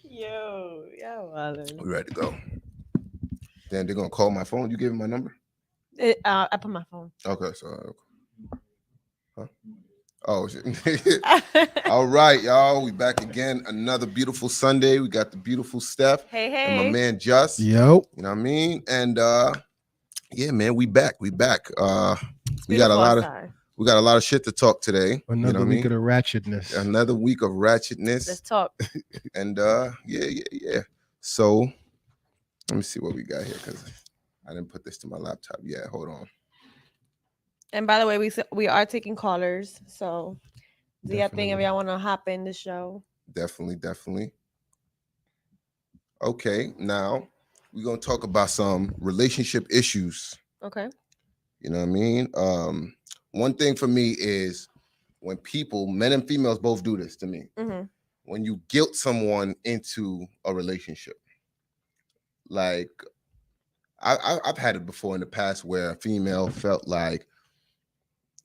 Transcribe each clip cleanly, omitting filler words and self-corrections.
Yo, yeah, Wallen. We ready to go. Then they're gonna call my phone. You gave him my number? I put my phone. Okay, so huh? Oh shit. All right, y'all. We back again. Another beautiful Sunday. We got the beautiful Steph Hey, and my hey. man Just. Yo. You know what I mean? And yeah, man, we back. We back. It's We got a beautiful lot of outside. we got a lot of shit to talk today. Another you know what week I mean? of the ratchetness. Another week of ratchetness. Let's talk. And yeah. So let me see what we got here because I didn't put this to my laptop yet. Hold on. And by the way, we are taking callers, so do you think if Definitely. y'all want to hop in the show? Definitely. Okay, now we're gonna talk about some relationship issues. Okay. You know what I mean? One thing for me is when people, men and females both do this to me. Mm-hmm. When you guilt someone into a relationship. Like I've had it before in the past where a female felt like,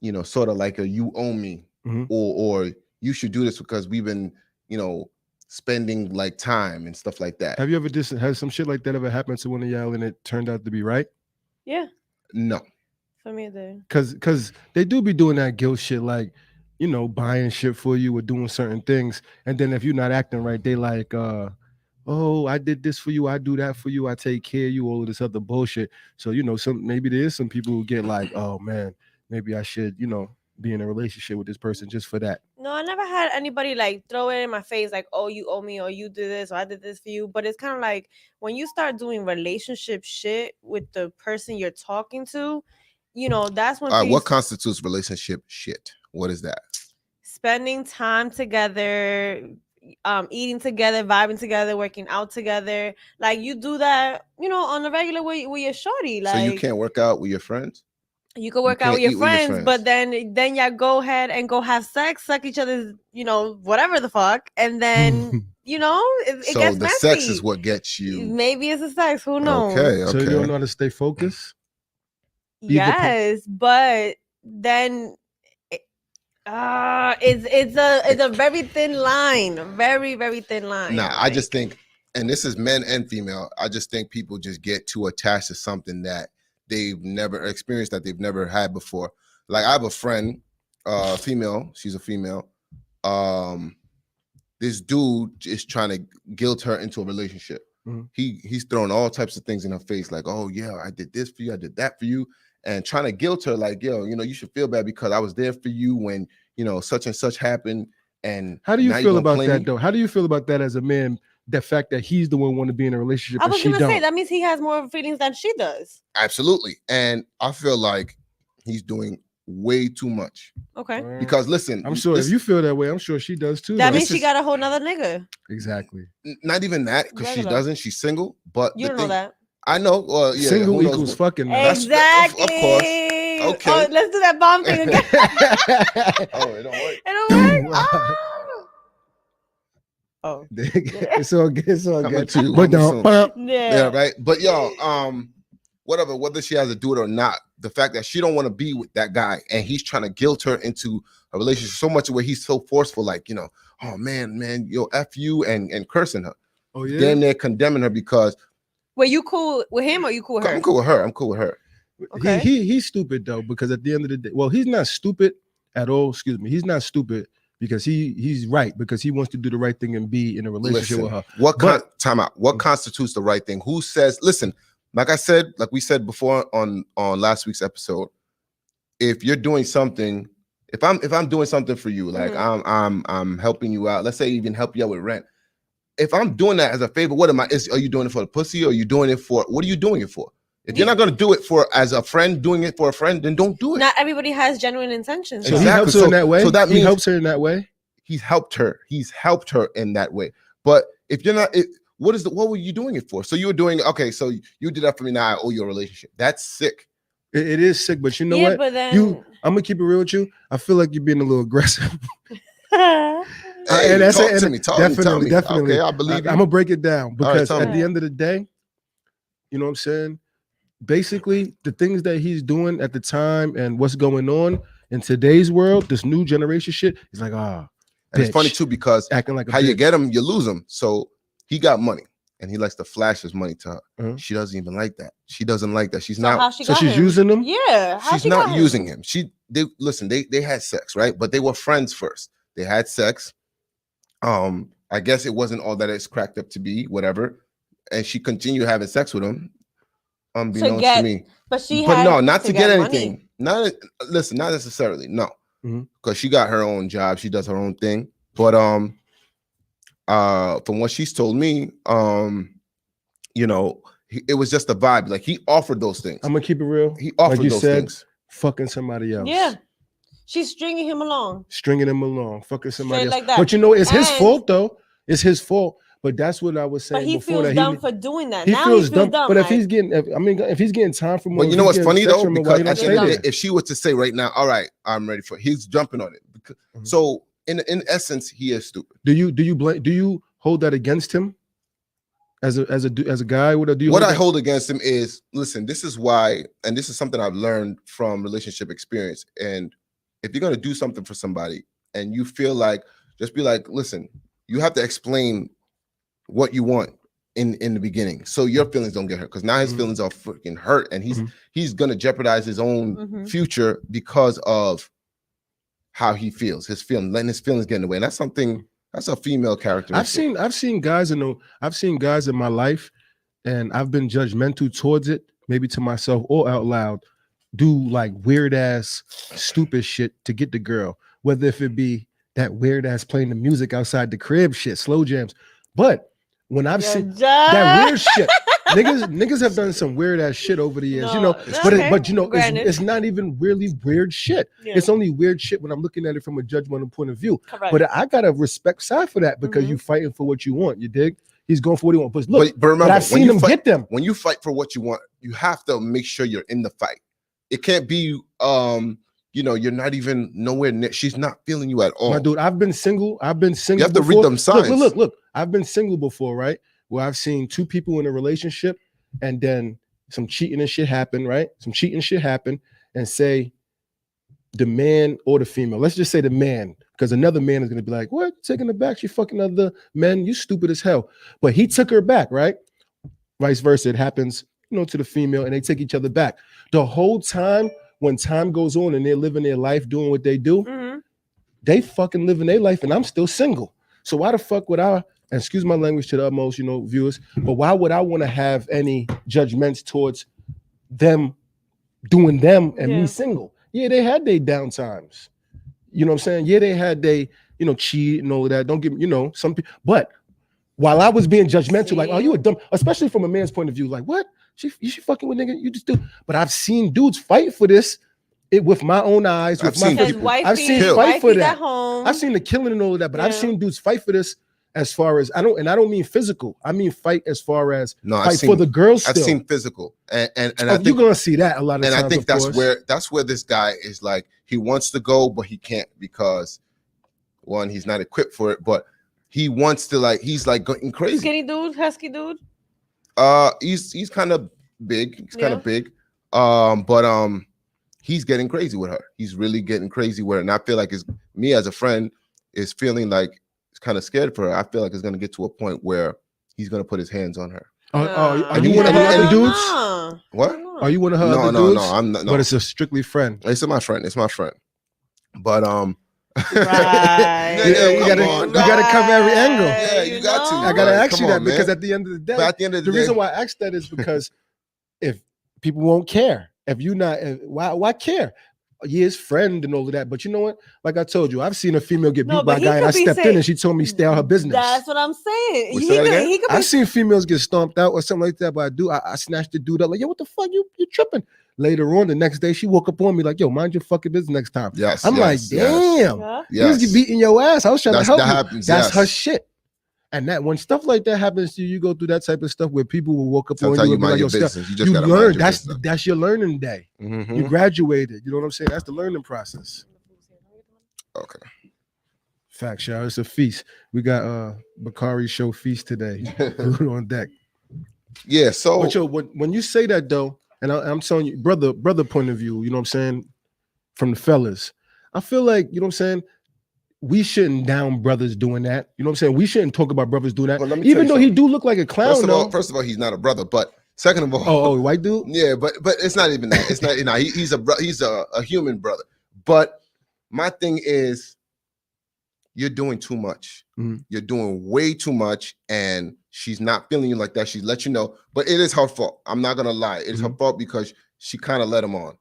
you know, sort of like a you owe me, or you should do this because we've been, you know, spending like time and stuff like that. Have you ever had some shit like that ever happen to one of y'all and it turned out to be right? Yeah. No. For me, too. Cause they do be doing that guilt shit, like, you know, buying shit for you or doing certain things, and then if you're not acting right, they like, oh, I did this for you, I do that for you, I take care of you, all of this other bullshit. So, you know, maybe there is some people who get like, oh man, maybe I should, you know, be in a relationship with this person just for that. No, I never had anybody like throw it in my face like, oh, you owe me, or you did this, or I did this for you. But it's kind of like when you start doing relationship shit with the person you're talking to, you know, that's when What constitutes relationship shit? What is that? Spending time together, eating together, vibing together, working out together. Like you do that, you know, on a regular way with your shorty. Like, so you can't work out with your friends? You can work out with your friends, but then y'all go ahead and go have sex, suck each other's, you know, whatever the fuck, and then you know it so gets the messy. sex is what gets you. Maybe it's the sex. Who knows? Okay. So you don't know how to stay focused. Yes, but then it's a very thin line, very very thin line. Nah, I just think, and this is men and female, I just think people just get too attached to something that they've never experienced, that they've never had before. Like I have a friend, female, she's a female. This dude is trying to guilt her into a relationship. He's throwing all types of things in her face, like, oh yeah, I did this for you, I did that for you, and trying to guilt her, like, yo, you know, you should feel bad because I was there for you when, you know, such and such happened. And how do you feel about that though? How do you feel about that as a man? The fact that he's the one want to be in a relationship, I was gonna say that means he has more feelings than she does. Absolutely, and I feel like he's doing way too much. Okay. Because listen, I'm sure if you feel that way, I'm sure she does too. That means she got a whole nother nigga. Exactly. Not even that, because she doesn't. She's single, but you don't know that. I know. Yeah, single equals fucking. Exactly. Of course. Okay. Oh, let's do that bomb thing again. Oh, it don't work. It don't work. Oh, it's all good. It's all good. To you, but don't. Yeah, right. But y'all, whatever, whether she has to do it or not, the fact that she don't want to be with that guy and he's trying to guilt her into a relationship so much where he's so forceful, like, you know, oh man, yo, F you, and cursing her. Oh yeah. Then they're condemning her because. Were you cool with him or you cool with her? I'm cool with her. Okay. He's stupid though, because at the end of the day, well, he's not stupid at all. Excuse me, he's not stupid because he's right, because he wants to do the right thing and be in a relationship with her. Time out. What constitutes the right thing? Who says? Listen, like we said before on last week's episode, if you're doing something, if I'm doing something for you, like I'm helping you out. Let's say even help you out with rent. If I'm doing that as a favor, what am I? Are you doing it for the pussy, or are you doing it for? What are you doing it for? If you're not going to do it for as a friend, doing it for a friend, then don't do it. Not everybody has genuine intentions. So exactly. He helps her in that way. So that means he helps her in that way. He's helped her. He's helped her in that way. But if you're not, what were you doing it for? So you were doing, okay, so you did that for me, now I owe you a relationship. That's sick. It is sick, but you know what? But then I'm gonna keep it real with you. I feel like you're being a little aggressive. Hey, and that's talk to me. Definitely. Okay, I believe you. I'm gonna break it down, because at the end of the day, you know what I'm saying? Basically, the things that he's doing at the time and what's going on in today's world, this new generation shit, is like, And it's funny bitch, too because acting like a how you bitch. get him, you lose him. So he got money and he likes to flash his money to her. Uh-huh. She doesn't even like that. She doesn't like that. She's So not. how she So got she's him? using him? Yeah, how She's she not got using him. They had sex, right? But they were friends first. They had sex. I guess it wasn't all that it's cracked up to be, whatever. And she continued having sex with him, unbeknownst to me. But she But had no, not to get anything. money. Not listen, not necessarily. No, Mhm. because she got her own job. She does her own thing. But from what she's told me, you know, it was just a vibe. Like he offered those things. I'm gonna keep it real. He offered like you those said, things. fucking somebody else. Yeah. She's stringing him along. Stringing him along, fucking somebody Straight else. like that. But you know, it's his And- fault though. It's his fault. But that's what I was saying But he before. feels That dumb for doing that. he Now feels he feels dumb. But if like, he's getting, if he's getting time from, But you know what's funny though, because at the stay end of the there. day, if she was to say right now, all right, I'm ready for it, he's jumping on it. Because, so in essence, he is stupid. Do you hold that against him as a guy? What I hold against him is, listen, this is why, and this is something I've learned from relationship experience. And if you're gonna do something for somebody and you feel like, just be like, listen, you have to explain what you want in the beginning, so your feelings don't get hurt. Because now his feelings are freaking hurt, and he's gonna jeopardize his own future because of how he feels, letting his feelings get in the way. And that's something. That's a female characteristic. I've seen guys in my life, and I've been judgmental towards it, maybe to myself or out loud, do like weird ass stupid shit to get the girl, whether if it be that weird ass playing the music outside the crib shit, slow jams. But when I've seen that weird shit, niggas have done some weird ass shit over the years, you know. But you know, it's not even really weird shit. Yeah. It's only weird shit when I'm looking at it from a judgmental point of view. Correct. But I gotta respect side for that because you fighting for what you want. You dig? He's going for what he wants. But look, but remember, I've seen him get them. When you fight for what you want, you have to make sure you're in the fight. It can't be you know, you're not even nowhere near. She's not feeling you at all. My dude, I've been single. You have to read them signs. Look. I've been single before, right? Where I've seen two people in a relationship and then some cheating and shit happen, right? Some cheating shit happen, and say the man or the female. Let's just say the man, because another man is gonna be like, "What? Taking her back? She fucking other men? You stupid as hell." But he took her back, right? Vice versa. It happens, you know, to the female, and they take each other back. The whole time, when time goes on and they're living their life, doing what they do, they fucking living their life, and I'm still single. So why the fuck would I? And excuse my language to the utmost, you know, viewers, but why would I want to have any judgments towards them doing them and me single? Yeah, they had their down times. You know what I'm saying? Yeah, they had they, you know, cheat and all of that. Don't get me, you know, some people. But while I was being judgmental, like, oh, you a dumb, especially from a man's point of view, like, what? You fucking with nigga? You just do. But I've seen dudes fight for this. It with my own eyes, with my people. I've seen fight for that. I've seen the killing and all of that, but I've seen dudes fight for this. As far as I don't mean physical. I mean fight as far as fight for the girls. Still. I've seen physical, and I think you're gonna see that a lot of times. And I think that's where this guy is like he wants to go, but he can't because one, he's not equipped for it, but he wants to he's like going crazy. Skinny dude, husky dude. He's kind of big. He's kind of big. But he's getting crazy with her. He's really getting crazy with her, and I feel like me as a friend is feeling like. Kind of scared for her. I feel like it's going to get to a point where he's going to put his hands on her. Are you one of her other dudes? What? Are you one of her other dudes? No, I'm not. No. But it's a strictly friend. It's my friend. But right. You gotta cover every angle. Yeah, you got to. I gotta ask you that because at the end of the day, the reason why I asked that is because if people won't care, if you not, why care? His friend and all of that, but you know what? Like I told you, I've seen a female get beat by a guy, and I stepped in and she told me stay out her business. That's what I'm saying. I've seen females get stomped out or something like that, but I snatched the dude up like, yo, what the fuck? You tripping? Later on, the next day, she woke up on me like, yo, mind your fucking business next time. I'm like, damn, he's beating your ass. I was trying to help you. That's her shit. And that when stuff like that happens to you, you go through that type of stuff where people will walk up on you and be like, yo, you learn. That's your learning day. You graduated. You know what I'm saying? That's the learning process. Okay. Facts, y'all. It's a feast. We got Bakari show feast today. Food on deck. Yeah. So, but yo, when you say that though, and I'm telling you, brother point of view, you know what I'm saying, from the fellas, I feel like, you know what I'm saying, we shouldn't down brothers doing that. You know what I'm saying? We shouldn't talk about brothers doing that. But let me Even tell though you he do look like a clown, First of all, he's not a brother. But second of all, oh, white dude. Yeah, but it's not even that. It's not. He's a human brother. But my thing is, you're doing too much. Mm-hmm. You're doing way too much, and she's not feeling you like that. She's let you know, but it is her fault. I'm not gonna lie. It's her fault because she kind of let him on.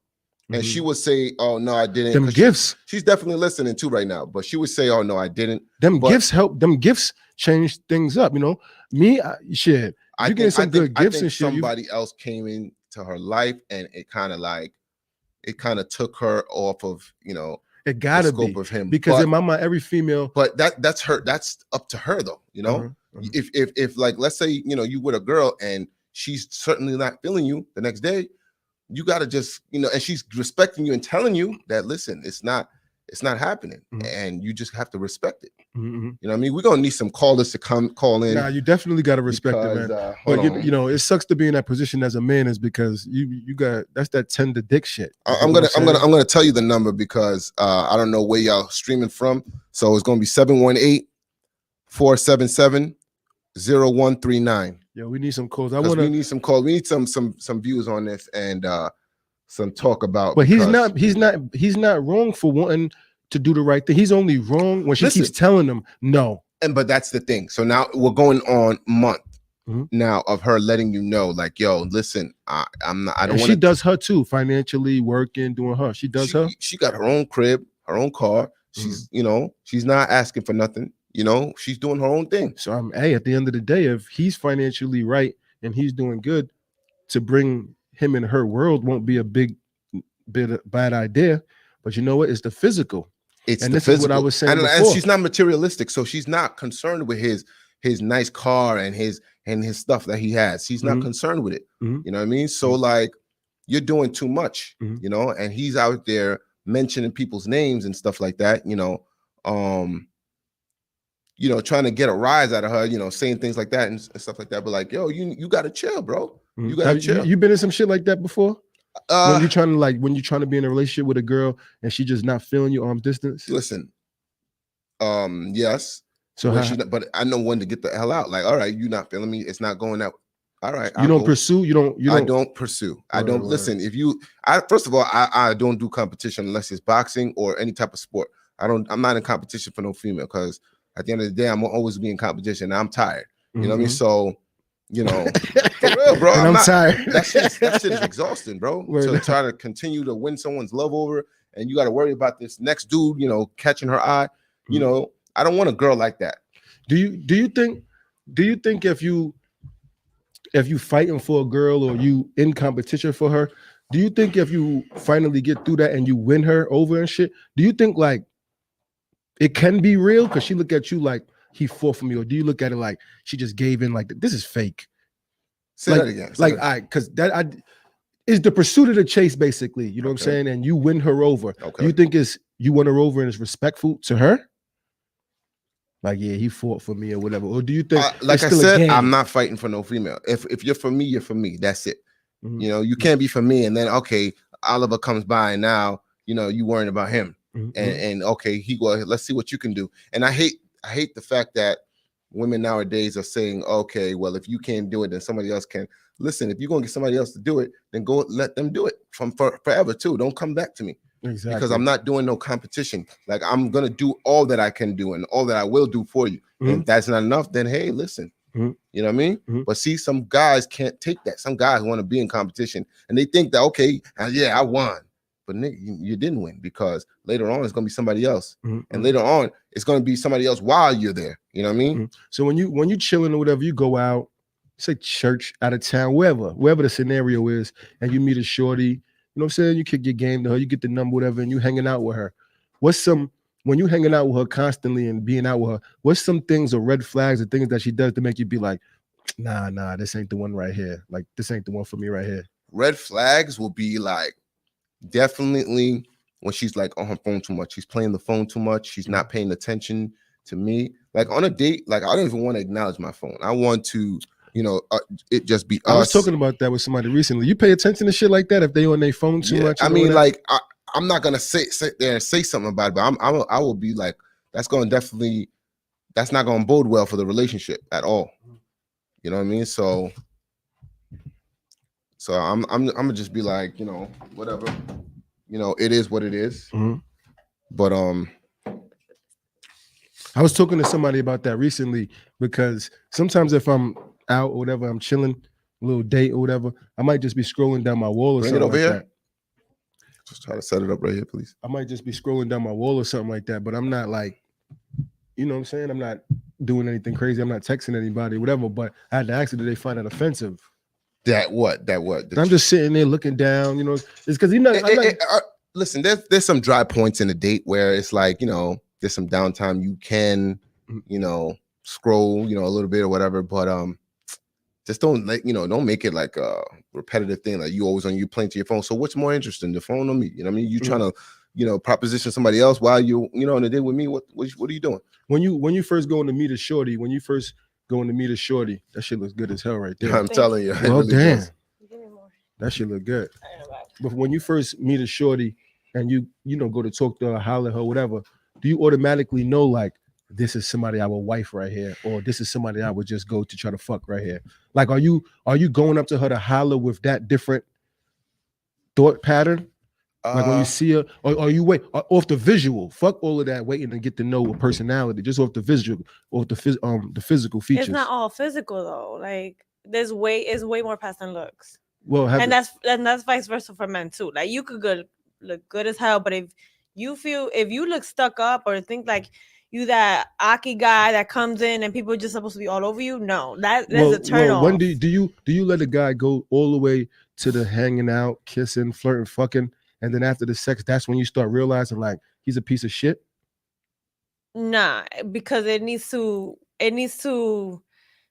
And she would say, "Oh no, I didn't." Them gifts. She's definitely listening too right now. But she would say, "Oh no, I didn't." Gifts help. Them gifts change things up. You know, me, shit. You getting some good gifts and shit. Somebody else came into her life, and it kind of took her off of it gotta the scope be of him. Because in my mind, every female. But that's her. That's up to her though. If like let's say you with a girl and she's certainly not feeling you the next day. You got to just, and she's respecting you and telling you that, listen, it's not happening. And you just have to respect it. You know what I mean? We're going to need some callers to call in. Nah, you definitely got to respect it, man. But it sucks to be in that position as a man is because you got, that's that tender dick shit. I'm going to tell you the number because I don't know where y'all streaming from. So it's going to be 718-477-0139. Yo, we need some calls. We need some calls. We need some views on this and some talk about. But he's not wrong for wanting to do the right thing. He's only wrong when she keeps telling him no. But that's the thing. So now we're going on month now of her letting you know, like, yo, listen, I don't want. She does her too, financially working, doing her. She does her. She got her own crib, her own car. She's she's not asking for nothing. She's doing her own thing. So at the end of the day, if he's financially right and he's doing good, to bring him in her world won't be a big bad idea. But you know what? It's the physical. This is what I was saying before. And she's not materialistic, so she's not concerned with his nice car and his stuff that he has. She's not concerned with it. You know what I mean? So like, you're doing too much. And he's out there mentioning people's names and stuff like that. Trying to get a rise out of her, saying things like that and stuff like that. But like, yo, you gotta chill, bro. You gotta chill. You been in some shit like that before? When you're trying to be in a relationship with a girl and she just not feeling you arm's distance? Listen, yes. So but I know when to get the hell out. Like, all right, you not feeling me. It's not going out. All right. You don't pursue. I don't pursue. I don't listen. First of all, I don't do competition unless it's boxing or any type of sport. I'm not in competition for no female because at the end of the day, I'm always be in competition. And I'm tired. You know what I mean? So, for real, bro. I'm tired. That shit is exhausting, bro. To try to continue to win someone's love over, and you got to worry about this next dude, catching her eye. I don't want a girl like that. Do you think if you fighting for a girl or you in competition for her, do you think if you finally get through that and you win her over and shit, do you think like it can be real because she look at you like he fought for me, or do you look at it like she just gave in like this is fake? Say that again. Because is the pursuit of the chase basically, you know what I'm saying? And you win her over. Okay. Do you think you win her over and it's respectful to her? Like, yeah, he fought for me or whatever. Or do you think, like I said, I'm not fighting for no female. If you're for me, you're for me. That's it. You can't be for me and then Oliver comes by and now you worrying about him. And okay, he go, let's see what you can do. And I hate the fact that women nowadays are saying, okay, well, if you can't do it, then somebody else can. Listen, if you're gonna get somebody else to do it, then go let them do it forever too. Don't come back to me. Exactly. Because I'm not doing no competition. Like, I'm gonna do all that I can do and all that I will do for you. And if that's not enough, then hey, listen. You know what I mean? But see, some guys can't take that. Some guys want to be in competition and they think that, okay, yeah, I won. But nigga, you didn't win, because later on it's gonna be somebody else, and later on it's gonna be somebody else while you're there. You know what I mean? So when you chilling or whatever, you go out, say church, out of town, wherever the scenario is, and you meet a shorty, you know what I'm saying? You kick your game to her, you get the number, whatever, and you hanging out with her. When you hanging out with her constantly and being out with her, what's some things or red flags or things that she does to make you be like, nah, this ain't the one right here. Like, this ain't the one for me right here. Red flags will be like, definitely when she's like on her phone too much, she's playing the phone too much, she's not paying attention to me. Like on a date, like I don't even want to acknowledge my phone. I want to, it just be us. I was talking about that with somebody recently. You pay attention to shit like that if they on their phone too much? I mean, like I'm not gonna sit there and say something about it, but I will be like that's going to definitely, that's not going to bode well for the relationship at all. You know what I mean? So I'm gonna just be like, you know, whatever, you know, it is what it is. Mhm. But I was talking to somebody about that recently because sometimes if I'm out or whatever, I'm chilling, a little date or whatever, I might just be scrolling down my wall or bring it something over like here. that. Just try to set it up right here, please. I might just be scrolling down my wall or something like that, but I'm not like, you know what I'm saying? I'm not doing anything crazy. I'm not texting anybody, whatever. But I had to ask her, did they find it offensive? That what? I'm just sitting there looking down, you know, it's because you know, listen, there's some dry points in the date where it's like, you know, there's some downtime. You can, you know, scroll, you know, a little bit or whatever, but just don't like, you know, don't make it like a repetitive thing. Like you always on you playing to your phone. So what's more interesting, the phone or me? You know what I mean? You trying to, you know, proposition somebody else while you know, on a date with me. What are you doing? When you first go in to meet a shorty, that shit looks good as hell right there. I'm telling you. Well, really damn. does. That shit look good. But when you first meet a shorty and you know, go to talk to her, holler at her, whatever, do you automatically know like this is somebody I would wife right here, or this is somebody I would just go to try to fuck right here? Like, are you going up to her to holler with that different thought pattern? Like when you see her, or you wait off the visual? Fuck all of that waiting to get to know a personality, just off the visual, off the physical features. It's not all physical though. Like it's way more past than looks. Well, and that's vice versa for men too. Like you could look good as hell, but if you look stuck up or think like you that Aki guy that comes in and people are just supposed to be all over you, no, that's a turn off. When do you let a guy go all the way to the hanging out, kissing, flirting, fucking, and then after the sex, that's when you start realizing like he's a piece of shit? Nah, because it needs to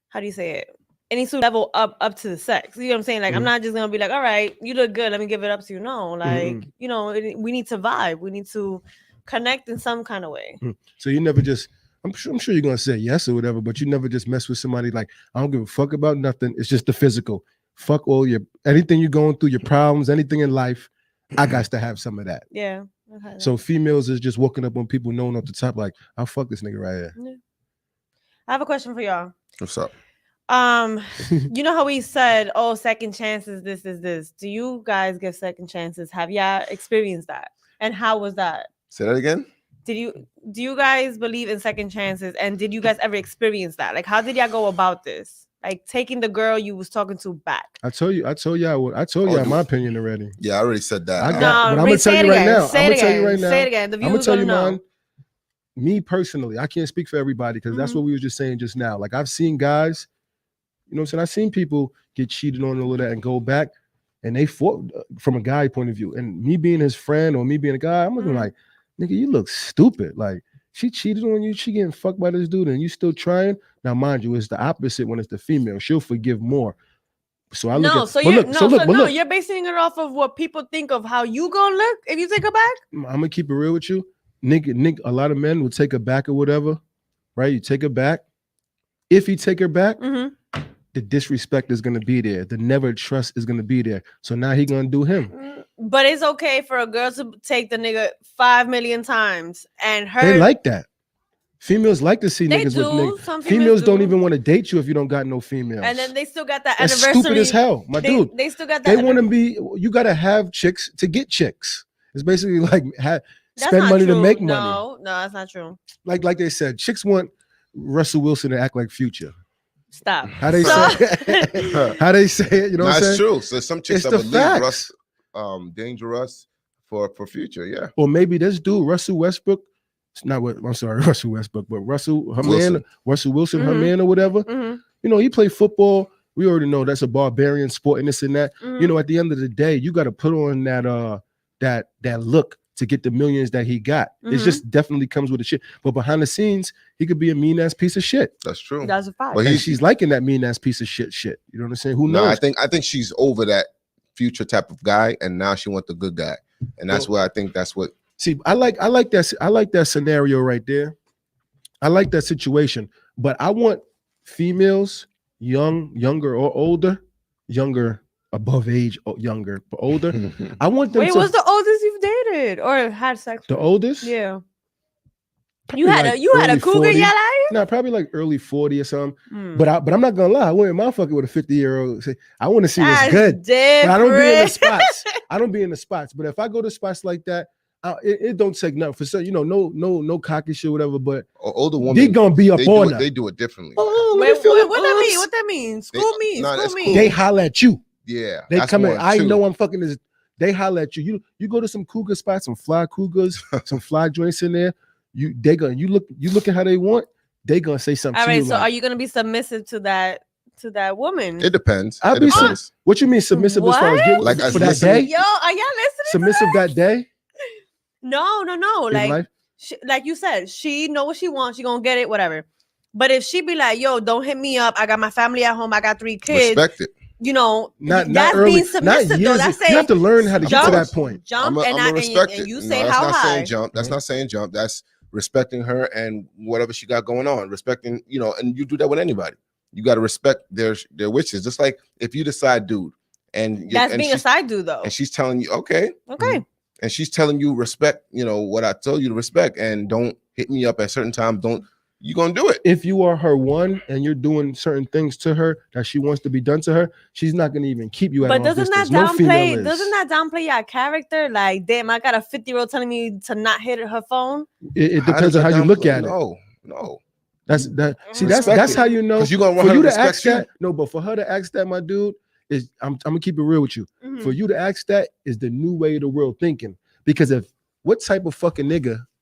how do you say it? It needs to level up to the sex. You know what I'm saying? Like, I'm not just gonna be like, all right, you look good, let me give it up to you. No, like, you know, we need to vibe. We need to connect in some kind of way. So you never just, I'm sure you're gonna say yes or whatever, but you never just mess with somebody like, I don't give a fuck about nothing. It's just the physical. Fuck all anything you're going through, your problems, anything in life. I got to have some of that. Yeah. So females is just walking up on people knowing off the top, like, I'll fuck this nigga right here. Yeah. I have a question for y'all. What's up? You know how we said, oh, second chances, this is this. Do you guys give second chances? Have y'all experienced that? And how was that? Say that again. Do you guys believe in second chances? And did you guys ever experience that? Like, how did y'all go about this? Like taking the girl you was talking to back. I told y'all my opinion already. Yeah, I already said that. But I'm gonna tell you right now. Say it again. The viewers gonna know. Me personally, I can't speak for everybody because that's what we were just saying just now. Like I've seen guys, you know what I'm saying? I've seen people get cheated on a little bit and go back, and they fought from a guy point of view. And me being his friend or me being a guy, I'm looking like, nigga, you look stupid. Like she cheated on you, she getting fucked by this dude, and you still trying. Now, mind you, it's the opposite when it's the female. She'll forgive more. So I look. You're basing it off of what people think of how you gonna look if you take her back. I'm gonna keep it real with you, nigga. A lot of men will take her back or whatever, right? You take her back. If you take her back, the disrespect is gonna be there. The never trust is gonna be there. So now he gonna do him. But it's okay for a girl to take the nigga 5 million times and her. They like that. Females like to see niggas with niggas. Some females don't even want to date you if you don't got no females. And then they still got that That's anniversary. Stupid as hell, my dude. They still got that. They want to be. You got to have chicks to get chicks. It's basically like spend money to make money. No, that's not true. Like they said, chicks want Russell Wilson to act like Future. Stop. How they say it? How they say it? You know what I'm saying? That's true. So some chicks believe Russ, dangerous for Future. Yeah. Or maybe this dude Russell Westbrook. It's not what I'm sorry, Russell Westbrook, but Russell Wilson, her man or whatever. You know, he played football. We already know that's a barbarian sport and this and that. You know, at the end of the day, you got to put on that look to get the millions that he got. It just definitely comes with a shit. But behind the scenes, he could be a mean ass piece of shit. That's true. That's a fact. But she's liking that mean ass piece of shit. You know what I'm saying? Who knows? I think she's over that Future type of guy, and now she wants the good guy, and that's where I think that's what. See, I like that scenario right there. I like that situation, but I want females, younger or older, younger, above age, or younger, but older. I want them. Wait, what's the oldest you've dated or had sex with? The oldest? Yeah. You Probably had like a you had a early cougar in 40. your life? No, probably like early 40 or something. Mm. But I'm not gonna lie, I wouldn't mind fucking with a 50-year-old. I want to see what's That's good. different. But I don't be in the spots. I don't be in the spots. But if I go to spots like that, it don't take nothing for some, no cocky shit, whatever. But Older they women, gonna be up on her. they do it differently. Oh, let Wait, me feel them what that mean? arms. What that mean? They- School me. nah, School that's me. cool. They holler at you. Yeah, They that's come in. one, I too. know I'm fucking this. They holler at you. You go to some cougar spots, some fly cougars, some fly joints in there. You look at how they want. They gonna say something All to right. you So like, are you gonna be submissive to that woman? It depends. I'll It be depends. what you mean submissive as far as What? Like, as for that listening- day? Yo, are y'all listening? Submissive that day No. in Like, life? like you said, she know what she wants. She gonna get it, whatever. But if she be like, "Yo, don't hit me up. I got my family at home. I got 3 kids." Respect it. Not that's early, being submissive not though. years. That's You saying have to learn how to get to that point. Jump I'm and gonna respect and it. you No, say that's how not high. saying jump. That's not saying jump. That's respecting her and whatever she got going on. Respecting, and you do that with anybody. You got to respect their wishes. Just like if you decide, dude, That's being a side dude though. and she's telling you, okay, Okay. and she's telling you respect, what I told you to respect, and don't hit me up at certain times. You gonna do it. If you are her one and you're doing certain things to her that she wants to be done to her, she's not gonna even keep you at But arm's doesn't that distance. No female downplay? is. Doesn't that downplay your character? Like, damn, I got a 50-year-old telling me to not hit her phone. It How depends does on how that you look downplay? at it. No. That's that. See, Respect that's it. how you know. 'Cause you gonna want For her you to to ask respect you. that, no, but for her to ask that, my dude, is I'm gonna keep it real with you. Mhm. For you to ask that is the new way of the world thinking. Because if what type of fucking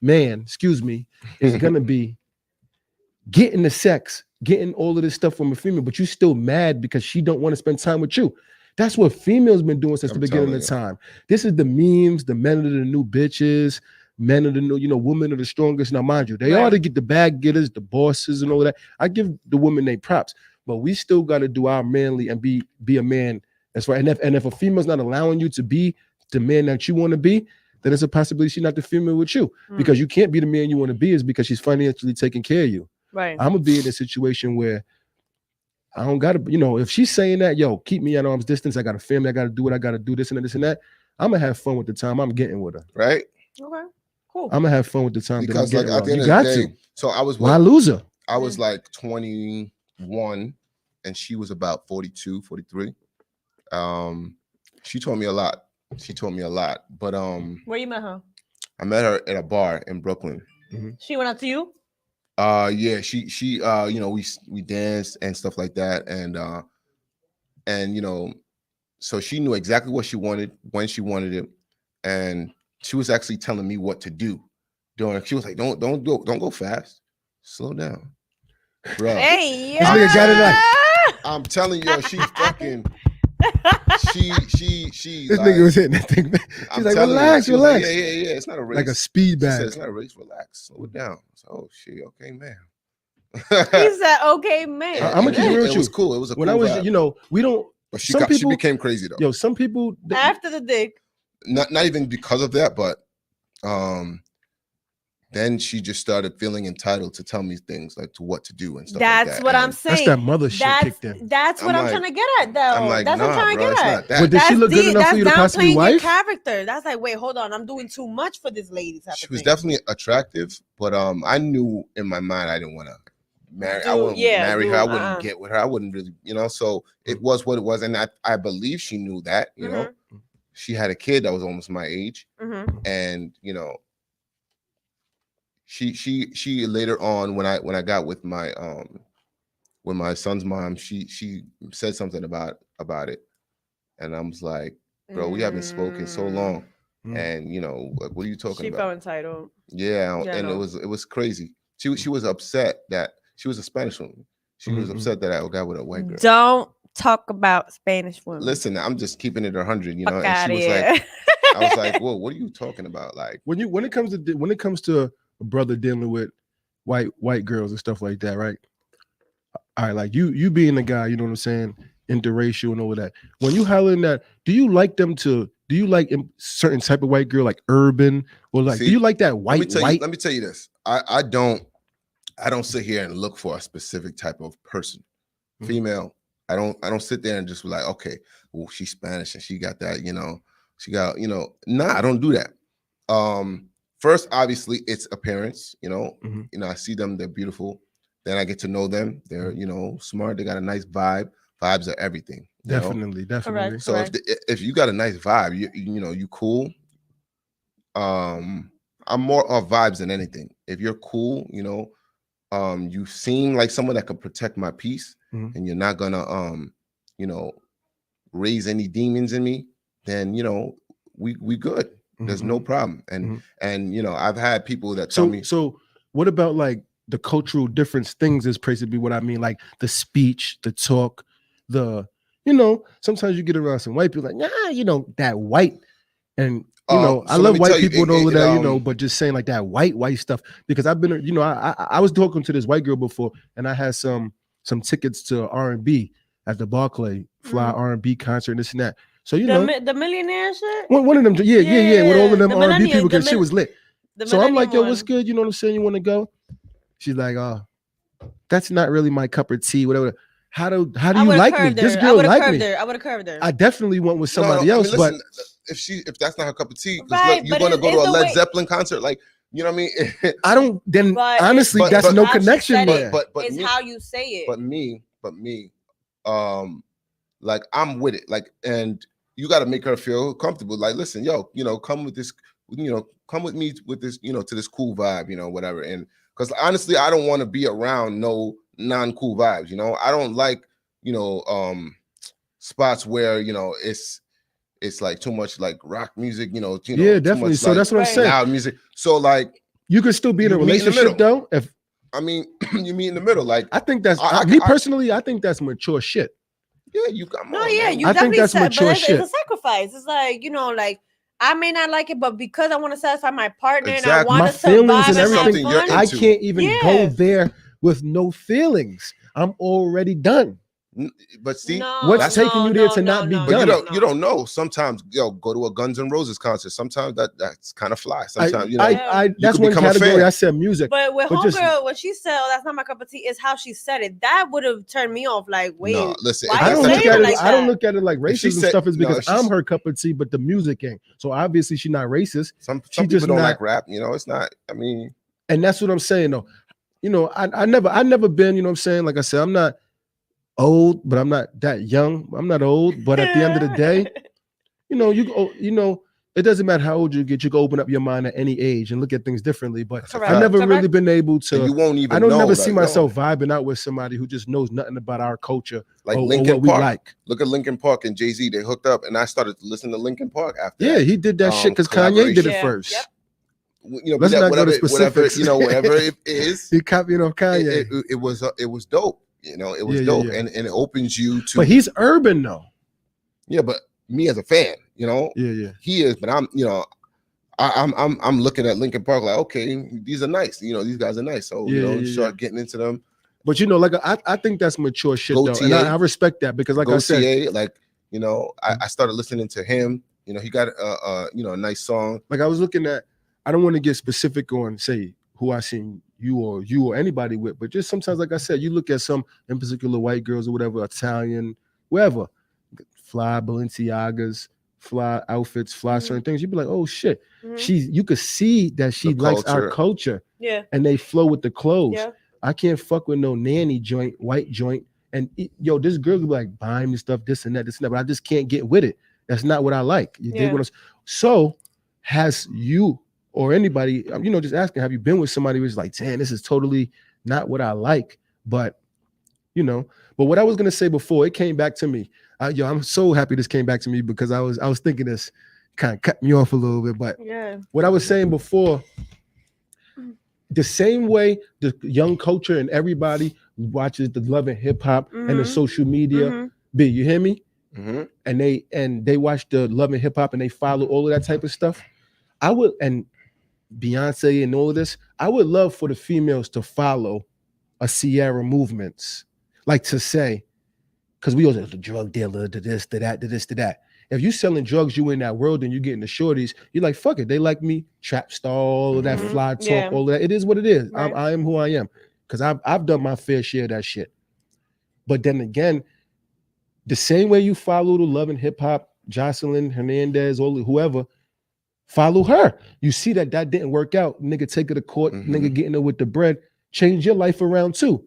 man, is gonna be getting the sex, getting all of this stuff from a female, but you still mad because she don't want to spend time with you. That's what females been doing since the I'm beginning telling of you. time. This is the memes, the men are the new bitches, men are the new, women are the strongest. Now, mind you, they Right. ought to get the bag getters, the bosses, and all that. I give the women their props, but we still got to do our manly and be a man. That's right. And if a female's not allowing you to be the man that you want to be, then it's a possibility she's not the female with you. Mm. Because you can't be the man you want to be is because she's financially taking care of you. Right. I'm gonna be in a situation where I don't gotta, if she's saying that, yo, keep me at arm's distance. I got a family, I gotta do what I gotta do, this and this and that. I'm gonna have fun with the time I'm getting with her. Right? Okay. Cool. I'm gonna have fun with the time Because that I'm like getting at the with end her. of You the got day, to. so I was Why lose her? I was like 21 and she was about 42, 43. She told me a lot. But Where you met her? I met her at a bar in Brooklyn. She went up to you. Yeah, she we danced and stuff like that, and so she knew exactly what she wanted when she wanted it, and she was actually telling me what to do. She was like, don't go fast, slow down, bro. Hey, This nigga got it like- I'm telling you, she fucking she This like, nigga was hitting that thing. I'm She's like, telling you, relax, she was like, relax. yeah, it's not a race. Like a speed She said, bag. it's not a race, relax, slow it down. So, oh shit, okay, man. He said, "Okay, man." I'm gonna keep it real with It was you. cool. It was a When cool I was, vibe. we don't. But some she people became crazy though. Yo, some people. After the dick. Not even because of that, but then she just started feeling entitled to tell me things like to what to do and stuff That's like that. what I'm And saying. That's that mother shit kicked in. That's what I'm I'm like- trying to get at, though. I'm like, that's what I'm nah, trying bro, to it's get not at. that. But did she look good enough for you to possibly downplaying your wife? character. That's like, wait, hold on, I'm doing too much for this lady. Type She of was thing. definitely attractive, but I knew in my mind I didn't want to marry. I Dude, wouldn't yeah, marry dude, her. I wouldn't get with her. I wouldn't really, So it was what it was, and I believe she knew that. She had a kid that was almost my age, and she later on when I got with my son's mom, she said something about it, and I was like, bro, we haven't spoken so long, and like, what are you talking She about? felt entitled. Yeah, and no. it was crazy. She was upset that she was a Spanish woman. She was upset that I got with a white girl. Don't talk about Spanish women. Listen, I'm just keeping it 100, Fuck and outta she was here. like, I was like, whoa, what are you talking about? Like, when it comes to a brother dealing with white girls and stuff like that, right? All right, like you being the guy, you know what I'm saying, interracial and all of that. When you hollering that, do you like certain type of white girl, like urban, or like, see, do you like that white? Let me tell you this. I don't sit here and look for a specific type of person, female. I don't sit there and just be like, okay, well, she's Spanish and she got that, she got, nah, I don't do that. first, obviously, it's appearance. Mhm. I see them; they're beautiful. Then I get to know them. They're smart. They got a nice vibe. Vibes are everything. Definitely, definitely. Correct. So if you got a nice vibe, you cool. I'm more of vibes than anything. If you're cool, you seem like someone that could protect my peace, Mhm. and you're not gonna you know raise any demons in me, then we good. There's no Mhm. problem. And Mhm. I've had people that tell me, So what about like the cultural difference things is basically what I mean, like the speech, the talk, the sometimes you get around some white people like, that white. And I so let love me tell white you, people and all of that, but just saying like that white stuff, because I've been, I was talking to this white girl before, and I had some tickets to R&B at the Barclay Fly R&B concert and this and that. So the millionaire shit. one of them, yeah, with all of them The R&B millennial, people, because shit was lit. the So I'm like, millennium yo, what's one. good? You know what I'm saying? You want to go? She's like, oh, that's not really my cup of tea, whatever. How do I you would have like me? curved This her. I girl would have like curved me. her. I would have curved her. I definitely went with no, somebody I else, mean, listen, but if that's not her cup of tea, because Right, you're but gonna go to it's a the Led way. Zeppelin concert, like, you know what I mean? I don't. Then But honestly, But- that's but- no how she connection said there. it. but It's me, how you say it. but me, um, like, I'm with it, like, and you got to make her feel comfortable. Like, listen, yo, come with this, come with me with this, to this cool vibe, whatever. And because honestly, I don't want to be around no non-cool vibes. I don't like, spots where it's like too much like rock music, Yeah, too definitely. much So like that's what I'm Right. saying. loud music. So like You could still be in a you meet in the relationship middle. though. If I mean, you meet in the middle. Like, I think that's I me personally, I think that's mature shit. yeah, you come No, on, yeah, man. you I think definitely that's said, but mature it's a shit. sacrifice. It's like, like I may not like it, but because I want to satisfy my partner and I Exactly. want My us to feelings vibe and and have something you're fun. I into. can't even go Yeah. there with no feelings. I'm already done. But see, No, What's that's taking you there to not be but done? you don't know. Sometimes, go to a Guns N' Roses concert. Sometimes that's kind of fly. I, Sometimes, Yeah. I you that's could one become a category. fan. I said music, But with just homegirl, when she said, "Oh, that's not my cup of tea," is how she said it. That would have turned me off. Like, wait, No, listen, why if I you that's don't not look your saying at it it. cup of like I don't that? look at it like If she racism said- stuff is no, because if she's- I'm her cup of tea, but the music ain't. So obviously she's not racist. Some She people just don't not- like rap. It's not. I mean, And that's what I'm saying though. I never been, I'm saying, like I said, I'm not old, but I'm not that young. I'm not old, but at the end of the day, it doesn't matter how old you get, you can open up your mind at any age and look at things differently. But that's a I've fact. never really Correct. been able And to. you won't even. I don't know never that, see myself vibing out with somebody who just knows nothing about our culture like or Linkin what we Park. like. Look at Linkin Park and Jay-Z. They hooked up, and I started to listen to Linkin Park after Yeah, that. he did that shit because Kanye did it Yeah, first. yep. Let's not go to whatever specifics. whatever it is, He copying off Kanye. it was dope. It was Yeah, dope, yeah. and it opens you to. But he's urban though. Yeah, but me as a fan, Yeah. he is. But I'm looking at Linkin Park like, okay, these are nice. These guys are nice. So start getting into them. But I think that's mature shit Go though, and TA. I respect that because, like Go I said, TA, like I started listening to him. He got a nice song. like I was looking at. I don't want to get specific on say who I seen you or anybody with, but just sometimes, like I said, you look at some in particular white girls or whatever, Italian, wherever, fly Balenciagas, fly outfits, fly certain things. You'd be like, oh shit, you could see that she The likes our culture. culture, Yeah. and they flow with the clothes. Yeah. I can't fuck with no nanny joint, white joint. And this girl could be like buying me stuff, this and that, but I just can't get with it. That's not what I like. You dig what I'm saying? So, has you or anybody, just asking, have you been with somebody who's like, damn, this is totally not what I like? But, but what I was gonna say before, it came back to me. I'm so happy this came back to me because I was thinking this kind of cut me off a little bit. But Yeah. what I was saying before, the same way the young culture and everybody watches the love and hip hop and the social media, B, you hear me? Mm-hmm. And they watch the love and hip hop and they follow all of that type of stuff. I would, and Beyonce and all of this, I would love for the females to follow a Sierra movements, like to say, because we always the drug dealer, to this, to that, to this, to that. If you selling drugs, you in that world and you getting the shorties, you're like, fuck it, they like me, trap star, all of that fly talk, all of that. It is what it is. Right. I am who I am because I've done my fair share of that shit. But then again, the same way you follow the love and hip hop, Jocelyn Hernandez, or whoever, follow her. You see that didn't work out, nigga, take her to court, nigga, getting her with the bread, change your life around too.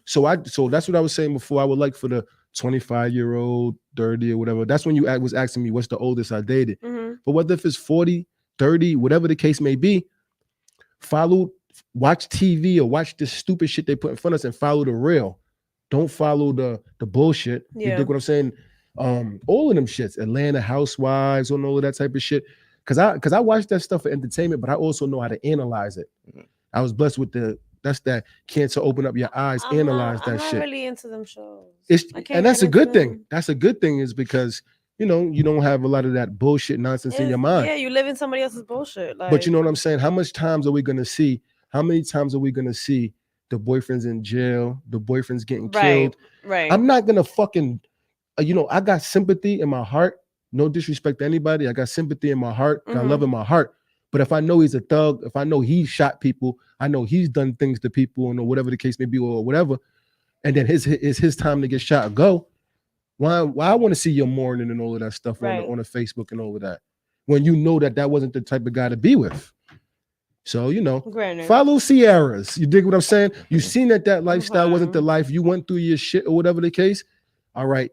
So that's what I was saying before. I would like for the 25-year-old, 30 or whatever. That's when you was asking me what's the oldest I dated. But what if it's 40, 30, whatever the case may be, watch TV or watch this stupid shit they put in front of us and follow the real. Don't follow the bullshit. You dig what I'm saying? All of them shits, Atlanta Housewives, and all of that type of shit. Cause I watch that stuff for entertainment, but I also know how to analyze it. I was blessed with that cancer open up your eyes, analyze that shit. I'm not really into them shows. And that's a good thing. That's a good thing is because you don't have a lot of that bullshit nonsense in your mind. Yeah, you live in somebody else's bullshit. But you know what I'm saying? How many times are we gonna see the boyfriend's in jail, the boyfriend's getting killed? Right. I'm not gonna fucking, I got sympathy in my heart. No disrespect to anybody. I got sympathy in my heart. Got love in my heart. But if I know he's a thug, if I know he shot people, I know he's done things to people, or whatever the case may be, or whatever, and then it's his time to get shot or go. Why I want to see your mourning and all of that stuff on the Facebook and all of that, when you know that wasn't the type of guy to be with. So, follow Sierra's. You dig what I'm saying? You seen that lifestyle wasn't the life. You went through your shit or whatever the case. All right.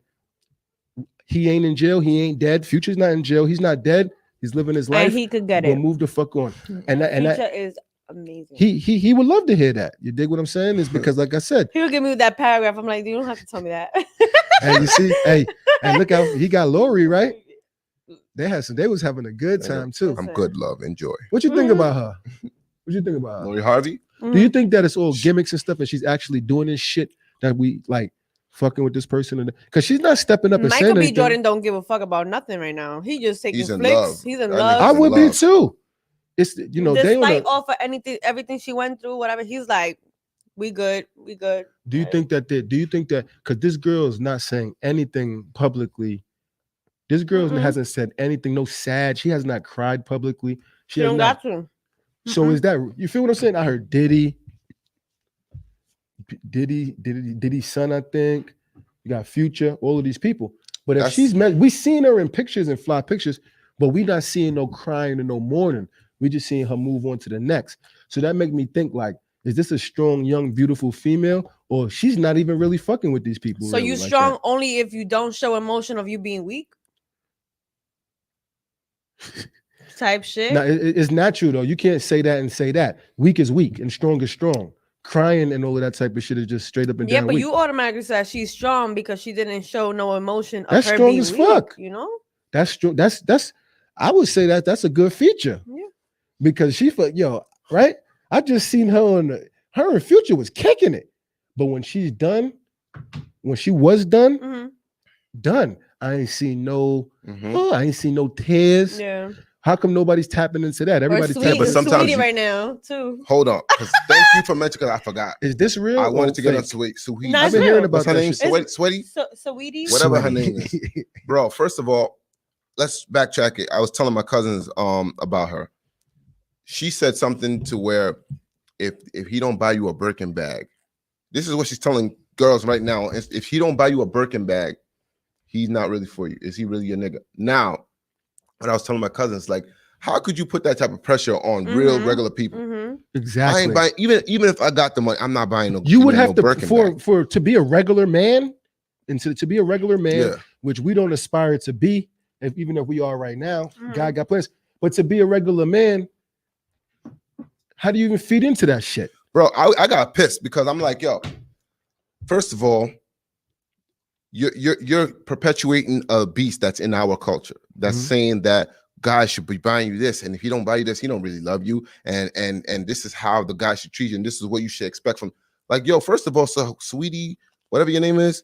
He ain't in jail. He ain't dead. Future's not in jail. He's not dead. He's living his life. And he could get it. Move the fuck on. And that is amazing. He would love to hear that. You dig what I'm saying? Is because, like I said, he would give me that paragraph. I'm like, you don't have to tell me that. And you see, and look out, he got Lori, right? They was having a good time too. I'm good, love. Enjoy. What you think about her? What you think about her? Lori Harvey? Do you think that it's all gimmicks and stuff and she's actually doing this shit that we like fucking with this person? Because she's not stepping up and saying anything. Michael B. Jordan don't give a fuck about nothing right now. He just taking flicks. He's in love. I would be too. It's despite all for everything she went through, whatever, he's like, we good. Do you think that because this girl is not saying anything publicly? This girl hasn't said anything, no sad. She has not cried publicly. She don't got to. So is that, you feel what I'm saying? I heard Diddy's son, I think. You got Future, all of these people. But if we seen her in pictures and fly pictures, but we not seeing no crying and no mourning. We just seeing her move on to the next. So that make me think like, is this a strong, young, beautiful female, or she's not even really fucking with these people? So really, you strong like only if you don't show emotion of you being weak? Type shit. Now, it's not true though. You can't say that and say that. Weak is weak and strong is strong. Crying and all of that type of shit is just straight up and down. Yeah, but weak. You automatically said she's strong because she didn't show no emotion. That's of her strong being as weak, fuck. You know? That's strong. That's. I would say that's a good feature. Yeah. Because she right? I just seen her her and Future was kicking it. But when she was done, done. I ain't seen no tears. Yeah. How come nobody's tapping into that? Everybody's tapping. But sometimes right now too. Hold on, thank you for mentioning. Because I forgot. Is this real? I wanted to get on Sweetie. I've been hearing about her name. Sweetie. Sweetie. Whatever her name is, bro. First of all, let's backtrack it. I was telling my cousins about her. She said something to where if he don't buy you a Birkin bag, this is what she's telling girls right now. If he don't buy you a Birkin bag, he's not really for you. Is he really your nigga? Now, when I was telling my cousins, like, how could you put that type of pressure on real regular people? Exactly. I ain't buying, even if I got the money, I'm not buying no. You would have to to be a regular man, and to be a regular man, which we don't aspire to be, even if we are right now. God got plans, but to be a regular man, how do you even feed into that shit, bro? I got pissed because I'm like, yo, first of all, you're perpetuating a beast that's in our culture that's saying that guys should be buying you this, and if he don't buy you this, he don't really love you, and this is how the guy should treat you, and this is what you should expect from, like, yo, first of all, so Sweetie, whatever your name is,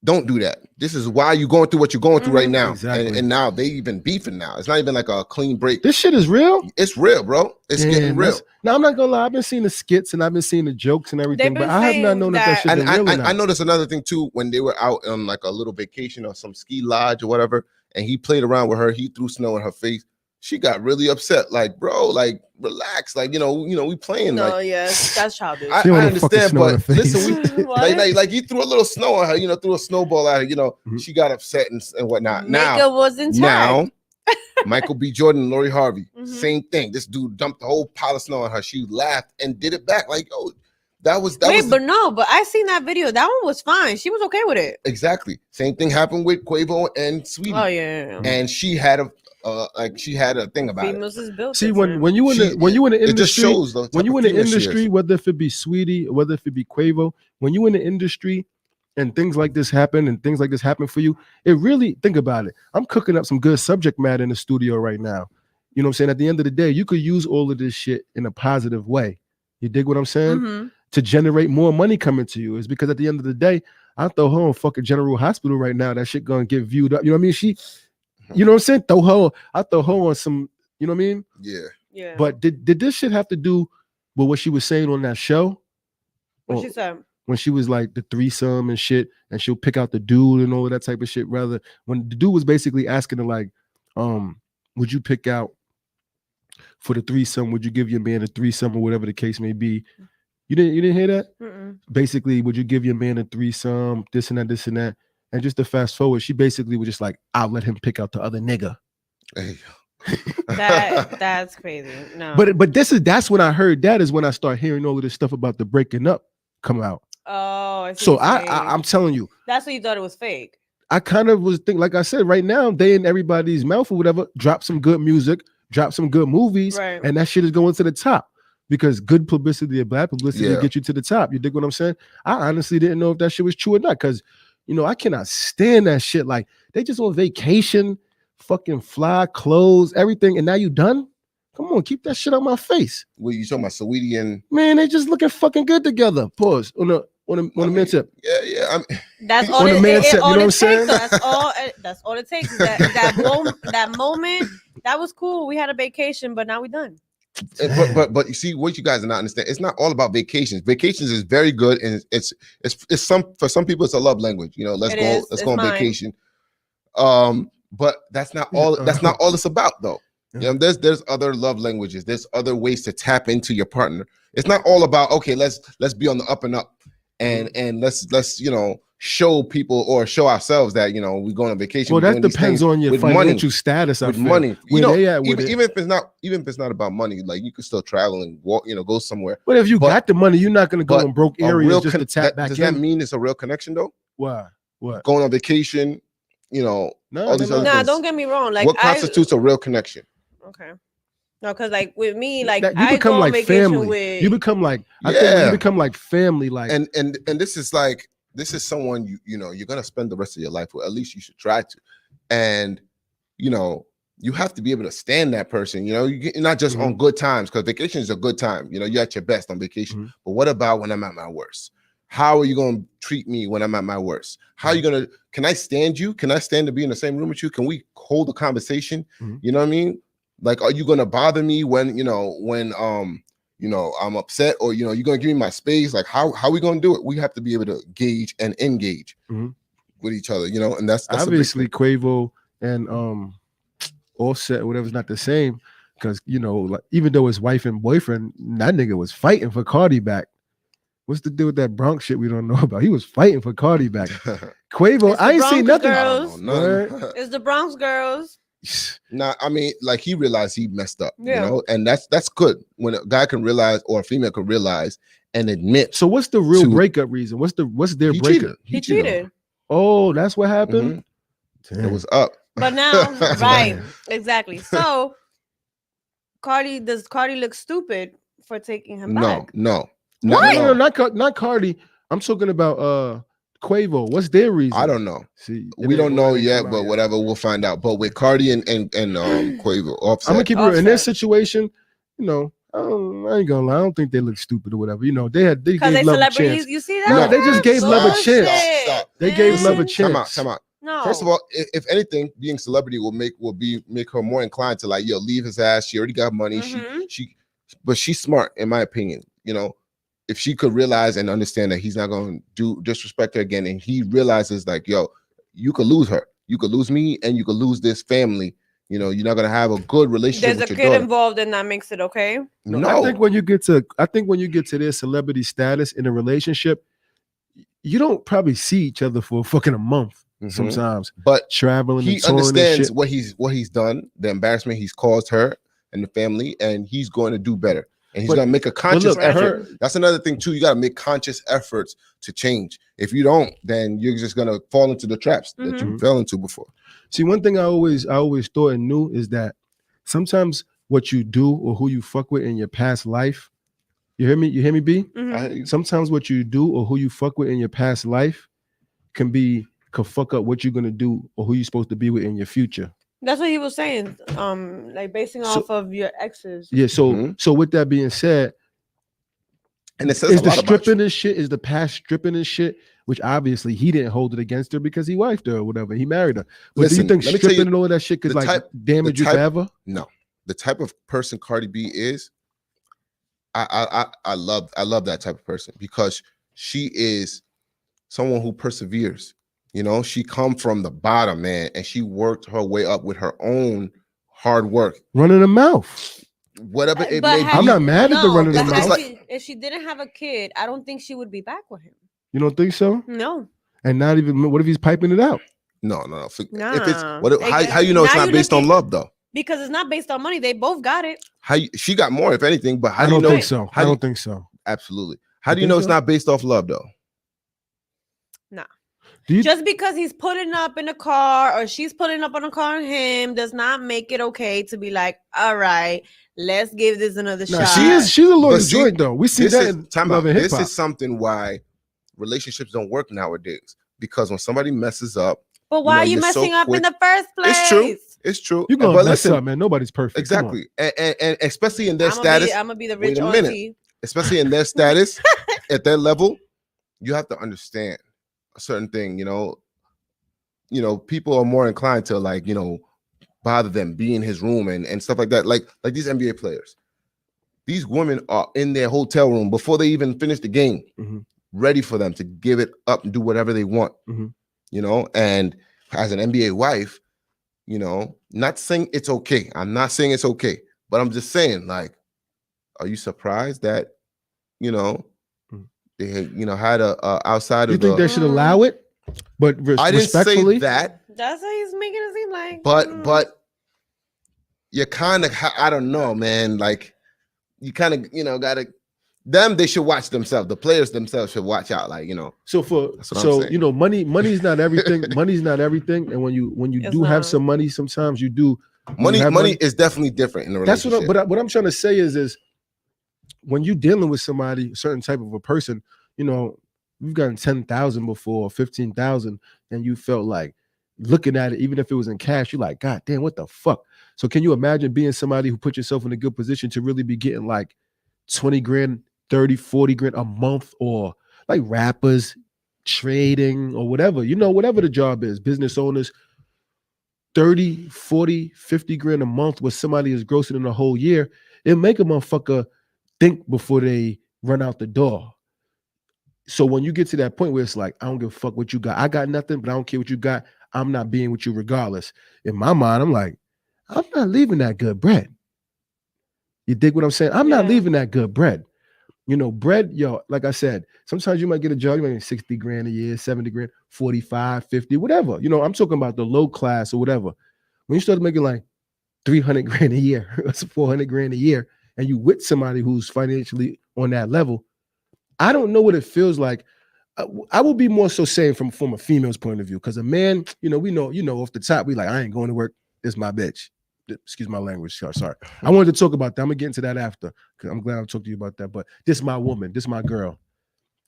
don't do that. This is why you're going through what you're going through right now. Exactly. And now they even beefing now. It's not even like a clean break. This shit is real. It's real, bro. It's getting real. Now I'm not gonna lie. I've been seeing the skits and I've been seeing the jokes and everything, but I have not known that shit is real. I noticed another thing too when they were out on like a little vacation or some ski lodge or whatever, and he played around with her. He threw snow in her face. She got really upset. Like, bro, like, relax. Like, you know, we playing. No, like, yes, that's childish. I understand, but listen, like he threw a little snow at her. You know, threw a snowball at her. You know, she got upset and whatnot. Makeup wasn't now Michael B. Jordan and Lori Harvey, Mhm. same thing. This dude dumped the whole pile of snow on her. She laughed and did it back. Like, oh, that was but I seen that video. That one was fine. She was okay with it. exactly. Same thing happened with Quavo and Sweetie. Oh yeah. And she had a thing about Females is built. See, different. when you in the industry, it just shows the when you in type the of female she is. industry, whether if it be Sweetie, whether if it be Quavo, when you in the industry and things like this happen for you, it really, think about it. I'm cooking up some good subject matter in the studio right now. You know what I'm saying? At the end of the day, you could use all of this shit in a positive way. You dig what I'm saying? Mhm. To generate more money coming to you. Is because at the end of the day, I throw her on fucking General Hospital right now. That shit gonna get viewed up. You know what I mean? You know what I'm saying? I throw her on some, you know what I mean? Yeah. Yeah. But did this shit have to do with what she was saying on that show? What Or she said? when she was like the threesome and shit, and she'll pick out the dude and all of that type of shit. Rather, when the dude was basically asking her like, would you pick out for the threesome? Would you give your man a threesome or whatever the case may be? You didn't hear that? Mm-mm. Basically, would you give your man a threesome? This and that. And just to fast forward, she basically was just like, I'll let him pick out the other nigga. Hey. That's crazy. No. But that's when I heard that is when I start hearing all of this stuff about the breaking up come out. Oh, I see So what you're saying. I'm telling you, that's what you thought it was fake. I kind of was thinking, like I said, right now, they in everybody's mouth or whatever, drop some good music, drop some good movies, Right. and that shit is going to the top. Because good publicity or bad publicity Yeah. get you to the top. You dig what I'm saying? I honestly didn't know if that shit was true or not. Because, you know, I cannot stand that shit. Like, they just on vacation, fucking fly, clothes, everything, and now you done? Come on, keep that shit on my face. What you talking about, Saweetie and Man, they just looking fucking good together. Pause. On the man tip. Yeah. That's all On the man tip, you know what I'm takes. saying? That's all it takes. Is that moment, that was cool. We had a vacation, but now we done. But you see what you guys are not understand. It's not all about vacations. Vacations is very good, and it's for some people it's a love language. You know, let's go on vacation. But that's not all. That's not all it's about, though. You know, there's other love languages. There's other ways to tap into your partner. It's not all about okay. Let's be on the up and up, and let's you know show people or show ourselves that you know we're going on vacation. Well, that depends on your financial status. With money, you know, even if it's not about money, like you can still travel and walk, you know, go somewhere. But if you got the money, you're not going to go in broke areas just to tap back in. Does that mean it's a real connection though? Why? What? Going on vacation, you know, all these other things. Don't get me wrong. Like, what constitutes a real connection? Okay. No, because like with me, like you become like family. You become like I think you become like family. Like and this is someone you know you're gonna spend the rest of your life with. At least you should try to, and you know you have to be able to stand that person. You know you're not just on good times because vacation is a good time. You know you're at your best on vacation. But what about when I'm at my worst? How are you going to treat me when I'm at my worst? How are you going to? Can I stand you? Can I stand to be in the same room with you? Can we hold a conversation? You know what I mean? Like, are you gonna bother me when I'm upset, or you know, you're gonna give me my space? Like, how we gonna do it? We have to be able to gauge and engage with each other, you know, and that's obviously Quavo and Offset, whatever's not the same, because you know, like even though his wife and boyfriend, that nigga was fighting for Cardi back. What's the deal with that Bronx shit we don't know about? He was fighting for Cardi back. Quavo, I ain't seen nothing. It's the Bronx girls. Nah, I mean, like he realized he messed up, you know, and that's good when a guy can realize or a female can realize and admit. So what's the real breakup reason? What's their breakup? He cheated. Oh, that's what happened. It was up. But now, right, exactly. So, does Cardi look stupid for taking him back? No, not Cardi. I'm talking about Quavo. What's their reason? I don't know. See, we don't know yet, but whatever, we'll find out. But with Cardi and Quavo, Offset, I'm gonna keep it in this situation. You know, I ain't gonna lie. I don't think they look stupid or whatever. You know, they gave Love a chance. You see that? No, they just gave Love a chance. Stop. They gave Love a chance. Time out. No. First of all, if anything, being celebrity will make her more inclined to like, leave his ass. She already got money. But she's smart, in my opinion. You know, if she could realize and understand that he's not going to disrespect her again, and he realizes like, you could lose her, you could lose me, and you could lose this family. You know, you're not going to have a good relationship. There's a kid involved, and that makes it okay. No, I think when you get to their celebrity status in a relationship, you don't probably see each other for fucking a month. sometimes. But Traveling he and touring and understands shit. what he's done, the embarrassment he's caused her and the family, and he's going to do better. And he's going to make a conscious look, effort. That's another thing too. You got to make conscious efforts to change. If you don't, then you're just going to fall into the traps that you fell into before. See, one thing I always thought and knew is that sometimes what you do or who you fuck with in your past life, you hear me, B? Sometimes what you do or who you fuck with in your past life can fuck up what you're gonna do or who you're supposed to be with in your future. That's what he was saying. Like basing off of your exes. Yeah. So with that being said, and it says is a the lot about stripping and shit, is the past stripping and shit, which obviously he didn't hold it against her because he wifed her or whatever. He married her. But Listen, do you think stripping and all of that shit could like damage you forever? No. The type of person Cardi B is, I love that type of person because she is someone who perseveres. You know, she come from the bottom, man, and she worked her way up with her own hard work. Running a mouth. Whatever it But may be. I'm not mad at the running a mouth. If she didn't have a kid, I don't think she would be back with him. You don't think so? No. And not even, what if he's piping it out? No. Nah. If it's how you know it's not based on love though? Because it's not based on money. They both got it. She got more, if anything, but I don't think so. I don't think so. Absolutely. How do you know it's not based off love though? Nah. Just because he's putting up in a car or she's putting up on a car on him does not make it okay to be like, all right, let's give this another shot. She's a loyal joint though. We see that in Love and Hip Hop. This is something why relationships don't work nowadays, because when somebody messes up. But why are you messing up in the first place? It's true. It's true. You're gonna mess up, man. Nobody's perfect. Exactly. And especially in their status. I'm gonna be the rich auntie. Especially in their status, at their level, you have to understand a certain thing, you know, people are more inclined to like, bother them, be in his room and stuff like that. Like these NBA players, these women are in their hotel room before they even finish the game, ready for them to give it up and do whatever they want, and as an NBA wife, not saying it's okay. I'm not saying it's okay, but I'm just saying, like, are you surprised that, they had a outside of the... You think they should allow it? But I didn't respectfully? say that. That's how he's making it seem like. But you kind of, I don't know, man. Like, you kind of, gotta... They should watch themselves. The players themselves should watch out, like, So money's not everything. Money's not everything. And when you do have some money, sometimes you do. Money is definitely different in a relationship. That's what I'm trying to say is when you're dealing with somebody, a certain type of a person, you've gotten 10,000 before, 15,000, and you felt like looking at it, even if it was in cash, you're like, God damn, what the fuck? So can you imagine being somebody who put yourself in a good position to really be getting like 20 grand, 30, 40 grand a month, or like rappers trading or whatever, whatever the job is, business owners, 30, 40, 50 grand a month where somebody is grossing in a whole year, it'll make a motherfucker think before they run out the door. So when you get to that point where it's like, I don't give a fuck what you got. I got nothing, but I don't care what you got. I'm not being with you regardless. In my mind, I'm like, I'm not leaving that good bread. You dig what I'm saying? I'm not leaving that good bread. Bread, like I said, sometimes you might get a job, you might get 60 grand a year, 70 grand, 45, 50, whatever. I'm talking about the low class or whatever. When you start making like 300 grand a year, 400 grand a year, and you with somebody who's financially on that level, I don't know what it feels like. I will be more so saying from a female's point of view, because a man, we know, off the top, we like, I ain't going to work. This is my bitch. Excuse my language. Sorry. I wanted to talk about that. I'm gonna get into that after, because I'm glad I talked to you about that. But this is my woman. This is my girl.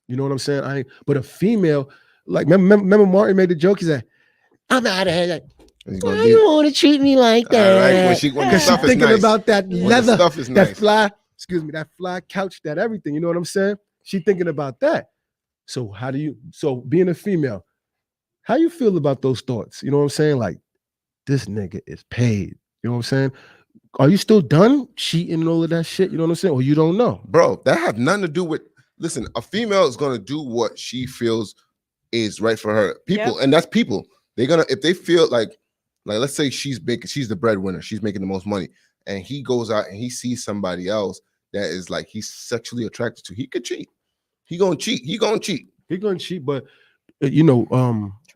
You know what I'm saying? But a female, like, remember Martin made the joke. He said, I'm out of here. Like, why you want to treat me like that? Right. Because she's thinking about that leather, that fly couch, that everything. You know what I'm saying? She's thinking about that. So being a female, how you feel about those thoughts? You know what I'm saying? Like, this nigga is paid. You know what I'm saying? Are you still done cheating and all of that shit? You know what I'm saying? Or you don't know? Bro, that have nothing to do with... Listen, a female is going to do what she feels is right for her. People, and that's people. They're going to... If they feel like, let's say she's the breadwinner. She's making the most money. And he goes out and he sees somebody else that is like he's sexually attracted to. He could cheat. He going to cheat. He going to cheat, but...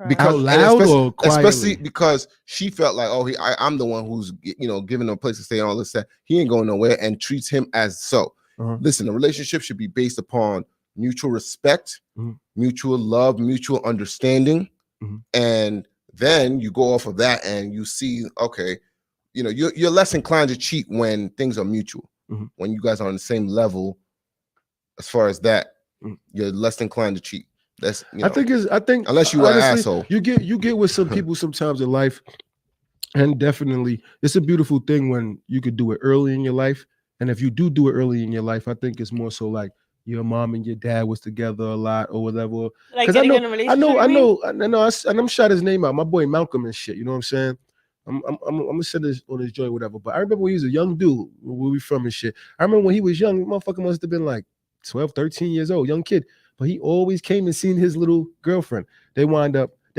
because Out loud or quietly? especially because she felt like, oh, I'm the one who's giving him a place to stay and all this stuff. He ain't going nowhere, and treats him as so. Listen, a relationship should be based upon mutual respect, mutual love, mutual understanding, and then you go off of that and you see, okay, you're less inclined to cheat when things are mutual. When you guys are on the same level, as far as that, you're less inclined to cheat. That's I think unless you honestly, are an asshole. You get with some people sometimes in life, and definitely it's a beautiful thing when you could do it early in your life. And if you do it early in your life, I think it's more so like your mom and your dad was together a lot or whatever. Like Because getting in a relationship. and I'm shout his name out, my boy Malcolm and shit. You know what I'm saying? I'm gonna send this on his joint, whatever. But I remember when he was a young dude, where we from and shit. I remember when he was young, motherfucker must have been like 12, 13 years old, young kid. But he always came and seen his little girlfriend. They're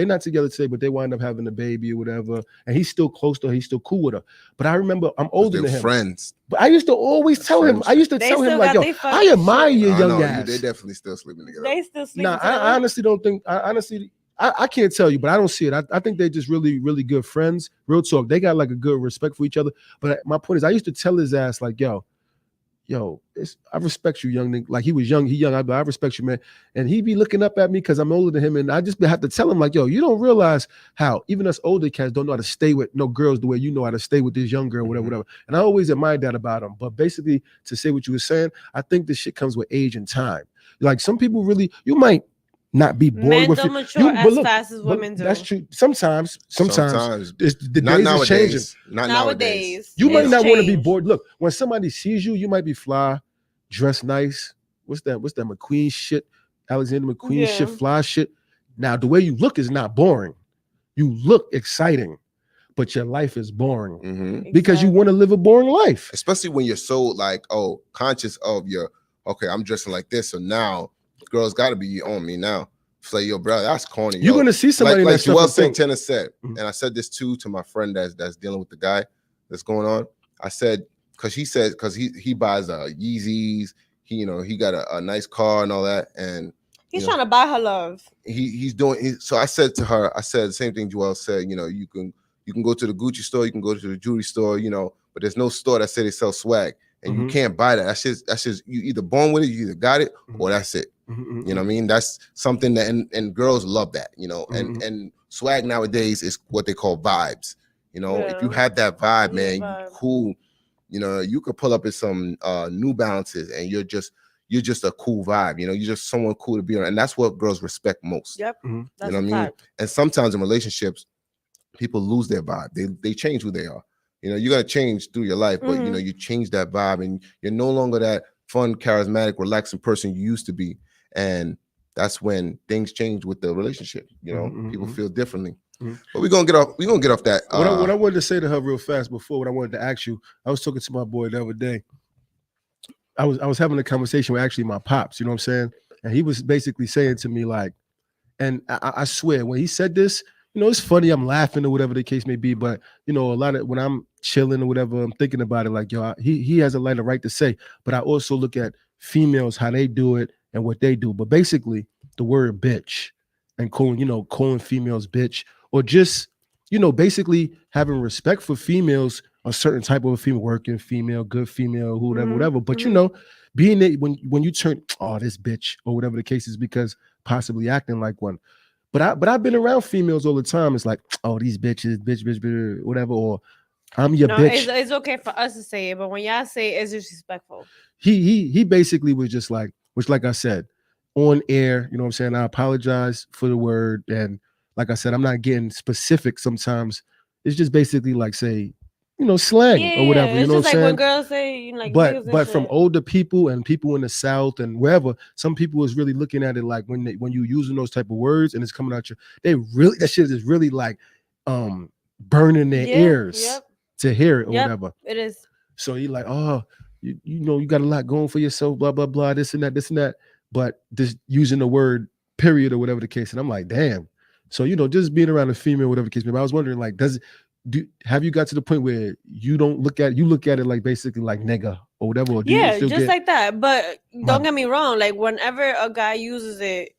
not together today, but they wind up having a baby or whatever. And he's still close to her. He's still cool with her. But I remember I'm older than him. Friends. But I used to always tell him, like, yo, I admire your young ass. They definitely still sleeping together. They still sleeping Nah, together. I honestly don't think, I can't tell you, but I don't see it. I think they're just really, really good friends. Real talk. They got like a good respect for each other. But my point is, I used to tell his ass like, yo, I respect you, young nigga. Like he was young, I respect you, man. And he be looking up at me because I'm older than him. And I just have to tell him, like, yo, you don't realize how even us older cats don't know how to stay with no girls the way you know how to stay with this young girl, whatever. And I always admired that about him. But basically, to say what you were saying, I think this shit comes with age and time. Like some people really, you might not be bored Men with don't you. mature as fast as women do. That's true. Sometimes the days are changing. Not nowadays. You might not want to be bored. Look, when somebody sees you, you might be fly, dressed nice. What's that McQueen shit? Alexander McQueen shit, fly shit. Now, the way you look is not boring. You look exciting, but your life is boring because you want to live a boring life. Especially when you're so like, conscious of okay, I'm dressing like this, so now girls got to be on me now. It's like, yo, bro, that's corny. You're gonna see somebody like Joel Santana said, and I said this too to my friend that's dealing with the guy that's going on. I said, because he buys Yeezys, he got a nice car and all that, and he's trying to buy her love. So I said to her, the same thing Joel said. You can go to the Gucci store, you can go to the jewelry store, but there's no store that say they sell swag. And you can't buy that. That's just you either born with it, you either got it, or that's it. You know what I mean? That's something that and girls love that, and swag nowadays is what they call vibes. If you have that vibe, man, you cool. You could pull up in some New Balances and you're just a cool vibe. You're just someone cool to be around. And that's what girls respect most. Yep. You know what I mean? And sometimes in relationships, people lose their vibe. They change who they are. You got to change through your life, but you change that vibe and you're no longer that fun, charismatic, relaxing person you used to be. And that's when things change with the relationship. People feel differently. But we're gonna get off that. What I wanted to say to her real fast before, what I wanted to ask you, I was talking to my boy the other day. I was having a conversation with actually my pops, you know what I'm saying? And he was basically saying to me like, and I swear when he said this, it's funny, I'm laughing or whatever the case may be, but a lot of when I'm chilling or whatever, I'm thinking about it like, yo, he has a lot of right to say, but I also look at females, how they do it and what they do. But basically the word bitch and calling females bitch, or just, basically having respect for females, a certain type of a female, working female, good female, whatever. But being that when you turn, oh, this bitch or whatever the case is, because possibly acting like one. But I've been around females all the time. It's like, oh, these bitches, bitch, whatever, or I'm your bitch. It's okay for us to say it, but when y'all say it, it's disrespectful. He basically was just like, which like I said, on air, you know what I'm saying? I apologize for the word. And like I said, I'm not getting specific sometimes. It's just basically like say, slang or whatever. You know what I'm saying? When girls say but from older people and people in the South and wherever, some people is really looking at it like when you using those type of words and it's coming out that shit is really like burning their ears to hear it or whatever. It is. So you're like, oh, you got a lot going for yourself, blah, blah, blah, this and that. But just using the word period or whatever the case. And I'm like, damn. So, just being around a female, whatever the case may be, I was wondering, like, have you got to the point where you look at it like basically like nigga or whatever? Or just like that. But don't get me wrong. Like whenever a guy uses it,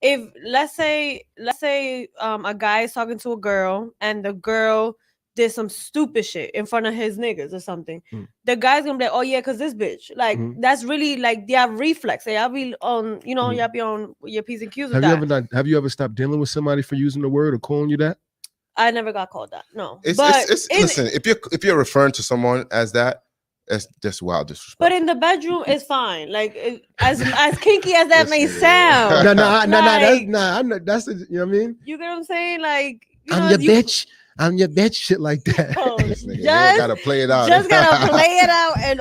if let's say a guy is talking to a girl and the girl did some stupid shit in front of his niggas or something, the guy's gonna be like, oh yeah, cause this bitch, like that's really like they have reflex. Y'all be on, y'all be on your P's and Q's with that. Have you ever stopped dealing with somebody for using the word or calling you that? I never got called that. No, listen. If you're referring to someone as that, that's just wild disrespect. But in the bedroom, it's fine. Like as kinky as that may sound. That's you know what I mean. You get what I'm saying? Like I'm your bitch. I'm your bitch. Shit like that. You gotta play it out. Just gotta play it out and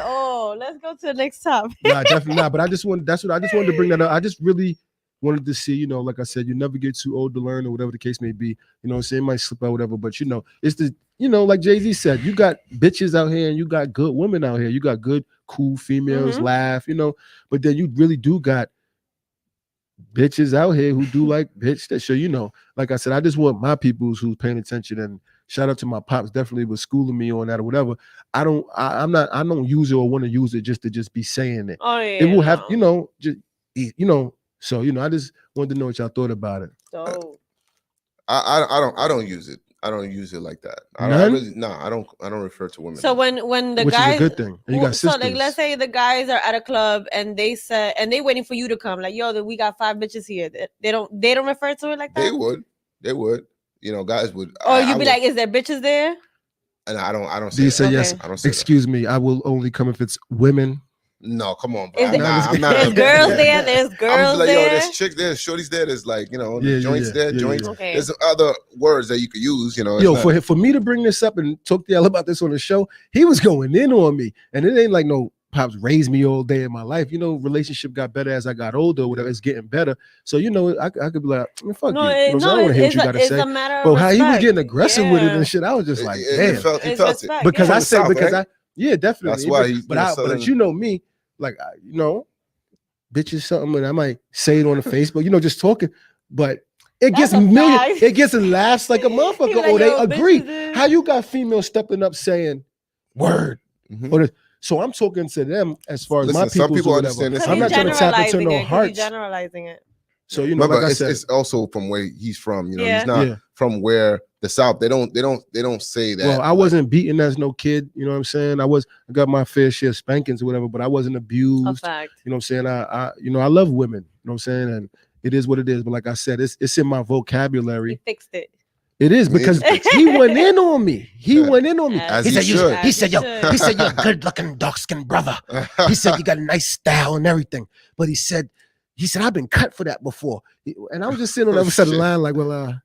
let's go to the next topic. Nah, definitely not. But I just wanted to bring that up. I just really wanted to see, like I said, you never get too old to learn or whatever the case may be. You know what I'm saying? It might slip out, whatever. But it's the, like Jay-Z said, you got bitches out here and you got good women out here. You got good, cool females, laugh, but then you really do got bitches out here who do like bitch that show, like I said, I just want my peoples who's paying attention, and shout out to my pops, definitely was schooling me on that or whatever. I don't use it or want to use it just to be saying it. Oh yeah. It will have, so I just wanted to know what y'all thought about it. So I don't use it. I don't use it like that. I don't refer to women. So when the which guys, is a good thing. And you got sisters. So like, let's say the guys are at a club and they waiting for you to come. Like, yo, we got 5 bitches here. They don't refer to it like that. They would. Guys would. Or you'd be like, is there bitches there? And I don't. Do you say okay. yes? I don't say Excuse me. I will only come if it's women. No, come on, bro. I'm not. There's girls there. There's girls like, there. Yo, there's chicks there. Shorties there. There's like, joints there. Joints. Yeah. Okay. There's other words that you could use. Yo, for me to bring this up and talk to y'all about this on the show, he was going in on me, and it ain't like no pops raised me all day in my life. Relationship got better as I got older. Whatever, it's getting better. So I could be like, fuck you. I don't want to hear what you gotta say. But how he was getting aggressive with it and shit, I was just like, damn. He felt it because I said definitely. That's why. But you know me. Like, bitches something, and I might say it on the Facebook, just talking, but it gets it gets laughs like a motherfucker, like, or they agree. Bitches. How you got females stepping up saying word? So I'm talking to them as far as my people. Some people understand this. I'm not trying to tap into no hearts. Generalizing it. So like I said, it's also from where he's from. He's not from where the South. They don't say that. Well, I wasn't beaten as no kid. You know what I'm saying? I got my fair share of spankings or whatever, but I wasn't abused. A fact. You know what I'm saying? I love women. You know what I'm saying? And it is what it is. But like I said, it's in my vocabulary. He fixed it. It is because he went in on me. He went in on me. As he said, he said, you're a good-looking, dark-skinned brother. He said you got a nice style and everything. But he said, I've been cut for that before. And I was just sitting on the other side of the line like, well,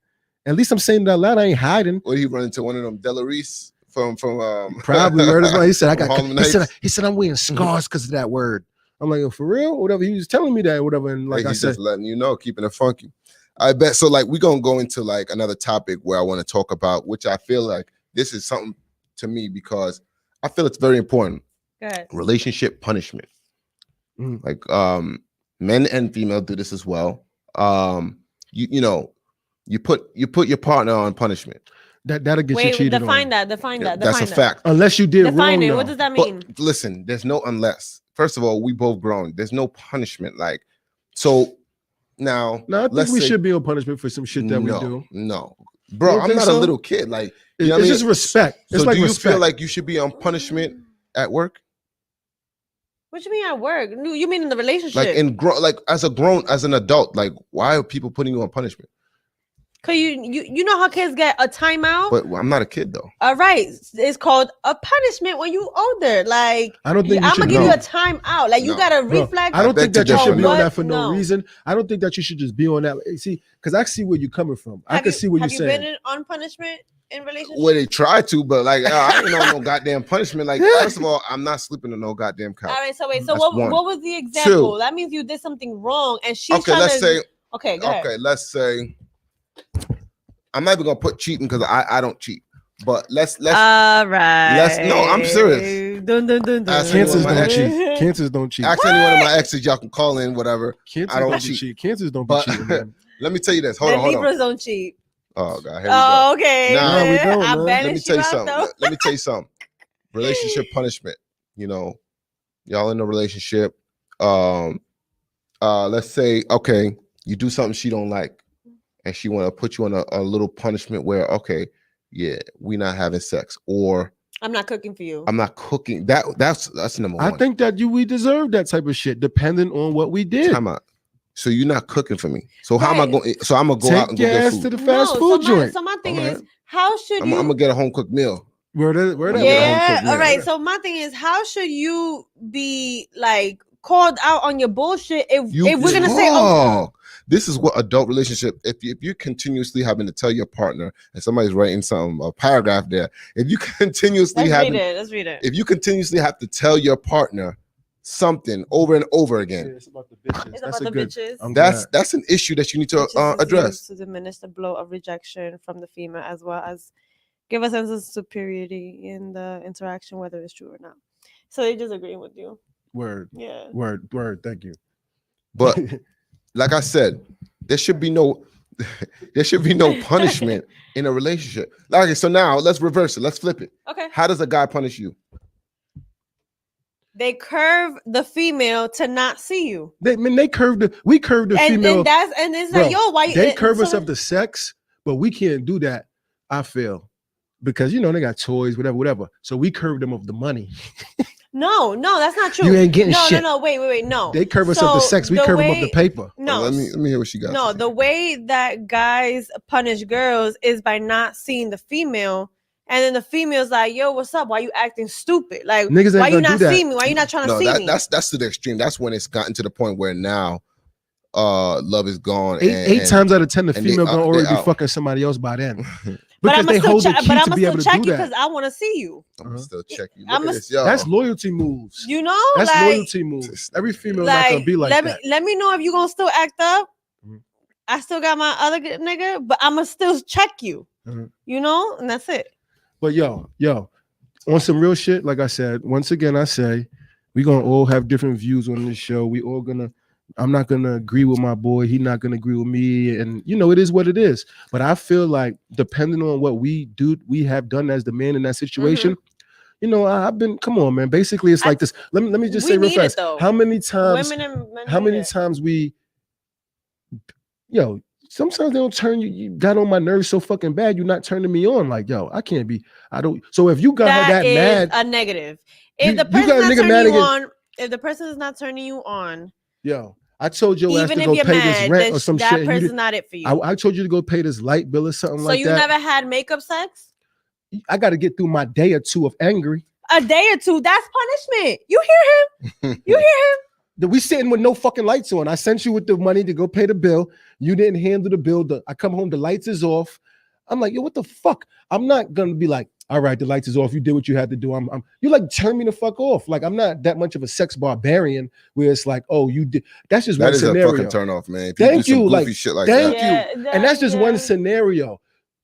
at least I'm saying that loud. I ain't hiding. Or he run into one of them Delarice from probably murders. He said I got. He said I'm wearing scars because of that word. I'm like, oh, for real? Whatever. He was telling me that, whatever. And like he's just letting you know, keeping it funky. I bet. So like we're gonna go into like another topic where I want to talk about, which I feel like this is something to me because I feel it's very important. Good. Relationship punishment. Like men and female do this as well. You put your partner on punishment. That'll get you cheated define on. Define That's a fact. Unless you did wrong. It. What does that mean? But listen, there's no unless. First of all, we both grown. There's no punishment. Like so. Now, I think we should be on punishment for some shit that we do. No, bro, I'm not a little kid. Like it's just respect. So it's like do you respect. feel like you should be on punishment at work? What you mean at work? You mean in the relationship? Like as an adult, like why are people putting you on punishment? Cause you know how kids get a timeout. But I'm not a kid though. All right, it's called a punishment when you older. Like I don't think I'm gonna give you a timeout. Like you gotta reflect. I don't think that you should be on that for no No. reason. I don't think that you should just be on that. See, because I see where you're coming from. I can see what you're saying. Have you been on punishment in relationship? Well, they try to, but like I ain't on no goddamn punishment. Like first of all, I'm not sleeping on no goddamn couch. All right, so wait. So what was the example? That means you did something wrong, and she's okay. Let's say okay. Go ahead. Let's say. I'm not even gonna put cheating because I don't cheat. But let's all right. No, I'm serious. Cancers don't cheat. Cancers don't cheat. Ask any one of my exes, y'all can call in, whatever. Cancers don't cheat. Cancers don't be cheating. Man. Let me tell you this. Hold on. Libras don't cheat. Oh God. Here we go. Okay. Nah, we don't. Let me tell you something. Let me tell you something. Relationship punishment. Y'all in a relationship. Let's say, okay, you do something she don't like, and she want to put you on a little punishment where, okay, yeah, we not having sex, or I'm not cooking for you. I'm not cooking. That's number one. I think that we deserve that type of shit, depending on what we did. Time out. So you're not cooking for me. So how am I going? So I'm gonna go out and go your get ass food. to the fast food joint. So my thing All is, right. how should I'm you? gonna get a home cooked meal. Word I'm gonna up. get a home Yeah, cooked meal. all right. So my thing is, how should you be like called out on your bullshit if we're gonna say, oh, this is what adult relationship. If you're continuously having to tell your partner, and somebody's writing a paragraph there, if you continuously let's read it. if you continuously have to tell your partner something over and over again, It's about the bitches. It's That's about a the good. bitches. that's an issue that you need to Bitches is address. used to diminish the blow of rejection from the female, as well as give a sense of superiority in the interaction, whether it's true or not. So they just agreeing with you. Word. Yeah. Word. Thank you. But like I said, there should be no punishment in a relationship. Okay, so now let's reverse it. Let's flip it. Okay. How does a guy punish you? They curve the female to not see you. We curved the female. And it's like, yo, why they curve us up to sex, but we can't do that. I feel because they got toys, whatever. So we curve them of the money. No, that's not true. You ain't getting shit. No, wait, no. They curve us up to sex. We curve them up the paper. No, let me hear what she got. No, the way that guys punish girls is by not seeing the female. And then the female's like, yo, what's up? Why you acting stupid? Like, niggas why you not see me? Why you not trying to see me? That's to the extreme. That's when it's gotten to the point where now love is gone. Eight times out of 10, the female gonna already be out. fucking somebody else by then. But I'm Because still check you that. because I want to see you. I'm gonna still check you. That's loyalty moves. You know, that's like, loyalty moves. Every female not gonna be like that. Let me know if you gonna still act up. I still got my other good nigga, but I'ma still check you. You know, and that's it. But yo, on some real shit, like I said, once again, I say we gonna all have different views on this show. I'm not gonna agree with my boy. He's not gonna agree with me, and it is what it is. But I feel like depending on what we have done as the man in that situation. I've been. Come on, man. Basically, it's like this. Let me just say real fast. How many times? Times we? Sometimes they don't turn you. You got on my nerves so fucking bad. You're not turning me on. Like, yo, I can't be. I don't. So if you got her that mad, a negative. If the person is not turning you on, if the person is not turning you on, yo, I told your ass to even go if you're pay mad, this rent or some that shit. That person's not it for you. I told you to go pay this light bill or something like that. So you never had makeup sex? I got to get through my day or two of angry. A day or two? That's punishment. You hear him? You hear him? We sitting with no fucking lights on. I sent you with the money to go pay the bill. You didn't handle the bill. I come home, the lights is off. I'm like, yo, what the fuck? I'm not gonna be like, all right, the lights is off. You did what you had to do. You like turn me the fuck off. Like I'm not that much of a sex barbarian where it's like, oh, you did. That's just one scenario. That is a fucking turn off, man. If thank you. Like shit like thank that. you. And that's just one scenario.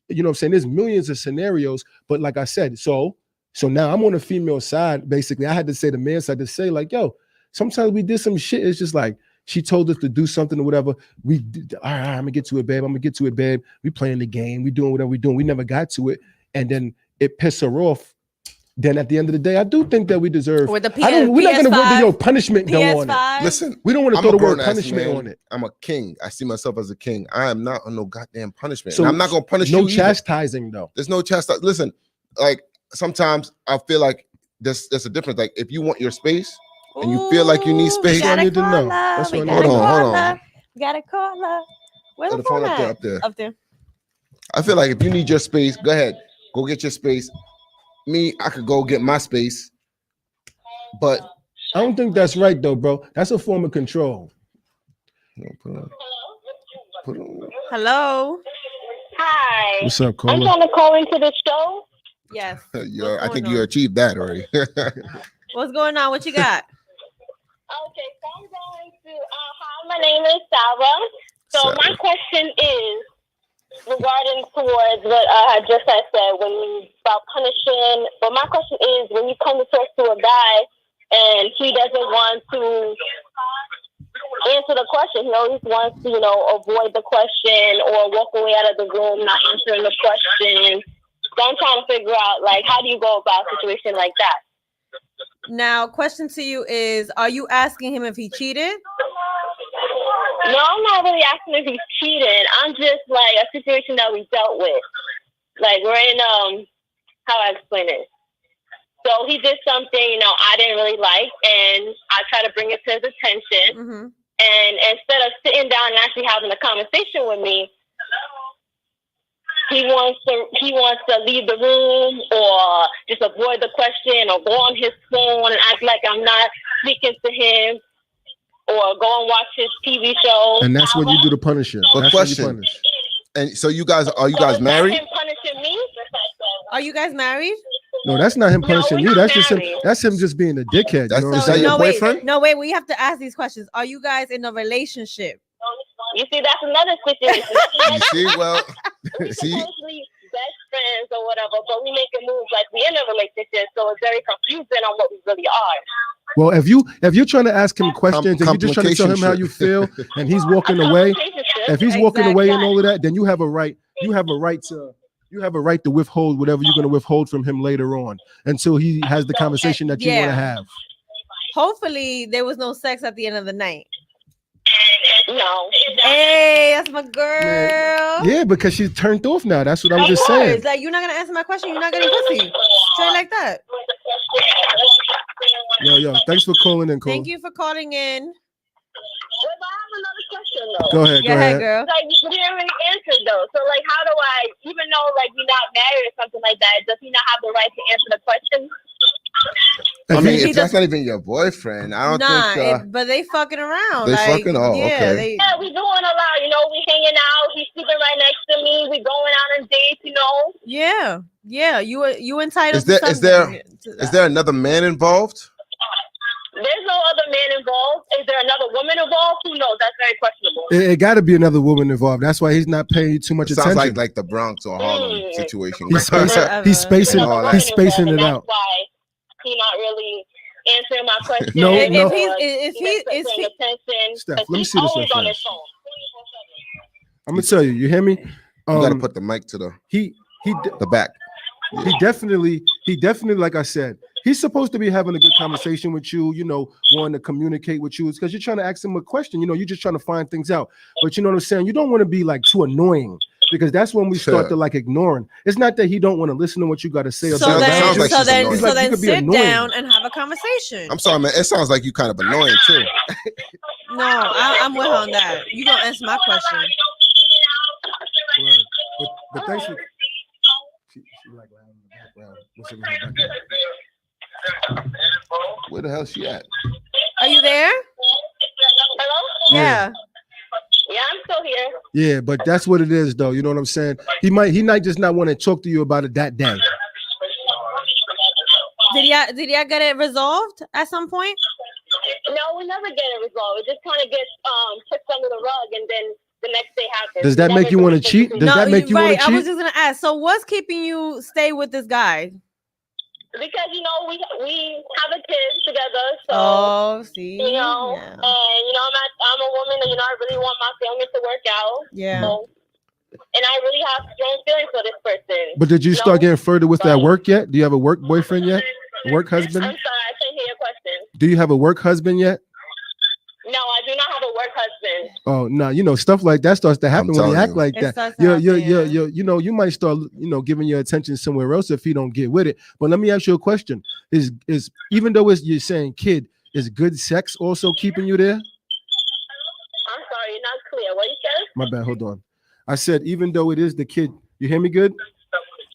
You know what I'm saying? There's millions of scenarios, but like I said, so now I'm on the female side. Basically, I had to say the man side to say like, yo. Sometimes we did some shit. It's just like she told us to do something or whatever. We did, all right, I'm gonna get to it, babe. We playing the game. We doing whatever we doing. We never got to it, and then it pissed her off. Then at the end of the day, I do think that we deserve. With the we're not gonna put the punishment go on it. Listen, we don't want to throw the word punishment on it. I'm a king. I see myself as a king. I am not on no goddamn punishment. So and I'm not gonna punish you. No chastising though. There's no chastising. Listen, like sometimes I feel like there's a difference. Like if you want your space. And you feel like you need space. I need to know. That's what hold on. We got a caller. Where's the phone up at? Up there. I feel like if you need your space, go ahead. Go get your space. Me, I could go get my space. But I don't think that's right though, bro. That's a form of control. Put on. Hello. Hi. What's up, caller? I'm trying to call into the show. Yes. I think you achieved that already. What's going on? What you got? Okay, so I'm going to, hi, my name is Salva. So my question is regarding towards what I just said when you about punishing. But my question is when you come to talk to a guy and he doesn't want to answer the question, he always wants to, avoid the question or walk away out of the room not answering the question. So I'm trying to figure out, like, how do you go about a situation like that? Now, question to you is, are you asking him if he cheated? No, I'm not really asking if he's cheating. I'm just like a situation that we dealt with. Like we're in how I explain it. So he did something, I didn't really like, and I tried to bring it to his attention. Mm-hmm. And instead of sitting down and actually having a conversation with me, he wants to leave the room or just avoid the question or go on his phone and act like I'm not speaking to him or go and watch his TV show. And that's what you do to punish him. But That's question. what you punish. And so are you guys Is married? that him punishing me? Are you guys married? No, that's not him No, punishing we're you. not That's just him. married. That's him just being a dickhead. You know what I'm Is that saying? your boyfriend? Wait. We have to ask these questions. Are you guys in a relationship? You see, that's another situation. You see, well, We're see, supposedly best friends or whatever, but we making moves like we in a relationship, so it's very confusing on what we really are. Well, if you're trying to ask him questions and you're just trying to tell him how you feel, and he's walking away, if he's walking away and all of that, then you have a right. You have a right to withhold whatever you're going to withhold from him later on until he has the conversation that you want to have. Hopefully, there was no sex at the end of the night. No. Hey, that's my girl. Yeah, because she's turned off now. That's what I was Of just course. saying. Like, you're not gonna answer my question. You're not getting pussy. Straight like that. Yo, thanks for calling in, Cole. Thank you for calling in. Well, I have another question though. Go ahead, Go ahead, girl. Like you didn't really answer though. So like, how do I, even though like we're not married or something like that, does he not have the right to answer the question? I mean, He if that's not even your boyfriend, I don't think. But they fucking around. They like, fucking? Oh, yeah, okay. Yeah, we doing a lot. We hanging out. He's sleeping right next to me. We going out on dates. Yeah. You entitled. Is there another man involved? There's no other man involved. Is there another woman involved? Who knows? That's very questionable. It got to be another woman involved. That's why he's not paying you too much attention. Sounds like the Bronx or Harlem situation. He's spacing it out. That's why he's not really answering my question. No. If he attention, Steph, let me see this always one on his first. phone. I'm gonna tell you. You hear me? You gotta put the mic to the back. He definitely, like I said, he's supposed to be having a good conversation with you, wanting to communicate with you. It's because you're trying to ask him a question. You're just trying to find things out. But you know what I'm saying? You don't want to be like too annoying, because that's when we start to like ignoring. It's not that he don't want to listen to what you got to say. So then sit down and have a conversation. I'm sorry, man. It sounds like you kind of annoying too. No, I'm with her on that. You gonna answer my question. Right. But thanks for she like loud in the background. Listen to her background. Where the hell she at? Are you there? Hello? Yeah. Yeah, I'm still here. Yeah, but that's what it is, though. You know what I'm saying? He might just not want to talk to you about it that day. Did y'all get it resolved at some point? No, we never get it resolved. It just kind of gets pushed under the rug, and then the next day happens. Does that make you want to cheat? Does that make you want to cheat? I was just gonna ask. So what's keeping you stay with this guy? Because we have a kid together, so see, and I'm a woman, and I really want my family to work out. Yeah. So, and I really have strong feelings for this person. But did you start getting further with that work yet? Do you have a work boyfriend yet? A work husband? I'm sorry, I can't hear your question. Do you have a work husband yet? No, I do not have a work husband. Oh no, stuff like that starts to happen when you act like that. You might start, giving your attention somewhere else if you don't get with it. But let me ask you a question: Is even though you're saying kid, is good sex also keeping you there? I'm sorry, you're not clear. What you said? My bad. Hold on. I said even though it is the kid, you hear me good?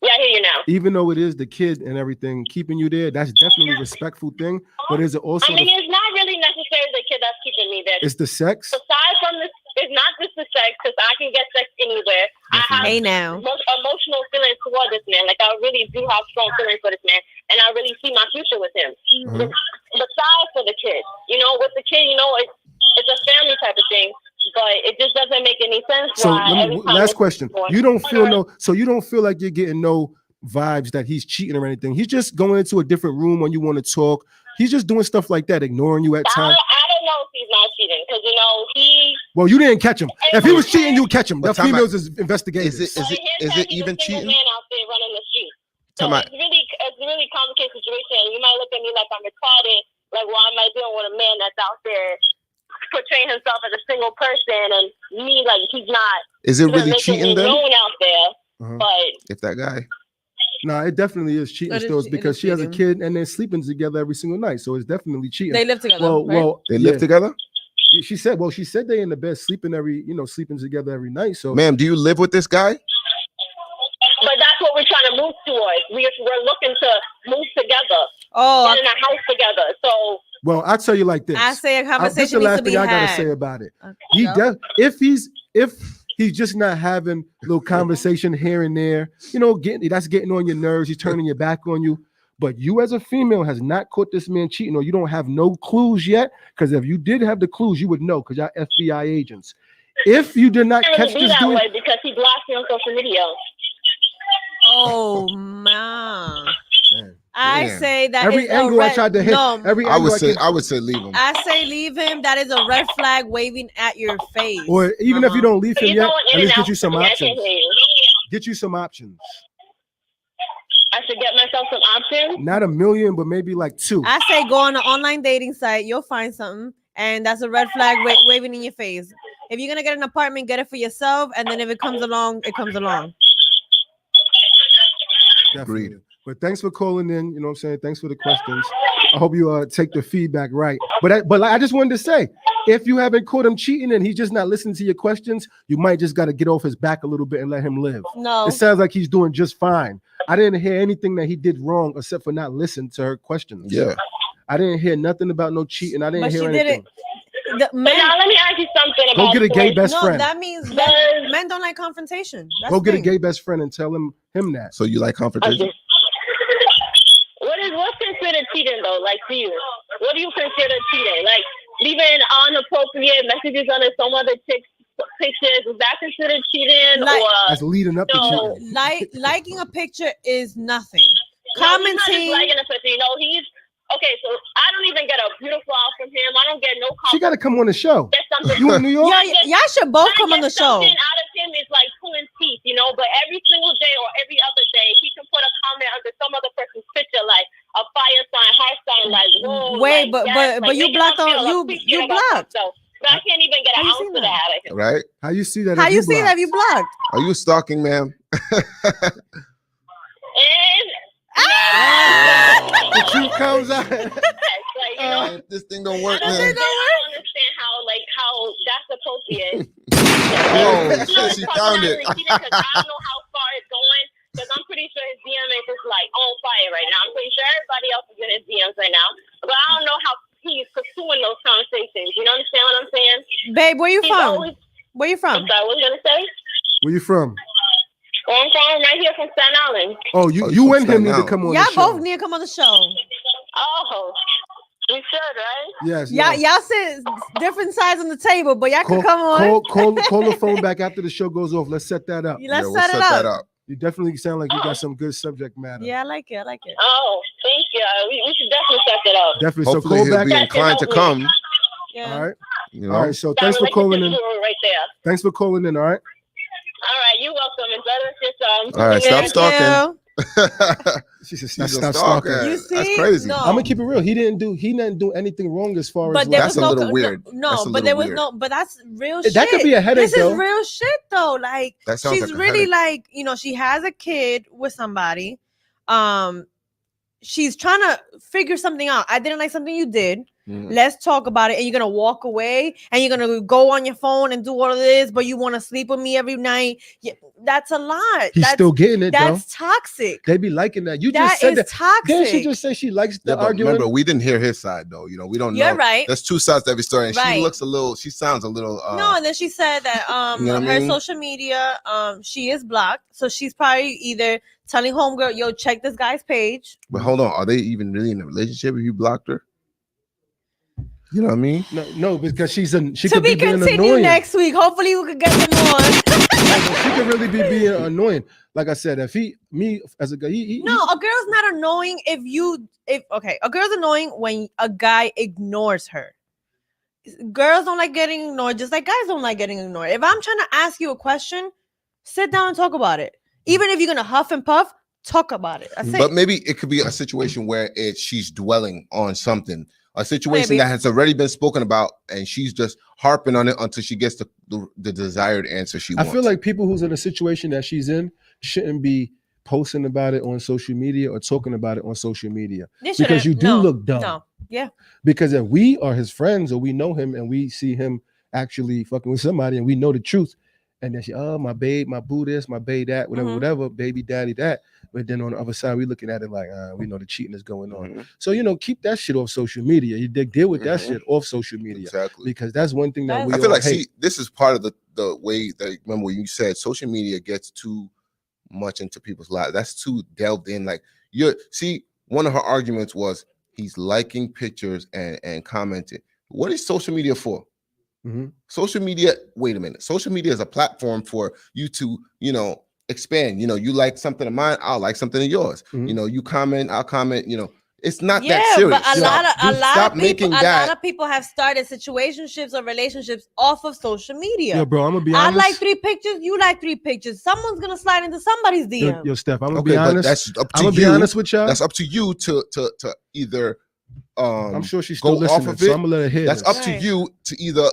Yeah, I hear you now. Even though it is the kid and everything keeping you there, that's definitely a respectful thing. But is it also? I mean, it's not really necessarily the kid that's keeping me there. It's the sex. Aside from this, it's not just the sex, because I can get sex anywhere. I have emotional feelings toward this man. Like, I really do have strong feelings for this man, and I really see my future with him. Mm-hmm. Besides for the kid, with the kid, it's a family type of thing. But it just doesn't make any sense. So last question: you don't feel like you're getting no vibes that he's cheating or anything? He's just going into a different room when you want to talk. He's just doing stuff like that, ignoring you at times. I don't know if he's not cheating, because Well, you didn't catch him. If he was cheating, you catch him. The females is investigators. Is it even cheating? Man out there running the street. So it's a really complicated situation. You might look at me like I'm retarded. Like, why am I dealing with a man that's out there portraying himself as a single person, and me, like, he's not. Is it really making cheating me then? known out there, but If that guy, No, it definitely is cheating It is still che- it because is she has a cheating. kid and they're sleeping together every single night. So it's definitely cheating. They live together. Well, right? well, they yeah. live together? She said they in the bed sleeping sleeping together every night. So, Ma'am, do you live with this guy? but that's what we're trying to move towards. We're looking to move together, Oh, get in a house together. So well, I'll tell you like this. I say a This is conversation the needs last to be thing I gotta had. say about it. Yep. If he's just not having a little conversation here and there, that's getting on your nerves. He's turning your back on you. But you as a female has not caught this man cheating, or you don't have no clues yet. Because if you did have the clues, you would know, because y'all FBI agents. If you did not it catch be this that dude, way because he blocked me on social media. Oh man. I Man. say that every is a angle I red- tried to hit, No, every I angle would say leave him. I say leave him. That is a red flag waving at your face. or even if you don't leave So him you're yet, going at in least and get out you some for me. I can't options. hear you. Get you some options. I should get myself some options. Not a million, but maybe like 2. I say go on an online dating site. You'll find something, and that's a red flag waving in your face. If you're gonna get an apartment, get it for yourself, and then if it comes along, it comes along. Definitely. Agreed. But thanks for calling in. You know what I'm saying? Thanks for the questions. I hope you take the feedback right. But I just wanted to say, if you haven't caught him cheating and he's just not listening to your questions, you might just got to get off his back a little bit and let him live. No, It sounds like he's doing just fine. I didn't hear anything that he did wrong except for not listening to her questions. Yeah. I didn't hear nothing about no cheating. I didn't but hear she anything. did it. But now let me ask you something Go about get a gay Thor's- best No, friend. that means men don't like confrontation. That's Go the get a thing. gay best friend and tell him that. So you like confrontation? Okay. What's considered cheating though? Like to you, what do you consider cheating? Like leaving inappropriate messages on some other chick's pictures, is that considered cheating? Like- That's leading up to No. cheating. Liking a picture is nothing. No, he's not just Commenting. liking a picture. He's okay. So I don't even get a beautiful out from him. I don't get no She compliment. got to come on the show. Get something. You in New York? Y'all should both come on the show. Something out of him is like pulling teeth, But every single day or every other day, he can put a comment under some other person's picture, like a fire sign, heart sign, like whoa. Wait, like, yes, but you making blocked him on feel you appreciated about blocked. himself. But I can't even get an How you ounce seen of that? that out of him. Right? How you see that? How if you see that blocked? if you blocked? Are you stalking, ma'am? And The truth comes out. like, This thing don't work, I don't man. understand how that's appropriate. Oh, she found it. Because I don't know how far it's going. Because I'm pretty sure his DM is just like on fire right now. I'm pretty sure everybody else is in his DMs right now. But I don't know how he's pursuing those conversations. You understand what I'm saying? Babe, where you He's from? always- Where you I'm from? sorry, what was you gonna say? Where you from? Well, I'm from right here from Staten Island. Oh, you you and from him need to Staten come on Y'all the show. both need to come on the show. Oh, we should, right? Yes. Y'all sit different sides on the table, but y'all Call, can come on. call the phone back after the show goes off. Let's set that up. Let's Yeah, set we'll it that up. up. You definitely sound like you got some good subject matter. Yeah, I like it. Oh, thank you. We should definitely set it up. Definitely. Hopefully So he'll call back. be inclined to come. Yeah. All right. You know? All right. So That thanks for calling in. relationship right there. Thanks for calling in. All right. All right, you're welcome. Enjoy the rest of your All right, stop Thank stalking. you. She said, She's a stop stalker. stalking. You That's see? crazy. No. I'm gonna keep it real. He didn't do anything wrong as far as But there like, That's was a no little weird. No, That's a but there little was weird. no. But that's real That shit. could be a headache, This though. is real shit, though. Like That sounds she's like a really headache. like she has a kid with somebody. She's trying to figure something out. I didn't like something you did. Mhm. Let's talk about it. And you're gonna walk away and you're gonna go on your phone and do all of this, but you want to sleep with me every night. Yeah, that's a lot. he's That's still getting it though. that's toxic. They be liking that. You That just said is that. toxic. Didn't she just say she likes the Yeah, but arguing? remember, we didn't hear his side though. We don't know. You're right. There's two sides to every story, and Right. she sounds a little. No, and then she said that You know what I her mean? social media she is blocked, so she's probably either telling homegirl, yo, check this guy's page. But hold on, are they even really in a relationship if you blocked her? You know what I mean? No, because she To could be be being continued annoying. next week. Hopefully we could get them on. She could really be being annoying. Like I said, if me as a guy, No, a girl's not annoying a girl's annoying when a guy ignores her. Girls don't like getting ignored, just like guys don't like getting ignored. If I'm trying to ask you a question, sit down and talk about it. Even if you're gonna huff and puff, talk about it. That's But it. maybe it could be a situation where she's dwelling on something, a situation that has already been spoken about, and she's just harping on it until she gets the desired answer she wants. I feel like people who's in a situation that she's in shouldn't be posting about it on social media or talking about it on social media, because you do look dumb. No. Yeah. Because if we are his friends or we know him and we see him actually fucking with somebody and we know the truth, and then she, oh, my babe, my boo this, my babe that, whatever, whatever, baby daddy that. But then on the other side, we looking at it like, we know the cheating is going on. So, you know, keep that shit off social media. You deal with that shit off social media. Exactly. Because that's one thing that we I feel like, hate. see, this is part of the way that, remember when you said social media gets too much into people's lives. That's too delved in. Like, one of her arguments was he's liking pictures and commenting. What is social media for? Social media, wait a minute. Social media is a platform for you to, you know, expand. You know, you like something of mine, I'll like something of yours. You know, you comment, I'll comment, you know. It's not that serious. But a lot of people have started situationships or relationships off of social media. Yo, bro, I'm gonna be honest. I like 3 pictures, you like 3 pictures. Someone's gonna slide into somebody's DM. Yo, Steph, I'm gonna be honest. That's up to I'm gonna be honest with y'all. That's up to you to either I'm sure she's still listening, off of so it. I'm gonna let her hear That's this. up to you to either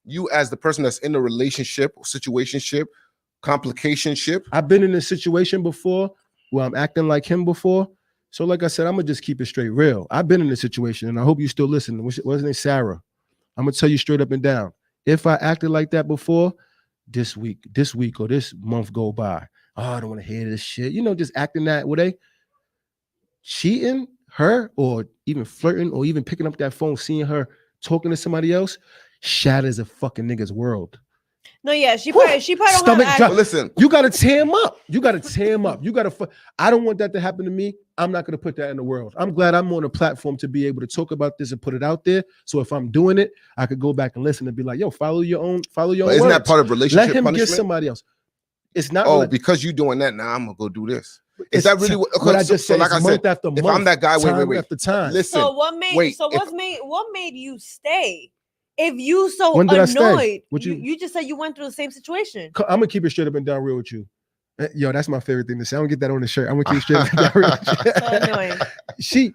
you as the person that's in the relationship, situationship, complicationship. I've been in a situation before where I'm acting like him before. So like I said, I'm gonna just keep it straight real. I've been in a situation, and I hope you still listen. What's her name? Sarah. I'm gonna tell you straight up and down. If I acted like that before, this week or this month go by. Oh, I don't want to hear this shit. You know, just acting that way. Cheating her, or even flirting, or even picking up that phone, seeing her talking to somebody else, shatters a fucking nigga's world. No, yeah, she probably stomach don't drop. Listen, you gotta tear him up. You gotta tear him up. I don't want that to happen to me. I'm not gonna put that in the world. I'm glad I'm on a platform to be able to talk about this and put it out there. So if I'm doing it, I could go back and listen and be like, yo, follow your own. Isn't that part of relationship? Let him punishment? get somebody else. It's not. Oh, because you doing that now, I'm gonna go do this. Is that really what I just said? Like I said, after if month, I'm that guy, wait. after time. Listen. So what made you stay? If you so when did annoyed, I stay? you just said you went through the same situation. I'm gonna keep it straight up and down real with you. Yo, that's my favorite thing to say. I'm gonna get that on the shirt. I'm gonna keep it straight up and down real with you. So annoying. She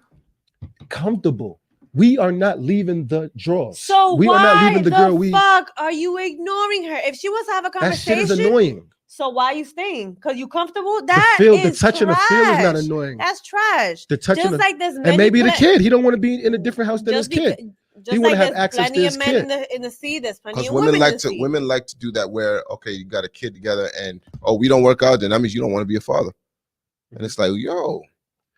comfortable. We are not leaving the drawers. So we are not leaving the girl. Fuck are you ignoring her? If she wants to have a conversation, that shit is annoying. So why are you staying? Because you comfortable? The touch and the feel is not annoying. That's trash. The touch just like this, and maybe the kid. He don't want to be in a different house than his kid. Just he want to have access to his kid. In the sea, there's plenty of women like to do that. Where you got a kid together, and we don't work out, then that means you don't want to be a father. And it's like, yo,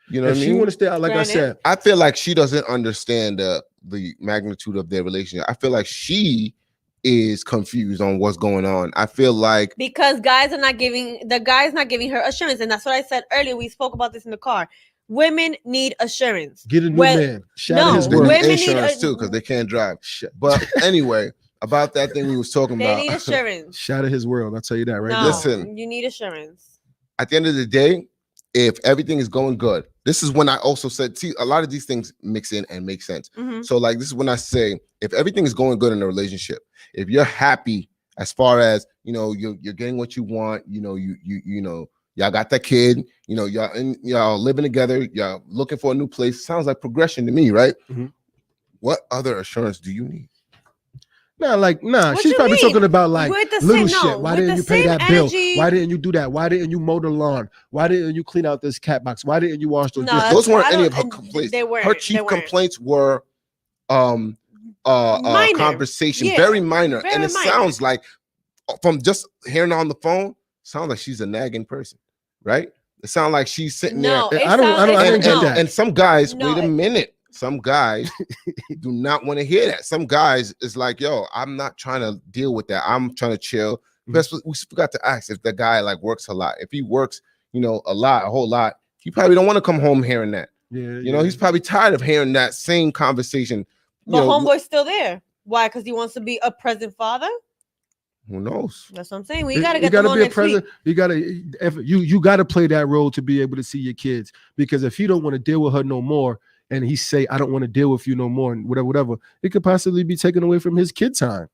you know what I mean? She want to stay out, like I said. I feel like she doesn't understand the magnitude of their relationship. I feel like she is confused on what's going on. I feel like because the guy's not giving her assurance, and that's what I said earlier. We spoke about this in the car. Women need assurance. Get a new man. Women need insurance too, because they can't drive. But anyway, about that thing we was talking about. They need assurance. Shatter his world. I'll tell you that right now. Listen, you need assurance. At the end of the day, if everything is going good, this is when I also said, see, a lot of these things mix in and make sense. So like, this is when I say, if everything is going good in a relationship, if you're happy as far as, you know, you're getting what you want, you know, you know, y'all got that kid, you know, y'all living together, y'all looking for a new place. Sounds like progression to me, right? What other assurance do you need? She's probably talking about like little shit. Why didn't you pay that bill? Why didn't you do that? Why didn't you mow the lawn? Why didn't you clean out this cat box? Why didn't you wash those dishes? Those weren't any of her complaints. Her chief complaints were conversation, very minor. And it sounds like, from just hearing on the phone, sounds like she's a nagging person, right? It sounds like she's sitting there. I don't get that. And some guys, wait a minute. Some guys do not want to hear that. Some guys is like, yo, I'm not trying to deal with that. I'm trying to chill. We forgot to ask if the guy like works a lot. If he works, you know, a whole lot, he probably don't want to come home hearing that. You know, he's probably tired of hearing that same conversation. But homeboy's still there. Why? Because he wants to be a present father. Who knows? That's what I'm saying. We gotta get them on next week. You gotta play that role to be able to see your kids. Because if you don't want to deal with her no more, and he say, I don't want to deal with you no more, and whatever, it could possibly be taken away from his kid time.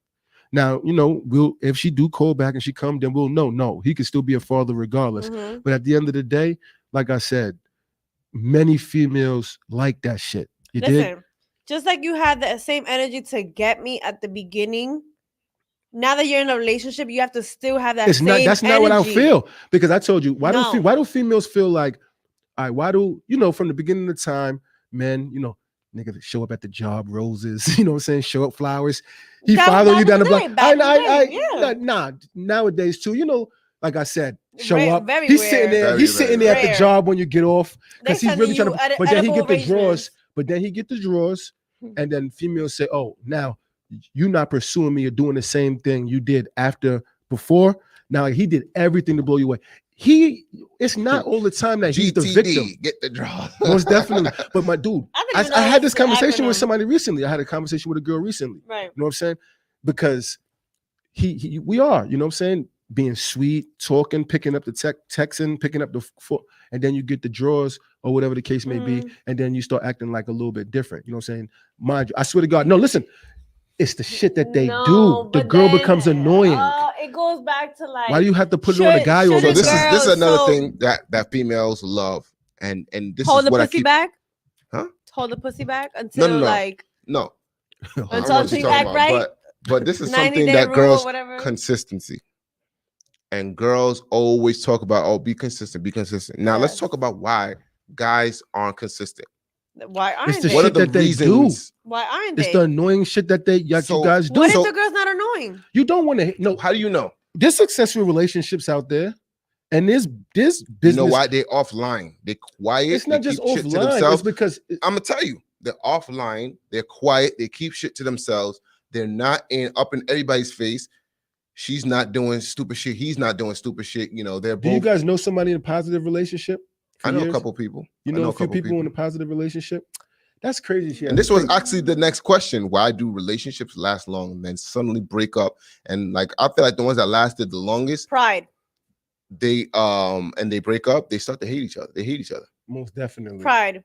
Now, you know, if she do call back and she come, then we'll know. No, he could still be a father regardless. But at the end of the day, like I said, many females like that shit. You Listen, dig? just like you had the same energy to get me at the beginning, now that you're in a relationship, you have to still have that It's same not. That's not energy. what I feel, because I told you why No. do females feel like, all right, why do from the beginning of the time, men, nigga show up at the job, roses, you know what I'm saying, show up flowers. He That- follow back you in down the the block. day, back in the day, yeah. Nah, nowadays too, like I said, show Rare- up. very He's rare. sitting there. Very, He's very sitting there at the rare. job when you get off, They because he's sending really trying you to. But then he edible get the drawers. arrangements. But then he get the drawers, Hmm. and then females say, "Oh, now you not pursuing me or doing the same thing you did before. Now he did everything to blow you away." It's not all the time that he's the victim. Get the draw. Most definitely. But my dude, I didn't I know had it was this conversation the with acronym. somebody recently. I had a conversation with a girl recently. Right. You know what I'm saying? Because we are, you know what I'm saying, being sweet, talking, picking up the texting, picking up the foot, and then you get the drawers or whatever the case may be, and then you start acting like a little bit different. You know what I'm saying? Mind you, I swear to God, no, listen, it's the shit that they do. The but girl then, becomes annoying. It goes back to like, Why do you have to put it on the guy all So the this time? is another so- thing that females love, and this hold is the what I pussy keep. back. Huh? Hold the pussy back until No. like No, I don't know until what you're you talking act about, right. but this is 90 something day that rule girls or whatever. consistency, and girls always talk about, oh, be consistent, be consistent. Now let's Yes. talk about why guys aren't consistent. Why aren't It's the they? What are shit the that they reasons? Why aren't It's they? the annoying shit that you guys do. What So- if the girl's not annoying? You don't want to know. How do you know? There's successful relationships out there, and there's business. You know why they're offline? They're quiet. It's not they just keep shit to offline. It's themselves. because I'm gonna tell you, they're offline. They're quiet. They keep shit to themselves. They're not up in everybody's face. She's not doing stupid shit. He's not doing stupid shit. They're both. Do you guys know somebody in a positive relationship? I know years? a couple people. You I know know a few people in a positive relationship? That's crazy shit. And this was actually the next question. Why do relationships last long and then suddenly break up? And like, I feel like the ones that lasted the longest, Pride. they break up, they start to hate each other. They hate each other. Most definitely. Pride.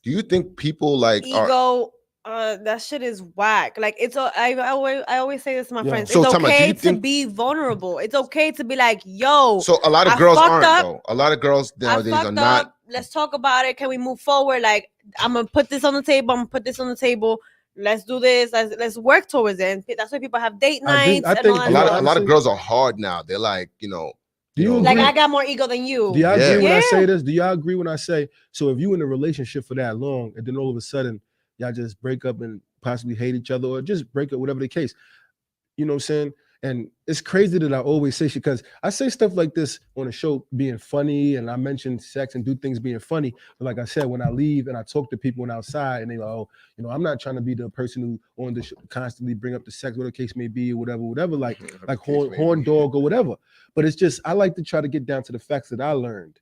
Do you think people like are Ego. That shit is whack. Like I always say this to my Yeah. friends. So, It's Tama, do okay you to think- be vulnerable. It's okay to be like, yo, so a lot of I girls fucked aren't up. though. A lot of girls I nowadays fucked are not. up. Let's talk about it. Can we move forward? Like, I'm gonna put this on the table. I'm gonna put this on the table. Let's do this. Let's work towards it. And that's why people have date I think- nights. I and think all A that lot stuff. of honestly- girls are hard now. They're like, Do you know, Like, agree? I got more ego than you. Do y'all Yeah. agree when I Yeah. say this? Do y'all agree when I say, so if you in a relationship for that long and then all of a sudden y'all just break up and possibly hate each other or just break up, whatever the case, you know what I'm saying? And it's crazy that I always say shit, because I say stuff like this on the show being funny, and I mention sex and do things being funny. But like I said, when I leave and I talk to people on outside and they like, oh, I'm not trying to be the person who on the show constantly bring up the sex, whatever the case may be, or whatever, like horn dog or whatever. But it's just, I like to try to get down to the facts that I learned.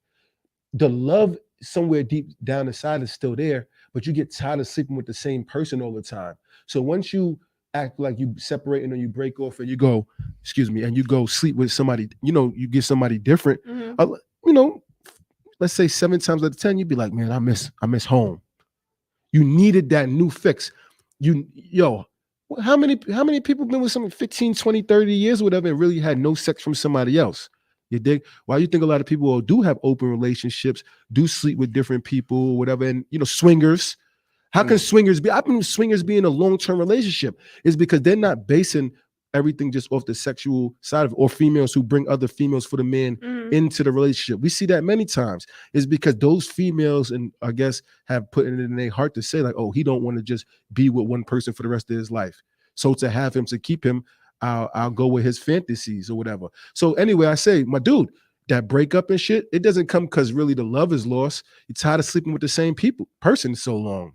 The love somewhere deep down inside is still there, but you get tired of sleeping with the same person all the time. So once you act like you separating or you break off and you go, and you go sleep with somebody, you get somebody different, Mhm. let's say 7 times out of 10, you'd be like, man, I miss home. You needed that new fix. How many people been with someone 15, 20, 30 years or whatever and really had no sex from somebody else? You dig? Why you think a lot of people do have open relationships, do sleep with different people, whatever, and swingers. How can swingers be? I believe swingers be in a long-term relationship is because they're not basing everything just off the sexual side of it, or females who bring other females for the man Mhm. into the relationship. We see that many times. Is because those females, and I guess, have put it in their heart to say like, oh, he don't want to just be with one person for the rest of his life. So to have him, to keep him, I'll go with his fantasies or whatever. So anyway, I say, my dude, that breakup and shit, it doesn't come because really the love is lost. You're tired of sleeping with the same person so long.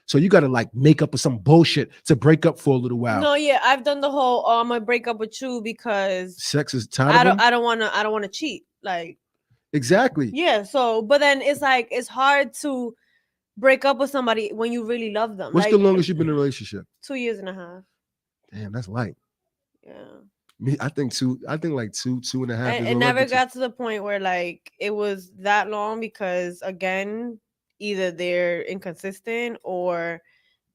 So you got to like make up with some bullshit to break up for a little while. No, yeah, I've done the whole I'm gonna break up with you because Sex is tired of I don't wanna cheat. Like, exactly. yeah, so but then it's like it's hard to break up with somebody when you really love them. What's like, the longest you've been in a relationship? 2 years and a half. Damn, that's light. Yeah. Me, I think like two and a half. And is it never alright. got to the point where like it was that long because again, either they're inconsistent or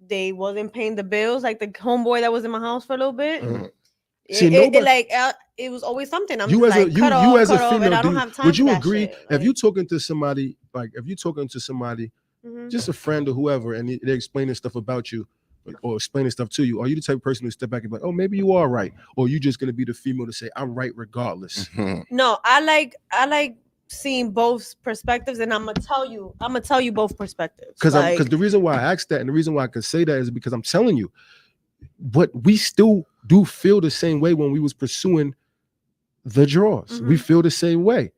they wasn't paying the bills. Like the homeboy that was in my house for a little bit. Mhm. See, nobody- It was always something. I'm you just as like, a cut you off, as a cut off, female, and I don't have time. would for you that agree shit. if you talking to somebody, like if you talking to somebody just a friend or whoever, and they're explaining stuff about you or explaining stuff to you, are you the type of person who step back and be like, oh, maybe you are right, or you just gonna be the female to say I'm right regardless? No, I like seeing both perspectives, and I'm gonna tell you both perspectives. Because the reason why I asked that and the reason why I could say that is because I'm telling you, but we still do feel the same way when we was pursuing the draws. We feel the same way,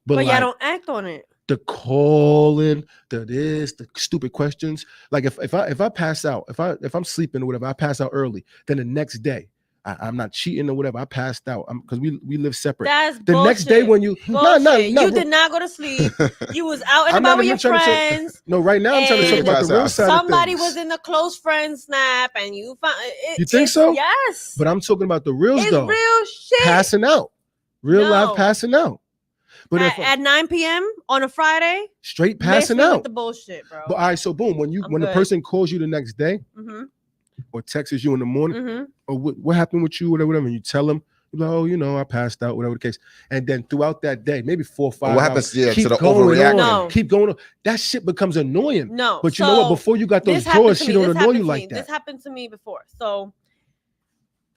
but like, y'all don't act on it. The calling, the stupid questions. Like if I pass out, if I'm sleeping or whatever, I pass out early. Then the next day, I'm not cheating or whatever. I passed out because we live separate. That's the bullshit. next day when you you did not go to sleep. You was out and about with your friends. No, right now I'm trying to talk about the real side. Somebody was in the close friend snap, and you found it. You think so? Yes. But I'm talking about the reals though. Real shit. Passing out, live passing out. But at 9 p.m. on a Friday, straight passing out. With the bullshit, bro. But all right, so boom, when the person calls you the next day, or texts you in the morning, or what happened with you, whatever, and you tell them, oh, I passed out, whatever the case, and then throughout that day, maybe 4 or 5 what happens? hours, To the overreaction. No. Keep going on. That shit becomes annoying. No, but you know what? Before you got those drawers, she don't annoy you like that. This happened to me before. So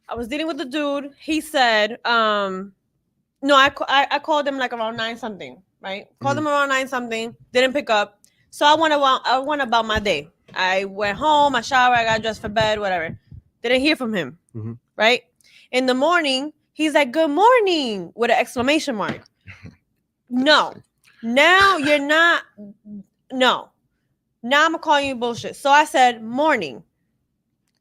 I was dealing with a dude. He said, no, I called him like around 9 something, right? Called him around 9 something, didn't pick up. So I went about my day. I went home, I showered, I got dressed for bed, whatever. Didn't hear from him, right? In the morning, he's like, good morning, with an exclamation mark. No. Now you're not, no. Now I'm calling you bullshit. So I said, morning.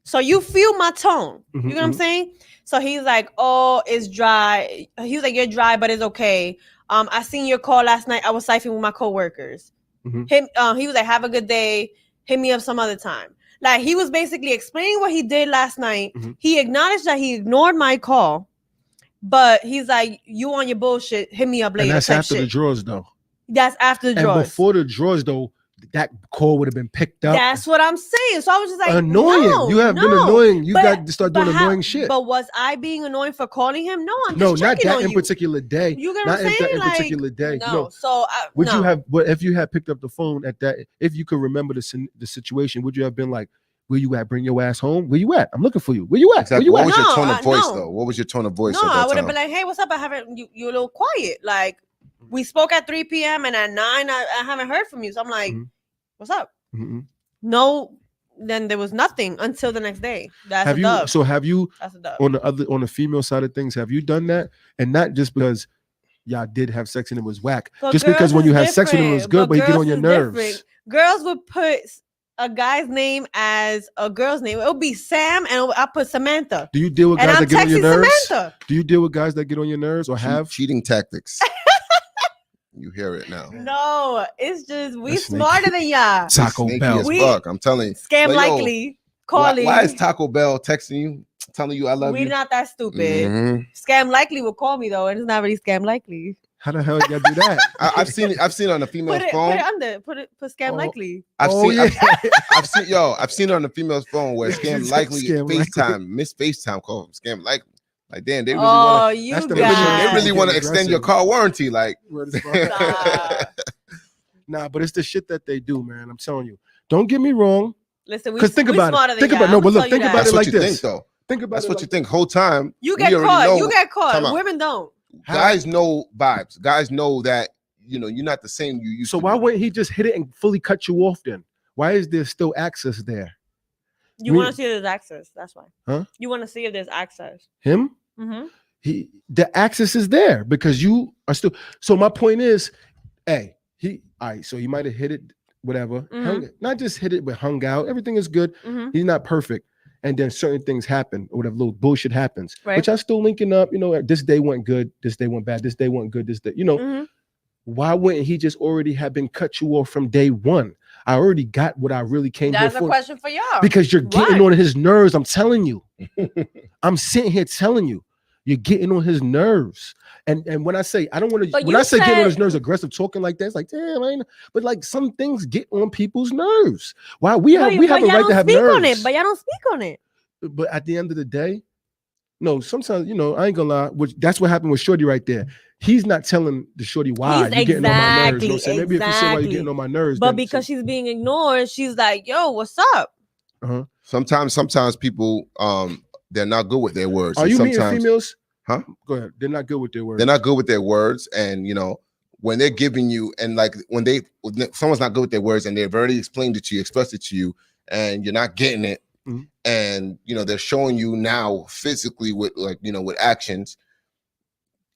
So you feel my tone. You know what I'm saying? So he's like, oh, it's dry. He was like, you're dry, but it's okay. I seen your call last night. I was siphoning with my coworkers. He was like, have a good day. Hit me up some other time. Like, he was basically explaining what he did last night. He acknowledged that he ignored my call, but he's like, you on your bullshit. Hit me up later. And that's after the drawers, though. That's after the drawers. And before the drawers, though, that call would have been picked up. That's what I'm saying. So I was just like, annoying. No, you have been annoying. You got to start doing annoying shit. But was I being annoying for calling him? No, I'm no, just not checking that on in you. particular day. You get what I'm saying? Not in that particular day. No. So would you have? But if you had picked up the phone at that, if you could remember the situation, would you have been like, "Where you at? Bring your ass home. Where you at? I'm looking for you. Where you at? Exactly. Where you what at?" was your tone of voice though? What was your tone of voice? No, I would have been like, "Hey, what's up? I haven't. You're a little quiet. Like, we spoke at 3 p.m. and at 9, I haven't heard from you. So I'm like, what's up? No, then there was nothing until the next day. That's a dub. So have you That's a dub. on the female side of things? Have you done that? And not just because y'all did have sex and it was whack, But just because when you had sex with him it was good, but you get on your nerves. Different. Girls would put a guy's name as a girl's name. It would be Sam, and I put Samantha. Do you deal with guys that get on your nerves? Samantha. Do you deal with guys that get on your nerves or have cheating tactics? You hear it now. No, it's just we smarter than y'all. Taco Bell. As fuck, I'm telling you. Scam likely. Calling. Why is Taco Bell texting you, telling you I love you? We're not that stupid. Scam likely will call me though, and it's not really scam likely. How the hell you gotta do that? I've seen it on the female's phone. Put scam likely. I've seen it on the female's phone where scam likely FaceTime, miss FaceTime call scam likely. Like, damn, they really want to extend your car warranty. Like, nah, but it's the shit that they do, man. I'm telling you. Don't get me wrong. Listen, we think about it. Think about no, but look, think about it like this. Think about it. That's what you think. Whole time you get caught. You get caught. Women don't. Guys know vibes. Guys know that you're not the same you used to. So why wouldn't he just hit it and fully cut you off then? Why is there still access there? You want to see if there's access. That's why. Huh? You want to see if there's access. Him? The access is there because you are still. So my point is, hey, all right. So he might have hit it, whatever. Not just hit it, but hung out. Everything is good. He's not perfect. And then certain things happen, or whatever little bullshit happens. Right. Which I still linking up. This day went good. This day went bad. This day went good. This day, why wouldn't he just already have been cut you off from day one? I already got what I really came here for. That's a question for y'all. Because you're getting on his nerves. I'm telling you. I'm sitting here telling you. You're getting on his nerves. And when I say I don't want to, when I say getting on his nerves, aggressive talking like that, it's like, damn, but like some things get on people's nerves. Why we have a right to have nerves. But y'all don't speak on it. But at the end of the day, No, sometimes, I ain't gonna lie. That's what happened with Shorty right there. He's not telling the Shorty why you're getting on my nerves. You know what I'm saying? Maybe if you say why you're getting on my nerves. But because she's being ignored, she's like, yo, what's up? Uh-huh. Sometimes people, they're not good with their words. Are you meeting females? Huh? Go ahead. They're not good with their words. They're not good with their words. And, when they're giving you, and like when someone's not good with their words and they've already explained it to you, expressed it to you, and you're not getting it, mm-hmm. and, they're showing you now physically with with actions,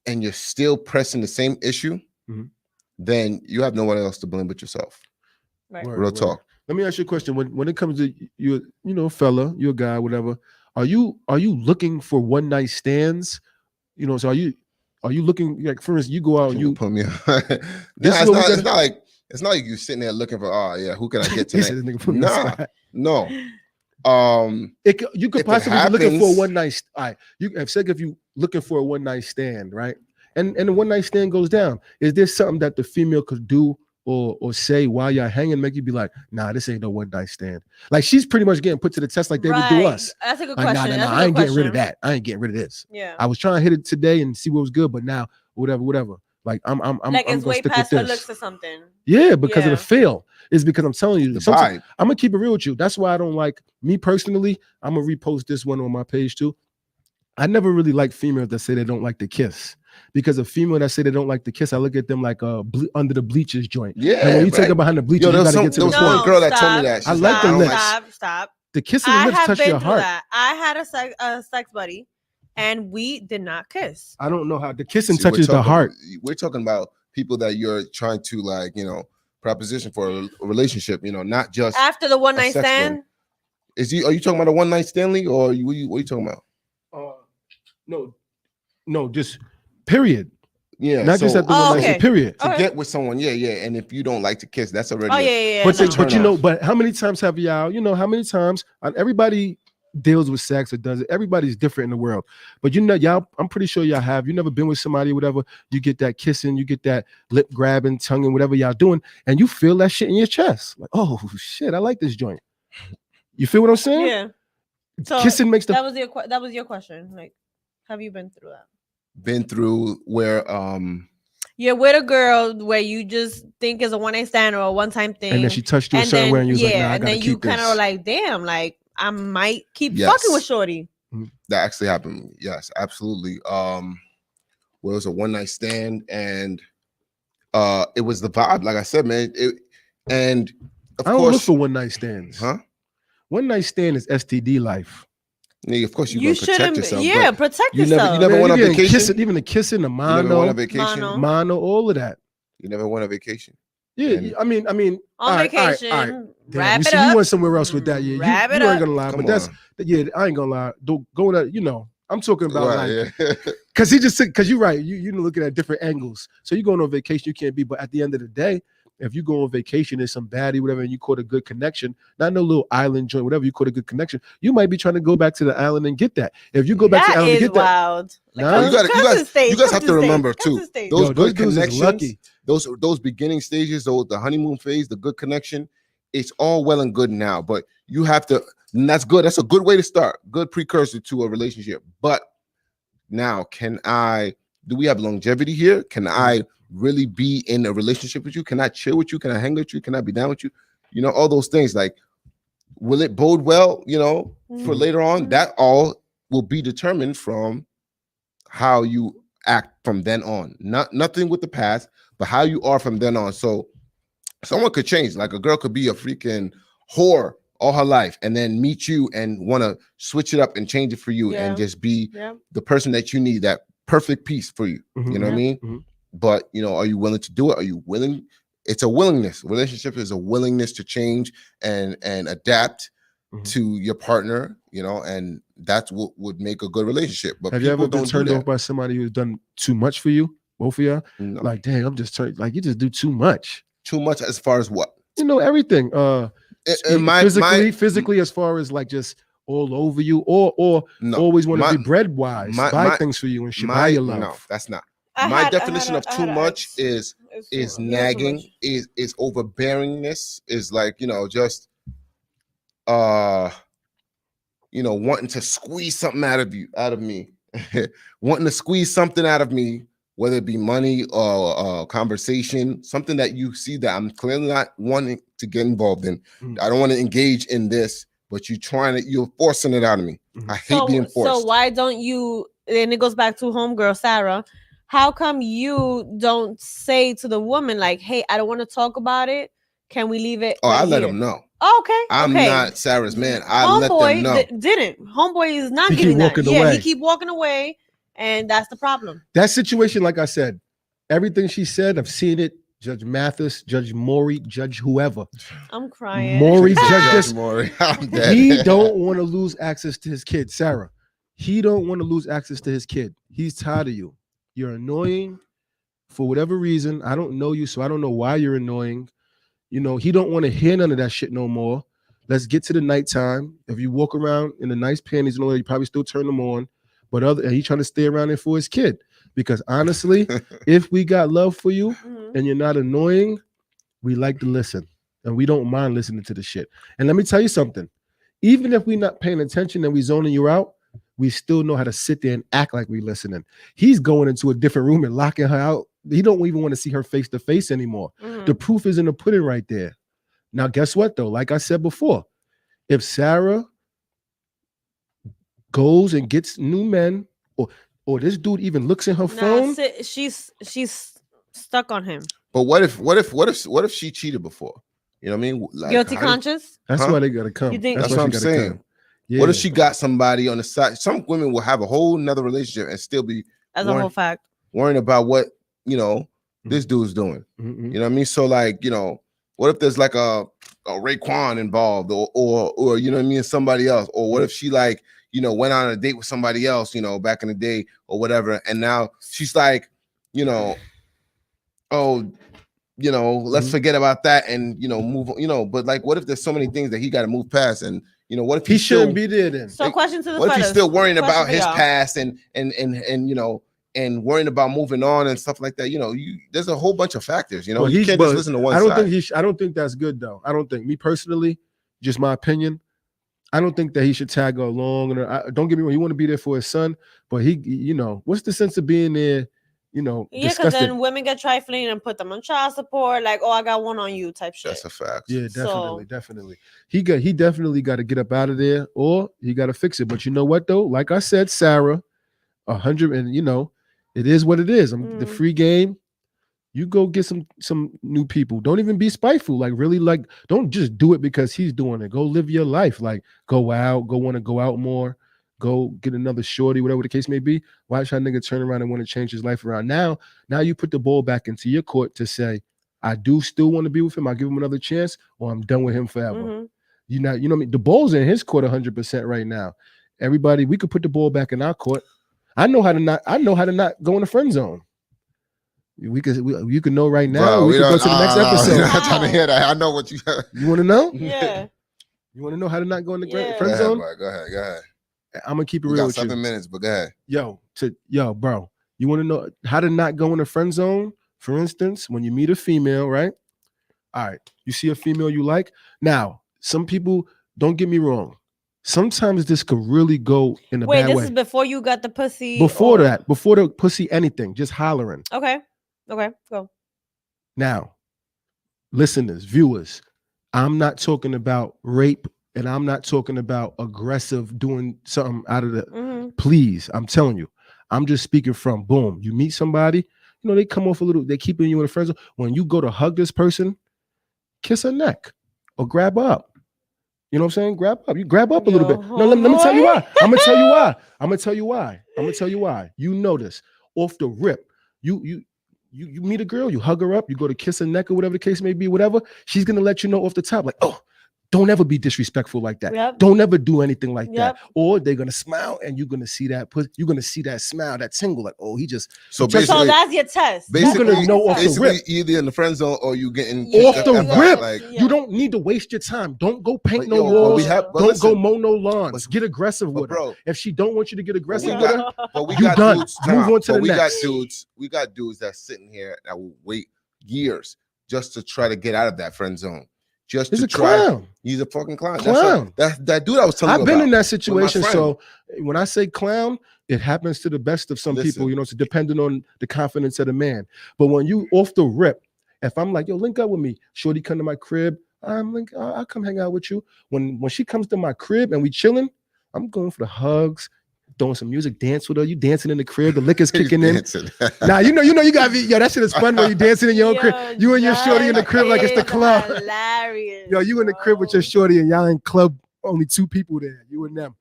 and you're still pressing the same issue, mm-hmm. then you have no one else to blame but yourself. Right. Real talk. Let me ask you a question. When it comes to you, fella, you're a guy, whatever. Are you looking for one night stands? So are you looking, like, for instance, you go out and you put me on. It's not like you sitting there looking for, who can I get tonight? No. You could possibly be looking for a one night. All right, you have said if you looking for a one night stand, right? And the one night stand goes down. Is there something that the female could do or say while you're hanging, make you be like, nah, this ain't no one night stand? Like, she's pretty much getting put to the test like they would do us. That's a good like, question. Nah, I ain't getting rid of that. I ain't getting rid of this. Yeah. I was trying to hit it today and see what was good, but now whatever. Like I'm like I'm it's way past her looks or something. Yeah, because of the feel. It's because I'm telling you, I'm gonna keep it real with you. That's why I don't like, me personally. I'm gonna repost this one on my page too. I never really like females that say they don't like to kiss, because a female that say they don't like to kiss, I look at them like under the bleachers joint. Yeah, and when you take them behind the bleachers, you gotta get to the point. There was one girl that told me that. I like the lips. Stop. The kissing the lips touch your heart. I had a sex buddy, and we did not kiss. I don't know how the kissing touches the heart. We're talking about people that you're trying to proposition for a relationship. Not just after the one night stand. Are you talking about a one night Stanley, or what are you talking about? No, just period. Yeah, not just at the one night stand. Period. To get with someone, and if you don't like to kiss, that's already. But how many times have y'all? How many times everybody deals with sex or does it? Everybody's different in the world, but y'all. I'm pretty sure y'all have. You never been with somebody, or whatever. You get that kissing, you get that lip grabbing, tonguing, whatever y'all doing, and you feel that shit in your chest. Like, oh shit, I like this joint. You feel what I'm saying? Yeah. So kissing makes that was your question. Like, have you been through that? Been through where you're with a girl where you just think it's a one night stand or a one time thing, and then she touched you a certain way, and you was like, nah, I gotta keep this. And then you kind of like, damn, like I might keep fucking with shorty. That actually happened. Yes, absolutely. Where it was a one night stand, and it was the vibe. Like I said, man. I don't look for one night stands. Huh? One night stand is STD life. Yeah, of course you protect yourself. Yeah, protect yourself. You never went on vacation. Even the kissing, the mono, you never went on vacation. Mono, all of that. You never went on vacation. Yeah, I mean, on vacation. All right. Wrap it up. You went up. somewhere else with that. Yeah, you ain't gonna lie, but that's I ain't gonna lie. Going to, I'm talking about because you're right. You're looking at different angles. So you going on vacation, you can't be. But at the end of the day, if you go on vacation and some baddie, whatever, and you caught a good connection, not no little island joint, whatever, you caught a good connection, you might be trying to go back to the island and get that. If you go back to the island and get wild. That, you guys have to remember too. Those good connections, those those beginning stages, the honeymoon phase, the good connection, it's all well and good now, but you have to. And that's good. That's a good way to start. Good precursor to a relationship. But now, do we have longevity here? Can I really be in a relationship with you? Can I chill with you? Can I hang with you? Can I be down with you? All those things. Like, will it bode well, for later on? That all will be determined from how you act from then on. Nothing with the past, but how you are from then on. So someone could change. Like, a girl could be a freaking whore all her life and then meet you and want to switch it up and change it for you and just be the person that you need, that perfect piece for you. You know what I mean? Mm-hmm. But, are you willing to do it? Are you willing? It's a willingness. Relationship is a willingness to change and adapt to your partner, and that's what would make a good relationship. But have you ever been turned off by somebody who's done too much for you? Both of y'all? No. Like, dang, I'm just turned, like, you just do too much. Too much as far as what? Everything. Physically, as far as like just all over you, or always want to be bread wise, buy things for you and shit. Buy your love. No, that's not. My definition of too much is nagging, is overbearingness, is like, just wanting to squeeze something out of me. wanting to squeeze something out of me, whether it be money or conversation, something that you see that I'm clearly not wanting to get involved in. I don't want to engage in this, but you're forcing it out of me. I hate being forced. So why don't you, and it goes back to homegirl Sarah, how come you don't say to the woman like, hey, I don't want to talk about it. Can we leave it? I let them know. Oh, okay. I'm not Sarah's man. I let them know. Didn't. Homeboy is not He getting keep that. walking away. He keep walking away, and that's the problem. That situation, like I said, everything she said, I've seen it. Judge Mathis, Judge Maury, Judge whoever. I'm crying. Maury, Judge this. Maury. I'm dead. He don't want to lose access to his kid, Sarah. He don't want to lose access to his kid. He's tired of you. You're annoying for whatever reason. I don't know you, so I don't know why you're annoying. You know, he don't want to hear none of that shit no more. Let's get to the nighttime. If you walk around in the nice panties and all that, you probably still turn them on. But he's trying to stay around there for his kid. Because honestly, if we got love for you and you're not annoying, we like to listen. And we don't mind listening to the shit. And let me tell you something. Even if we're not paying attention and we zoning you out, we still know how to sit there and act like we're listening. He's going into a different room and locking her out. He don't even want to see her face to face anymore. The proof is in the pudding right there. Now, guess what, though? Like I said before, if Sarah goes and gets new men, or this dude even looks in her phone, she's stuck on him. But what if she cheated before? You know what I mean? Like, guilty conscience. That's why they gotta come. You think that's what I'm saying? Yeah. What if she got somebody on the side? Some women will have a whole nother relationship and still be as a whole fact worrying about what this dude's doing. You know what I mean? So like, what if there's like a Raekwon involved or you know what I mean, somebody else? Or what if she like, went on a date with somebody else, back in the day or whatever, and now she's like, let's forget about that and move on, but like what if there's so many things that he got to move past, and what if he shouldn't be there then? So question to the what if he's still worrying about his past and worrying about moving on and stuff like that? There's a whole bunch of factors, you can't just listen to one side. I don't think that's good though. I don't think, me personally, just my opinion, I don't think that he should tag along. Don't get me wrong, he want to be there for his son, but he, what's the sense of being there? Yeah, because then women get trifling and put them on child support, like, oh, I got one on you type shit. That's a fact. Yeah, definitely. He definitely got to get up out of there, or he got to fix it. But you know what though? Like I said, Sarah, 100, and it is what it is. The free game. You go get some new people. Don't even be spiteful. Like really, like don't just do it because he's doing it. Go live your life. Like go out. Go want to go out more. Go get another shorty, whatever the case may be. Why should that nigga turn around and want to change his life around? Now you put the ball back into your court to say, I do still want to be with him. I'll give him another chance, or I'm done with him forever. You know what I mean? The ball's in his court 100% right now. Everybody, we could put the ball back in our court. I know how to not go in the friend zone. You can know right now. Bro, we can go to the next episode. I'm not trying to hear that. I know what you. You want to know? Yeah. You want to know how to not go in the friend zone? Go ahead. I'm gonna keep it we real got with 7 you. minutes, but go ahead. Yo, bro. You want to know how to not go in the friend zone? For instance, when you meet a female, right? All right, you see a female you like. Now, some people, don't get me wrong. Sometimes this could really go in a bad way. Wait, this is before you got the pussy? Before that, before the pussy, anything, just hollering. Okay, go. Now, listeners, viewers, I'm not talking about rape, and I'm not talking about aggressive doing something out of the, please, I'm telling you, I'm just speaking from boom. You meet somebody, they come off a little, they keeping you in a friend zone. When you go to hug this person, kiss her neck or grab up. You know what I'm saying? Grab up. You grab up a little bit. No, let me tell you why. I'm gonna tell you why. You know this. Off the rip. You meet a girl, you hug her up, you go to kiss her neck or whatever the case may be, whatever. She's gonna let you know off the top, like, oh, don't ever be disrespectful like that. Yep. Don't ever do anything like that. Or they're gonna smile and you're gonna see that smile, that tingle, like, oh, he just. So basically, that's your test. Basically, you're gonna know off the rip. Either in the friend zone or you getting off the rip. Like, you don't need to waste your time. Don't go paint no walls. Don't go mow no lawns. Get aggressive with her. If she don't want you to get aggressive with her, you done. Move on to the next. We got dudes that's sitting here that will wait years just to try to get out of that friend zone. Just he's to a try. Clown. He's a fucking clown. That dude I was telling you I've been about. in that situation. So when I say clown, It happens to the best of some Listen. people, you know, it's depending on the confidence of the man. But when you off the rip, if I'm like, yo, link up with me, shorty come to my crib, I'll come hang out with you. When she comes to my crib and we chilling, I'm going for the hugs, throwing some music, dance with her. You dancing in the crib, the liquor's kicking in. Nah, you know, you gotta be, yo, that shit is fun when you dancing in your own crib. You and your shorty in the crib like it's the club. Hilarious. Yo, you in the crib with your shorty and y'all in club, only 2 people there, you and them.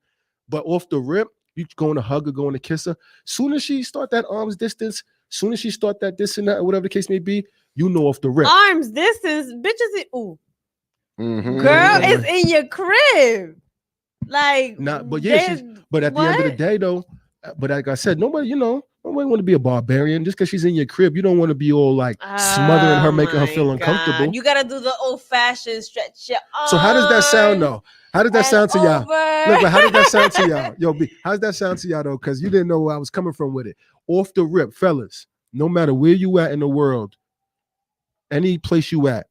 But off the rip, you going to hug her, going to kiss her. Soon as she start that arm's distance, soon as she start that this and that, whatever the case may be, you know off the rip. Arms distance, bitches. Ooh, Mhm. girl is in your crib. Like, Nah, but yeah, but at the end of the day, though, but like I said, nobody want to be a barbarian just because she's in your crib. You don't want to be all like smothering her, making her feel uncomfortable. You gotta do the old-fashioned stretch your arms. So how does that sound, though? How does that sound to y'all? Look, but how does that sound to y'all? Yo, B, how does that sound to y'all, though? Because you didn't know where I was coming from with it. Off the rip, fellas, no matter where you at in the world, any place you at,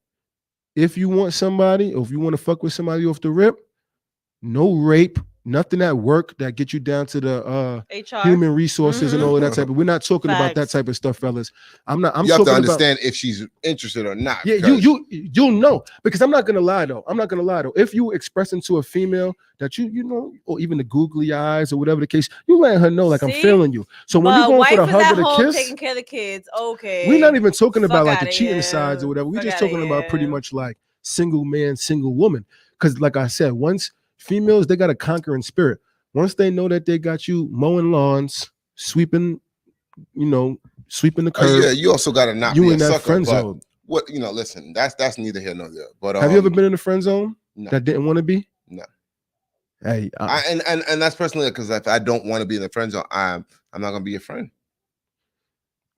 if you want somebody or if you want to fuck with somebody off the rip, no rape, nothing at work that get you down to the HR. human resources and all of that type of. We're not talking about that type of stuff, fellas. I'm you have to understand if she's interested or not. Yeah, you'll know, because I'm not gonna lie though. If you expressing to a female that you know, or even the googly eyes or whatever the case, you letting her know like I'm feeling you. So when you going for the hug or the kiss, taking care of the kids, okay. We're not even talking about like the cheating sides or whatever. We're just talking about pretty much like single man, single woman. Because like I said, once females, they got a conquering spirit. Once they know that they got you mowing lawns, sweeping the curb. Yeah, you also got to not you be in a that sucker, friend zone. What listen, that's neither here nor there. But have you ever been in a friend zone no. that didn't want to be? No. Hey, and that's personally because if I don't want to be in the friend zone, I'm not gonna be your friend.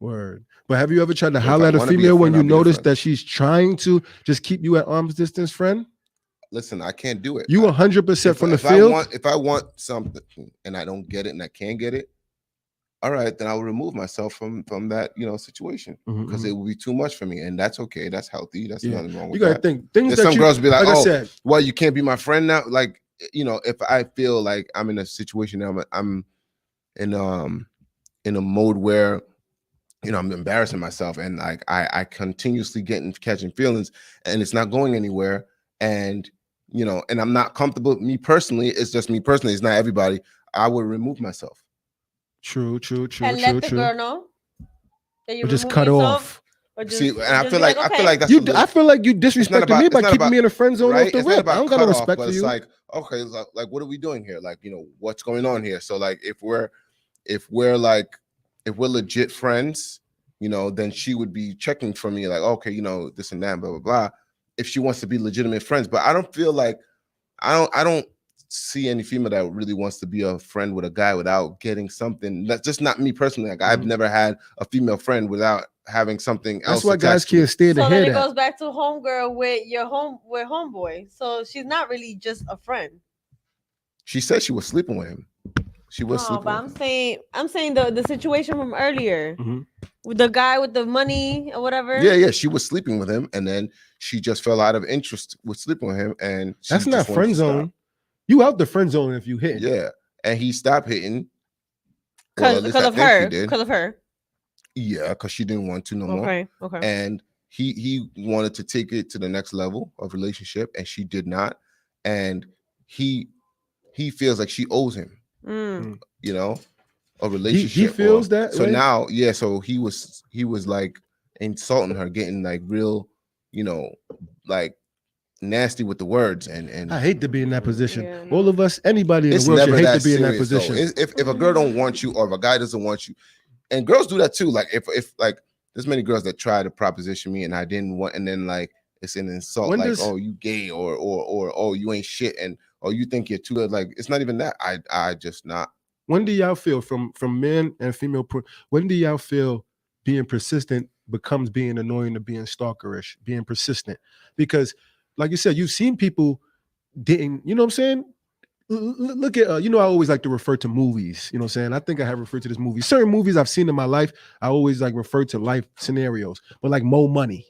Word. But have you ever tried to holler at a female when you notice that she's trying to just keep you at arm's distance, friend? Listen, I can't do it. You 100% from the field. If I want something and I don't get it and I can't get it, all right, then I will remove myself from that situation because it will be too much for me, and that's okay. That's healthy. That's nothing wrong with that. You gotta think things. There's some girls be like, "Oh, well, you can't be my friend now." Like, if I feel like I'm in a situation now, I'm in a mode where I'm embarrassing myself, and like I continuously catching feelings, and it's not going anywhere, and and I'm not comfortable. Me personally, it's just me personally. It's not everybody. I would remove myself. True. And let the girl know that you just cut off. See, and I feel like that's I feel like you disrespecting me by keeping me in a friend zone off the rip. I don't got no respect for you. It's like, okay, like what are we doing here? Like, what's going on here? So like, if we're legit friends, then she would be checking for me, like, okay, this and that, blah blah blah. If she wants to be legitimate friends, but I don't feel like I don't see any female that really wants to be a friend with a guy without getting something. That's just not me personally. Like I've never had a female friend without having something else. That's why guys can't stand to hear that. So then it goes back to homegirl with homeboy. So she's not really just a friend. She said she was sleeping with him. She was sleeping. But I'm saying the situation from earlier with the guy with the money or whatever. Yeah. She was sleeping with him, and then she just fell out of interest with sleeping with him, and that's not friend zone. You out the friend zone if you hit. Yeah, and he stopped hitting because of her. Because of her. Yeah, because she didn't want to no more. Okay. And he wanted to take it to the next level of relationship, and she did not. And he feels like she owes him. A relationship. He feels that. So now, so he was like insulting her, getting like real, like nasty with the words, and I hate to be in that position. Yeah, all of us, anybody in the world should hate to be in that position. If a girl don't want you or if a guy doesn't want you, and girls do that too. Like if like there's many girls that try to proposition me and I didn't want, and then like it's an insult, oh you gay or oh you ain't shit, and oh you think you're too good. Like it's not even that. I just not. When do y'all feel from men and female? When do y'all feel being persistent becomes being annoying or being stalkerish? Being persistent, because like you said, you've seen people dating, you know what I'm saying? Look at, I always like to refer to movies, you know what I'm saying? I think I have referred to this movie. Certain movies I've seen in my life, I always like refer to life scenarios, but like Mo Money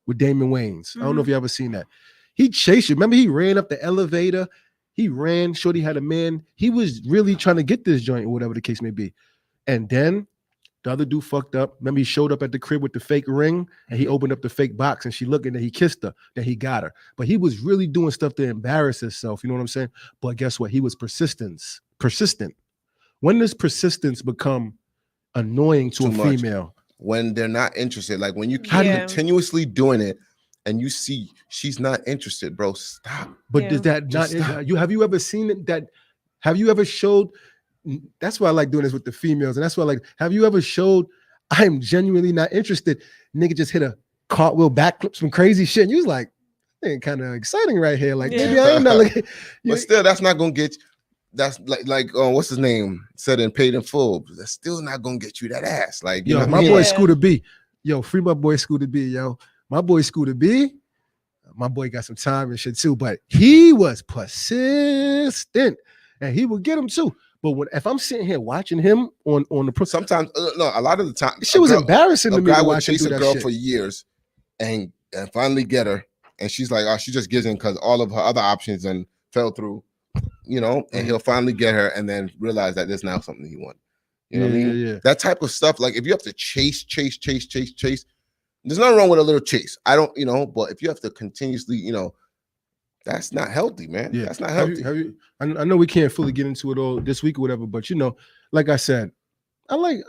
with Damon Wayans. I don't know if you ever seen that. He chased you. Remember he ran up the elevator He ran. Shorty had a man. He was really trying to get this joint or whatever the case may be. And then the other dude fucked up. Remember, he showed up at the crib with the fake ring and he opened up the fake box and she looked and then he kissed her. Then he got her. But he was really doing stuff to embarrass himself. You know what I'm saying? But guess what? He was persistent. When does persistence become annoying to Too a much. female? When they're not interested. Like when you keep Yeah. continuously doing it and you see she's not interested, bro, stop. But Yeah. does that not Just stop. have you ever seen it that have you ever showed that's why I like doing this with the females, and that's why I like have you ever showed I'm genuinely not interested? Nigga just hit a cartwheel backflip, some crazy shit. And you was like, ain't kind of exciting right here. Like maybe I ain't not looking. But still, that's not gonna get you. That's like what's his name said in Paid in Full. That's still not gonna get you that ass. Like you Yo, know my what I boy mean? Scooter B. Yo, free my boy Scooter B. Yo, my boy Scooter B. My boy got some time and shit too, but he was persistent, and he would get him too. But if I'm sitting here watching him on the Sometimes no, a lot of the time, shit was embarrassing to a me guy to would watch him chase do a that girl shit. for years and finally get her, and she's like, oh, she just gives in because all of her other options and fell through, you know. And he'll finally get her, and then realize that there's now something he wants. You know what I mean? Yeah. That type of stuff. Like if you have to chase, there's nothing wrong with a little chase. I don't, you know, but if you have to continuously, you know, that's not healthy, man. Yeah. That's not healthy. I know we can't fully get into it all this week or whatever, but you know, like I said, I like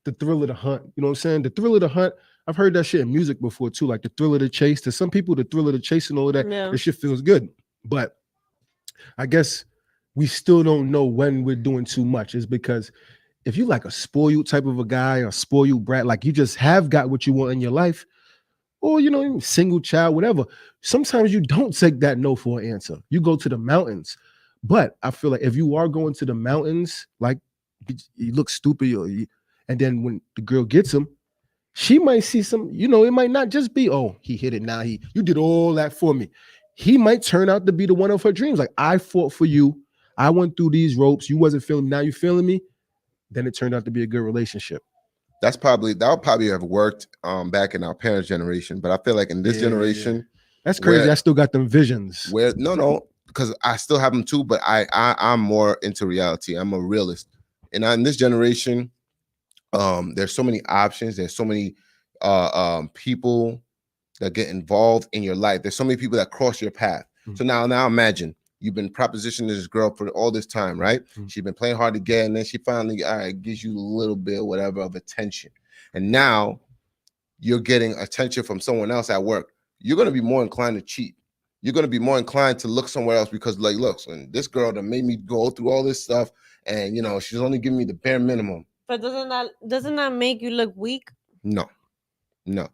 the thrill of the hunt. You know what I'm saying? The thrill of the hunt. I've heard that shit in music before too, like the thrill of the chase. To some people, the thrill of the chase and all of that, Yeah. this shit feels good. But I guess we still don't know when we're doing too much. Is because if you like a spoiled type of a guy, a spoiled brat, like you just have got what you want in your life, or you know, single child, whatever. Sometimes you don't take that no for an answer. You go to the mountains. But I feel like if you are going to the mountains, like you look stupid, and then when the girl gets him, she might see some, you know, it might not just be, oh, he hit it now. You did all that for me. He might turn out to be the one of her dreams. Like, I fought for you. I went through these ropes. You wasn't feeling me. Now you feeling me. Then it turned out to be a good relationship. That would probably have worked back in our parents' generation, but I feel like in this generation, that's crazy. I still got them visions. Where no, because I still have them too, but I'm more into reality. I'm a realist, and in this generation, there's so many options. There's so many people that get involved in your life. There's so many people that cross your path. Mm-hmm. So now imagine you've been propositioning this girl for all this time, right? Mm-hmm. She's been playing hard to get, and then she finally gives you a little bit, whatever, of attention. And now you're getting attention from someone else at work. You're going to be more inclined to cheat. You're going to be more inclined to look somewhere else because, like, look, so this girl that made me go through all this stuff, and you know, she's only giving me the bare minimum. But doesn't that make you look weak? No, and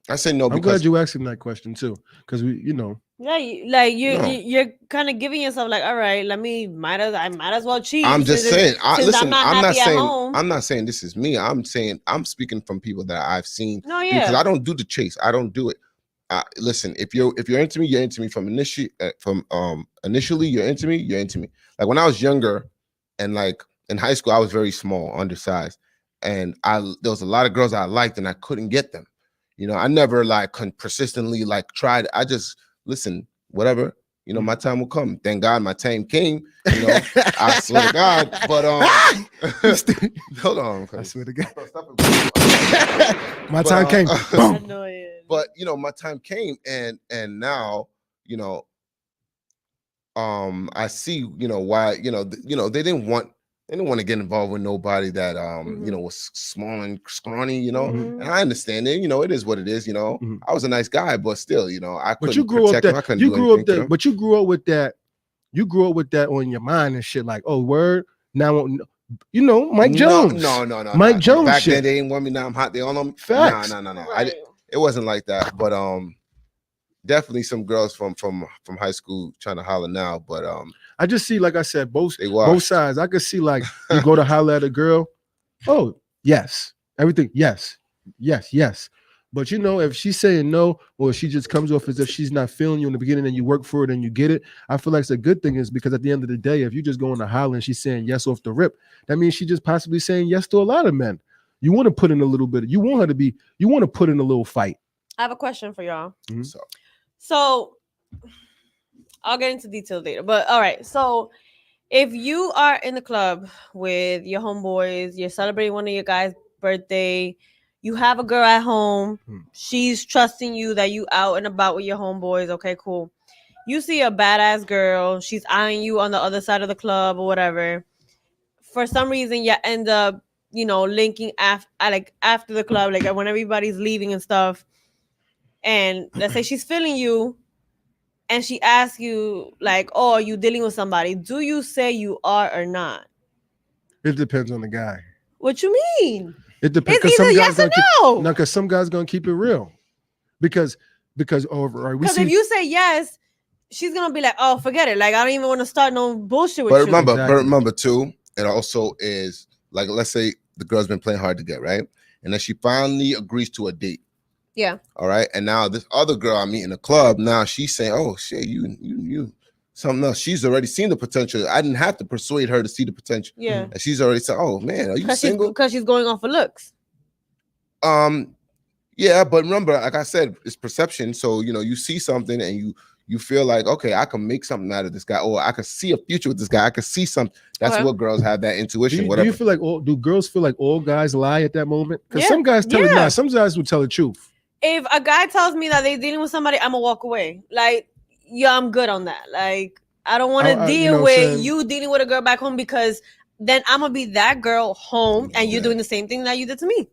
I say no. I'm glad you asked him that question too, because we, you know. Yeah, you're kind of giving yourself like, all right, I might as well cheat. I'm just saying. I'm not saying this is me. I'm saying I'm speaking from people that I've seen. No, yeah. Because I don't do the chase. I don't do it. Listen, if you're into me, you're into me from initially. You're into me. You're into me. Like when I was younger, and like in high school, I was very small, undersized, and there was a lot of girls I liked, and I couldn't get them. You know, I never like persistently like tried. I just listen, whatever, you know, my time will come. Thank God my time came. You know, I swear to God. But hold on. I swear to God. My time came. But you know, my time came, and now, you know, I see, you know, why, you know, they didn't want to get involved with nobody that you know, was small and scrawny, you know. And I understand it, you know, it is what it is, you know. I was a nice guy, but still, you know, I couldn't protect him. I couldn't do anything. But you grew up with that. You grew up with that on your mind and shit, like, oh, word. Now, you know, Mike Jones. No. Mike Jones. Back shit. then, they didn't want me. Now I'm hot. They all know me. Facts. No. Right. It wasn't like that. But definitely some girls from high school trying to holler now. But I just see, like I said, both sides. I could see like you go to holler at a girl. Oh, yes. Everything. Yes. But you know, if she's saying no, or she just comes off as if she's not feeling you in the beginning and you work for it and you get it, I feel like it's a good thing, is because at the end of the day, if you just go on to holler and she's saying yes off the rip, that means she just possibly saying yes to a lot of men. You want to put in a little bit. You want to put in a little fight. I have a question for y'all. Mm-hmm. So I'll get into details later. But all right, so if you are in the club with your homeboys, you're celebrating one of your guys' birthday, you have a girl at home, she's trusting you that you out and about with your homeboys. Okay, cool. You see a badass girl, she's eyeing you on the other side of the club or whatever. For some reason, you end up, linking after the club, like when everybody's leaving and stuff. And let's say she's feeling you, and she asks you like, "Oh, are you dealing with somebody?" Do you say you are or not? It depends on the guy. What you mean? It depends. It's either yes or no. No, because some guys gonna keep it real. Because if you say yes, she's gonna be like, "Oh, forget it. Like I don't even want to start no bullshit with But you." remember too, it also is like, let's say the girl's been playing hard to get, right? And then she finally agrees to a date. Yeah. All right. And now this other girl I meet in the club, now she's saying, "Oh shit, you something else." She's already seen the potential. I didn't have to persuade her to see the potential. Yeah. And she's already said, "Oh man, are you single?" Because she's going off for looks. Yeah, but remember, like I said, it's perception. So you see something and you feel like, okay, I can make something out of this guy, or I can see a future with this guy. I can see something. That's what girls have, that intuition. Do you feel like do girls feel like all guys lie at that moment? Because some guys tell it not. Some guys will tell the truth. If a guy tells me that they're dealing with somebody, I'm gonna walk away. Like, yeah, I'm good on that. Like, I don't want to deal with you dealing with a girl back home, because then I'm gonna be that girl home and you're doing the same thing that you did to me.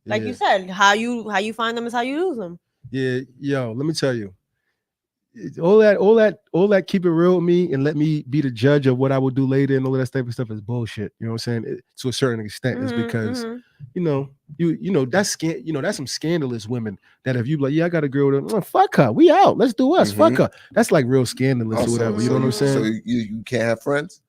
Like you said, how you find them is how you lose them. Yeah, yo, let me tell you, all that keep it real with me and let me be the judge of what I will do later and all that type of stuff is bullshit. You know what I'm saying? To a certain extent, is because that's some scandalous women that if you like, yeah, I got a girl with her, fuck her, we out, let's do us, fuck her. That's like real scandalous or whatever. You know what I'm saying? So you can't have friends.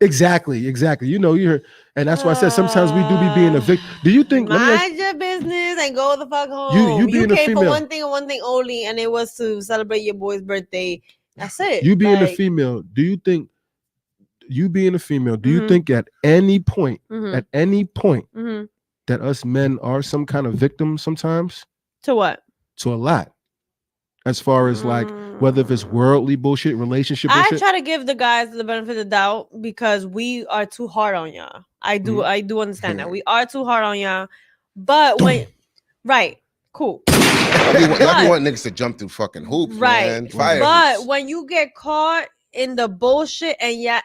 Exactly. You're, and that's why I said sometimes we do be being a victim. Do you think? Mind your business and go the fuck home. You came for one thing and one thing only, and it was to celebrate your boy's birthday. That's it. You being a female, do you think? You being a female, do you think at any point, that us men are some kind of victims sometimes? To what? To a lot. As far as like whether if it's worldly bullshit, relationship bullshit. I try to give the guys the benefit of the doubt because we are too hard on y'all. I do understand that. We are too hard on y'all. But right, cool. I want niggas to jump through fucking hoops, right? Man. Fire but hoops. When you get caught in the bullshit and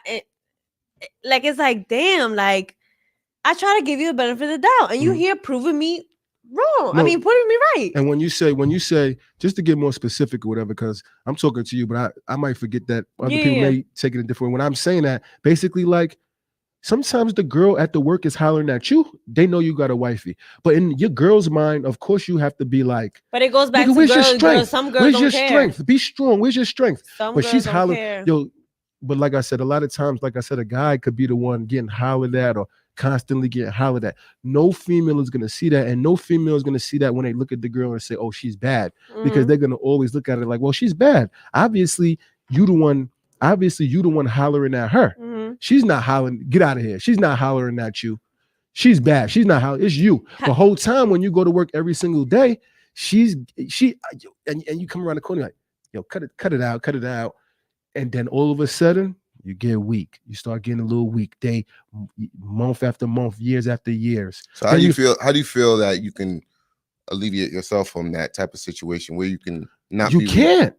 like it's like, damn, like I try to give you the benefit of the doubt, and you here proving me wrong. No, I mean, putting me right. And when you say, just to get more specific or whatever, because I'm talking to you, but I might forget that other people may take it a different way. When I'm saying that, basically, like sometimes the girl at the work is hollering at you. They know you got a wifey, but in your girl's mind, of course, you have to be like. But it goes back to girls. Some girls don't care. Strength? Be strong. Where's your strength? But she's hollering, yo. But like I said, a lot of times, like I said, a guy could be the one getting hollered at or constantly getting hollered at. No female is going to see that, and no female is going to see that when they look at the girl and say, "Oh, she's bad," because they're going to always look at it like, "Well, she's bad." Obviously, you the one hollering at her. She's not hollering. Get out of here. She's not hollering at you. She's bad. She's not hollering. It's you. The whole time when you go to work every single day, and you come around the corner like, "Yo, cut it out," and then all of a sudden. You get weak. You start getting a little weak. Month after month, years after years. So how do you feel? How do you feel that you can alleviate yourself from that type of situation where you can not? You can't.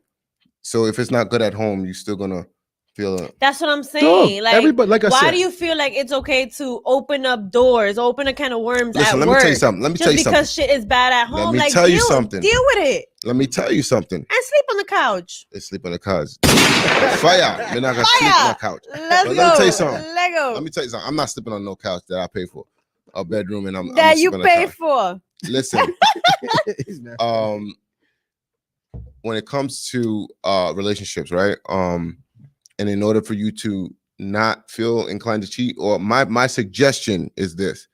So if it's not good at home, you're still gonna feel. That's what I'm saying. Dog, like everybody, like I said, why do you feel like it's okay to open up doors, open a can of worms at work? Let me tell you something. Because shit is bad at home. Let me tell you something. Deal with it. Let me tell you something. And sleep on the couch. Sleep on the couch. Fire. You're not gonna sleep on the couch. Let me tell you something. Let me tell you something. I'm not sleeping on no couch that I pay for. A bedroom and I'm that you pay for. Listen. When it comes to relationships, right? And in order for you to not feel inclined to cheat, or my suggestion is this,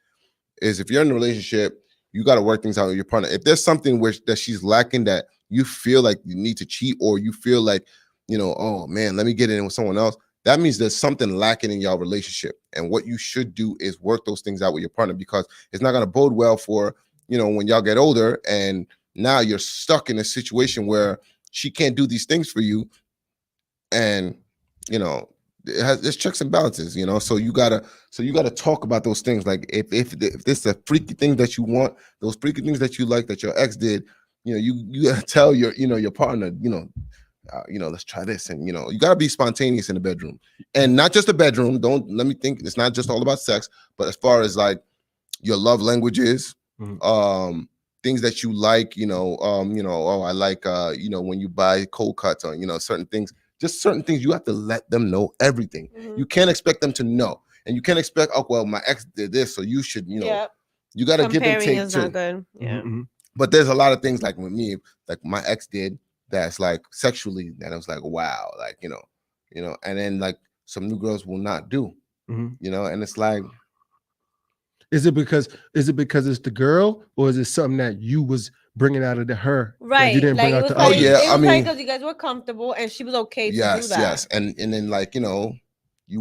is if you're in a relationship, you got to work things out with your partner. If there's something that she's lacking that you feel like you need to cheat, or you feel like, oh man, let me get in with someone else, that means there's something lacking in your relationship. And what you should do is work those things out with your partner, because it's not going to bode well for, when y'all get older and now you're stuck in a situation where she can't do these things for you. and there's checks and balances, so you gotta talk about those things. Like if this is a freaky thing that you want, those freaky things that you like that your ex did, you gotta tell your partner, let's try this. And you gotta be spontaneous in the bedroom, and not just the bedroom. Don't let me think, it's not just all about sex, but as far as like your love languages, things that you like, I like when you buy cold cuts, or certain things. Just certain things, you have to let them know everything. You can't expect them to know, and you can't expect, oh well, my ex did this, so you should, you got to give and take is too. Not good. Yeah. But there's a lot of things like with me, like my ex did that's like sexually, that I was like, wow, like and then like some new girls will not do, and it's like. Is it because it's the girl, or is it something that you was bringing out of her? Right. You didn't like bring out it was the probably, others? it was because you guys were comfortable and she was okay to do that. Yes. And then like, you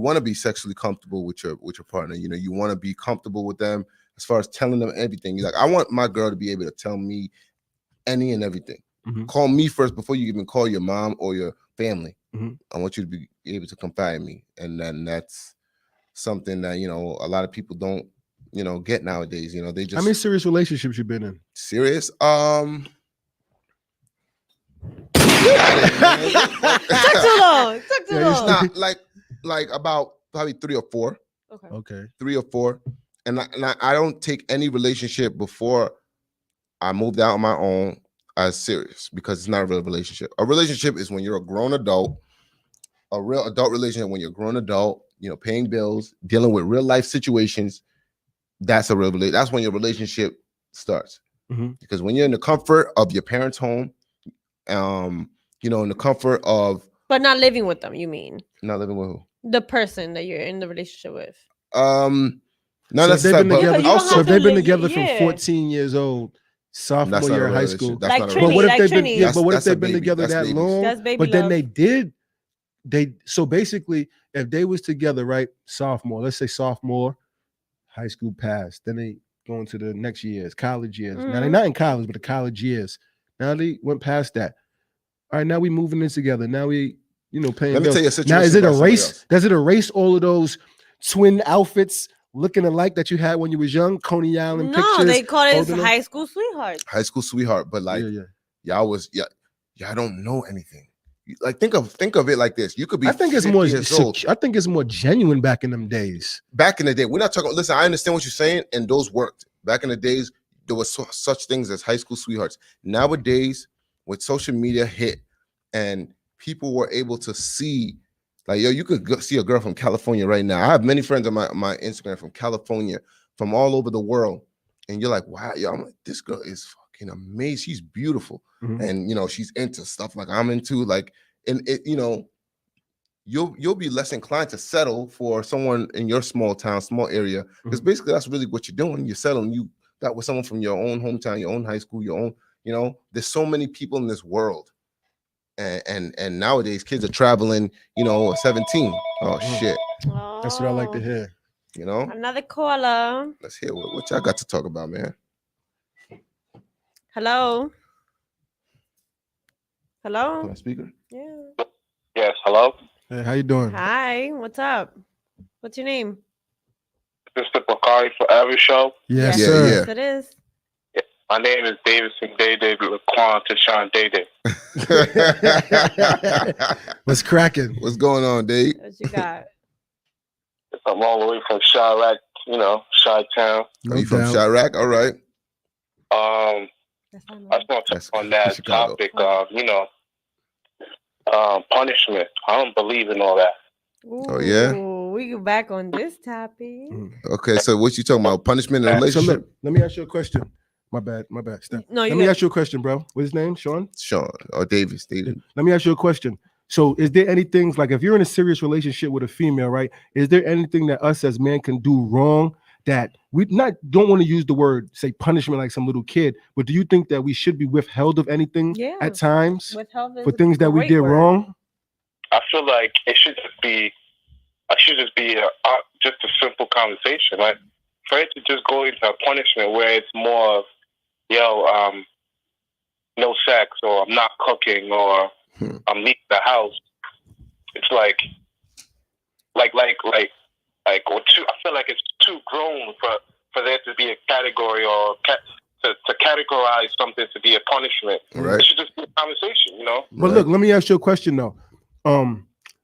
want to be sexually comfortable with your partner. You want to be comfortable with them as far as telling them everything. You're like, I want my girl to be able to tell me any and everything. Call me first before you even call your mom or your family. I want you to be able to confide in me. And then that's something that, a lot of people don't, get nowadays. They just. How many serious relationships you been in? Serious? Took too long. Not like about probably 3 or 4. Okay. 3 or 4. And I don't take any relationship before I moved out on my own as serious, because it's not a real relationship. A relationship is when you're a grown adult, a real adult relationship when you're a grown adult, paying bills, dealing with real life situations. That's a real relationship. That's when your relationship starts. Because when you're in the comfort of your parents' home, in the comfort of. But not living with them, you mean? Not living with who? The person that you're in the relationship with. Not necessarily. So they've been together from 14 years old, sophomore year of high school. That's not but what if they've been? Trini. Yeah, but what if they've been together that long? That's baby but then love. So basically, if they was together, right, sophomore, let's say sophomore, high school passed, then they go into the next years, college years. Now they're not in college, but the college years. Now they went past that. All right, now we moving in together. Now we, paying Let me bills. tell you a situation. Now, is it a race? Does it erase all of those twin outfits looking alike that you had when you was young? Coney Island pictures? No, they call it high school sweetheart. High school sweetheart, but like, y'all don't know anything. Like think of it like this. You could be. I think it's more. I think it's more genuine back in them days. Back in the day, we're not talking. Listen, I understand what you're saying, and those worked back in the days. There was such things as high school sweethearts. Nowadays, with social media hit, and people were able to see, like, you could see a girl from California right now. I have many friends on my Instagram from California, from all over the world, and you're like, wow, I'm like, this girl is fucking amazing. She's beautiful, and she's into stuff like I'm into, like, and it, you'll be less inclined to settle for someone in your small town, small area, because basically that's really what you're doing. You're settling. You got with someone from your own hometown, your own high school, your own. There's so many people in this world. And nowadays kids are traveling, 17. Oh shit. That's what I like to hear. Another caller. Let's hear what y'all got to talk about, man. Hello. Hello. Speaker. Yeah. Yes. Hello. Hey, how you doing? Hi. What's up? What's your name? Is this the BAKAREforever show? Yes, sir. sir. Yes, it is. Yeah. My name is Davidson Day Laquan Tashawn Day. What's cracking? What's going on, Dave? What you got? I'm all the way from Chirac, Chi-Town. Are you from Chirac? All right. I just want to touch on that topic of, punishment. I don't believe in all that. Ooh, oh yeah. We go back on this topic. Okay, so what you talking about? Punishment in a relationship? So look, let me ask you a question. My bad. Steph. No, let me ask you a question, bro. What's his name? Sean or Davis. David. Let me ask you a question. So is there anything, like, if you're in a serious relationship with a female, right? Is there anything that us as men can do wrong that we don't want to use the word, say, punishment like some little kid, but do you think that we should be withheld of anything at times for things that we did wrong? I feel like it should just be just a simple conversation. Like, for it to just go into a punishment where it's more of, no sex, or I'm not cooking, or I'm leaving the house. it's like or too. I feel like it's too grown for there to be a category or to categorize something to be a punishment. Right. It should just be a conversation, you know. But look, let me ask you a question though.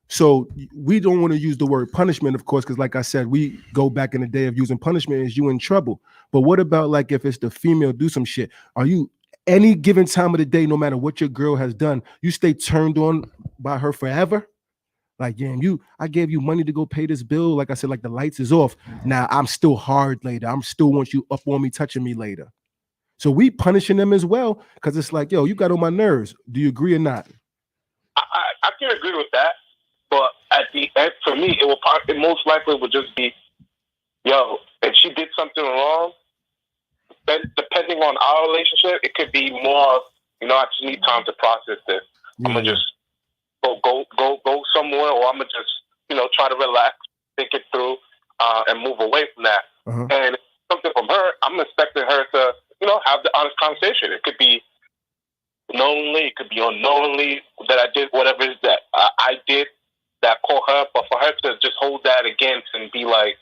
So we don't want to use the word punishment, of course, because like I said, we go back in the day of using punishment as you in trouble. But what about like if it's the female do some shit? Are you any given time of the day, no matter what your girl has done, you stay turned on by her forever? Like, yeah, I gave you money to go pay this bill. Like I said, like the lights is off. Now I'm still hard later. I'm still want you up on me, touching me later. So we punishing them as well because it's like, yo, you got on my nerves. Do you agree or not? I can agree with that, but at the end, for me, it most likely would just be, yo, if she did something wrong, then depending on our relationship, it could be more. You know, I just need time to process this. Yeah. I'm gonna just go somewhere, or I'm gonna just, you know, try to relax, think it through, and move away from that. Uh-huh. And something from her, I'm expecting her to, you know, have the honest conversation. It could be knowingly, it could be unknowingly that I did whatever it is that I did that caught her, but for her to just hold that against and be like,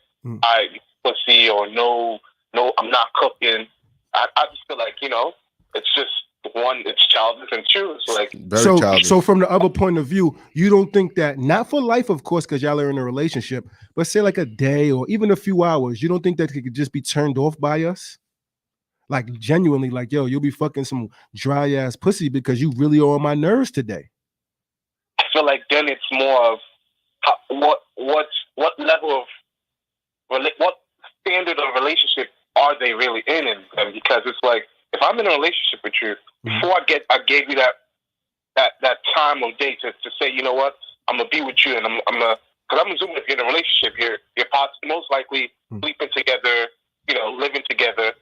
I pussy, or no, I'm not cooking. I just feel like, you know, it's just one, it's childish, and two, it's like Very childish. So from the other point of view, you don't think that, not for life, of course, because y'all are in a relationship, but say like a day or even a few hours, you don't think that it could just be turned off by us? Like genuinely, like, yo, you'll be fucking some dry ass pussy because you really are on my nerves today. I feel like then it's more of what level of what standard of relationship are they really in? And because it's like, if I'm in a relationship with you, before I gave you that time or day to say, you know what, I'm gonna be with you, and because I'm assuming if you're in a relationship, you're most likely sleeping together, you know, living together.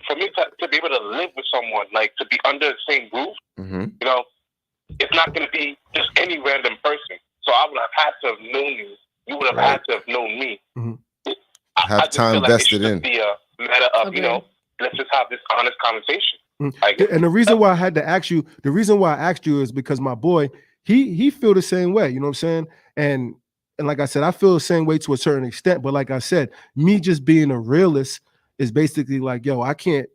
For me to be able to live with someone, like to be under the same roof, you know, it's not going to be just any random person. So I would have had to have known you. You would have had to have known me. Have I time feel like vested it should in. be a matter of, you know, let's just have this honest conversation. And the reason why I had to ask you, is because my boy, he feel the same way. You know what I'm saying? And like I said, I feel the same way to a certain extent. But like I said, me just being a realist is basically like, yo, I can't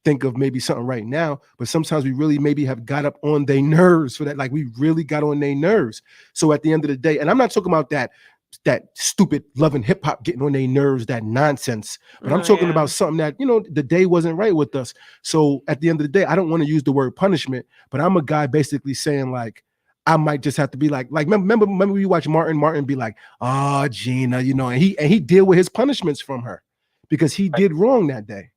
think of maybe something right now, but sometimes we really maybe have got up on their nerves for that. Like we really got on their nerves. So at the end of the day, and I'm not talking about that stupid love and hip hop getting on their nerves, that nonsense, but I'm talking about something that, you know, the day wasn't right with us. So at the end of the day, I don't want to use the word punishment, but I'm a guy basically saying like, I might just have to be like remember we watch Martin be like, oh, Gina, you know, and he deal with his punishments from her because he did wrong that day.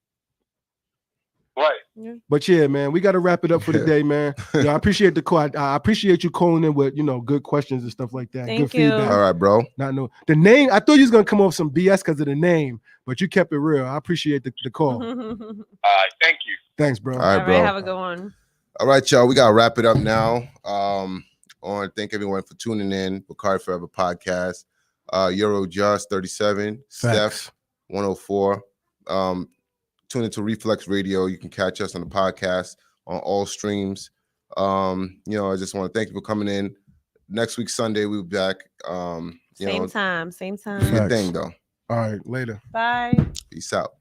Right. But yeah, man, we got to wrap it up for the day, man. I appreciate the call. I appreciate you calling in with, you know, good questions and stuff like that. Thank good you. feedback. All right, bro. The name, I thought you was gonna come off some BS because of the name, but you kept it real. I appreciate the call. Thank you. Thanks, bro. All right, bro. Have a good one. All right, y'all. We gotta wrap it up now. Thank everyone for tuning in. Bakari Forever podcast. Euro Just 37, Steph 104. Tune into Reflex Radio. You can catch us on the podcast on all streams. You know, I just want to thank you for coming in. Next week Sunday we'll be back. Same time. Do your thing though. All right, later. Bye. Peace out.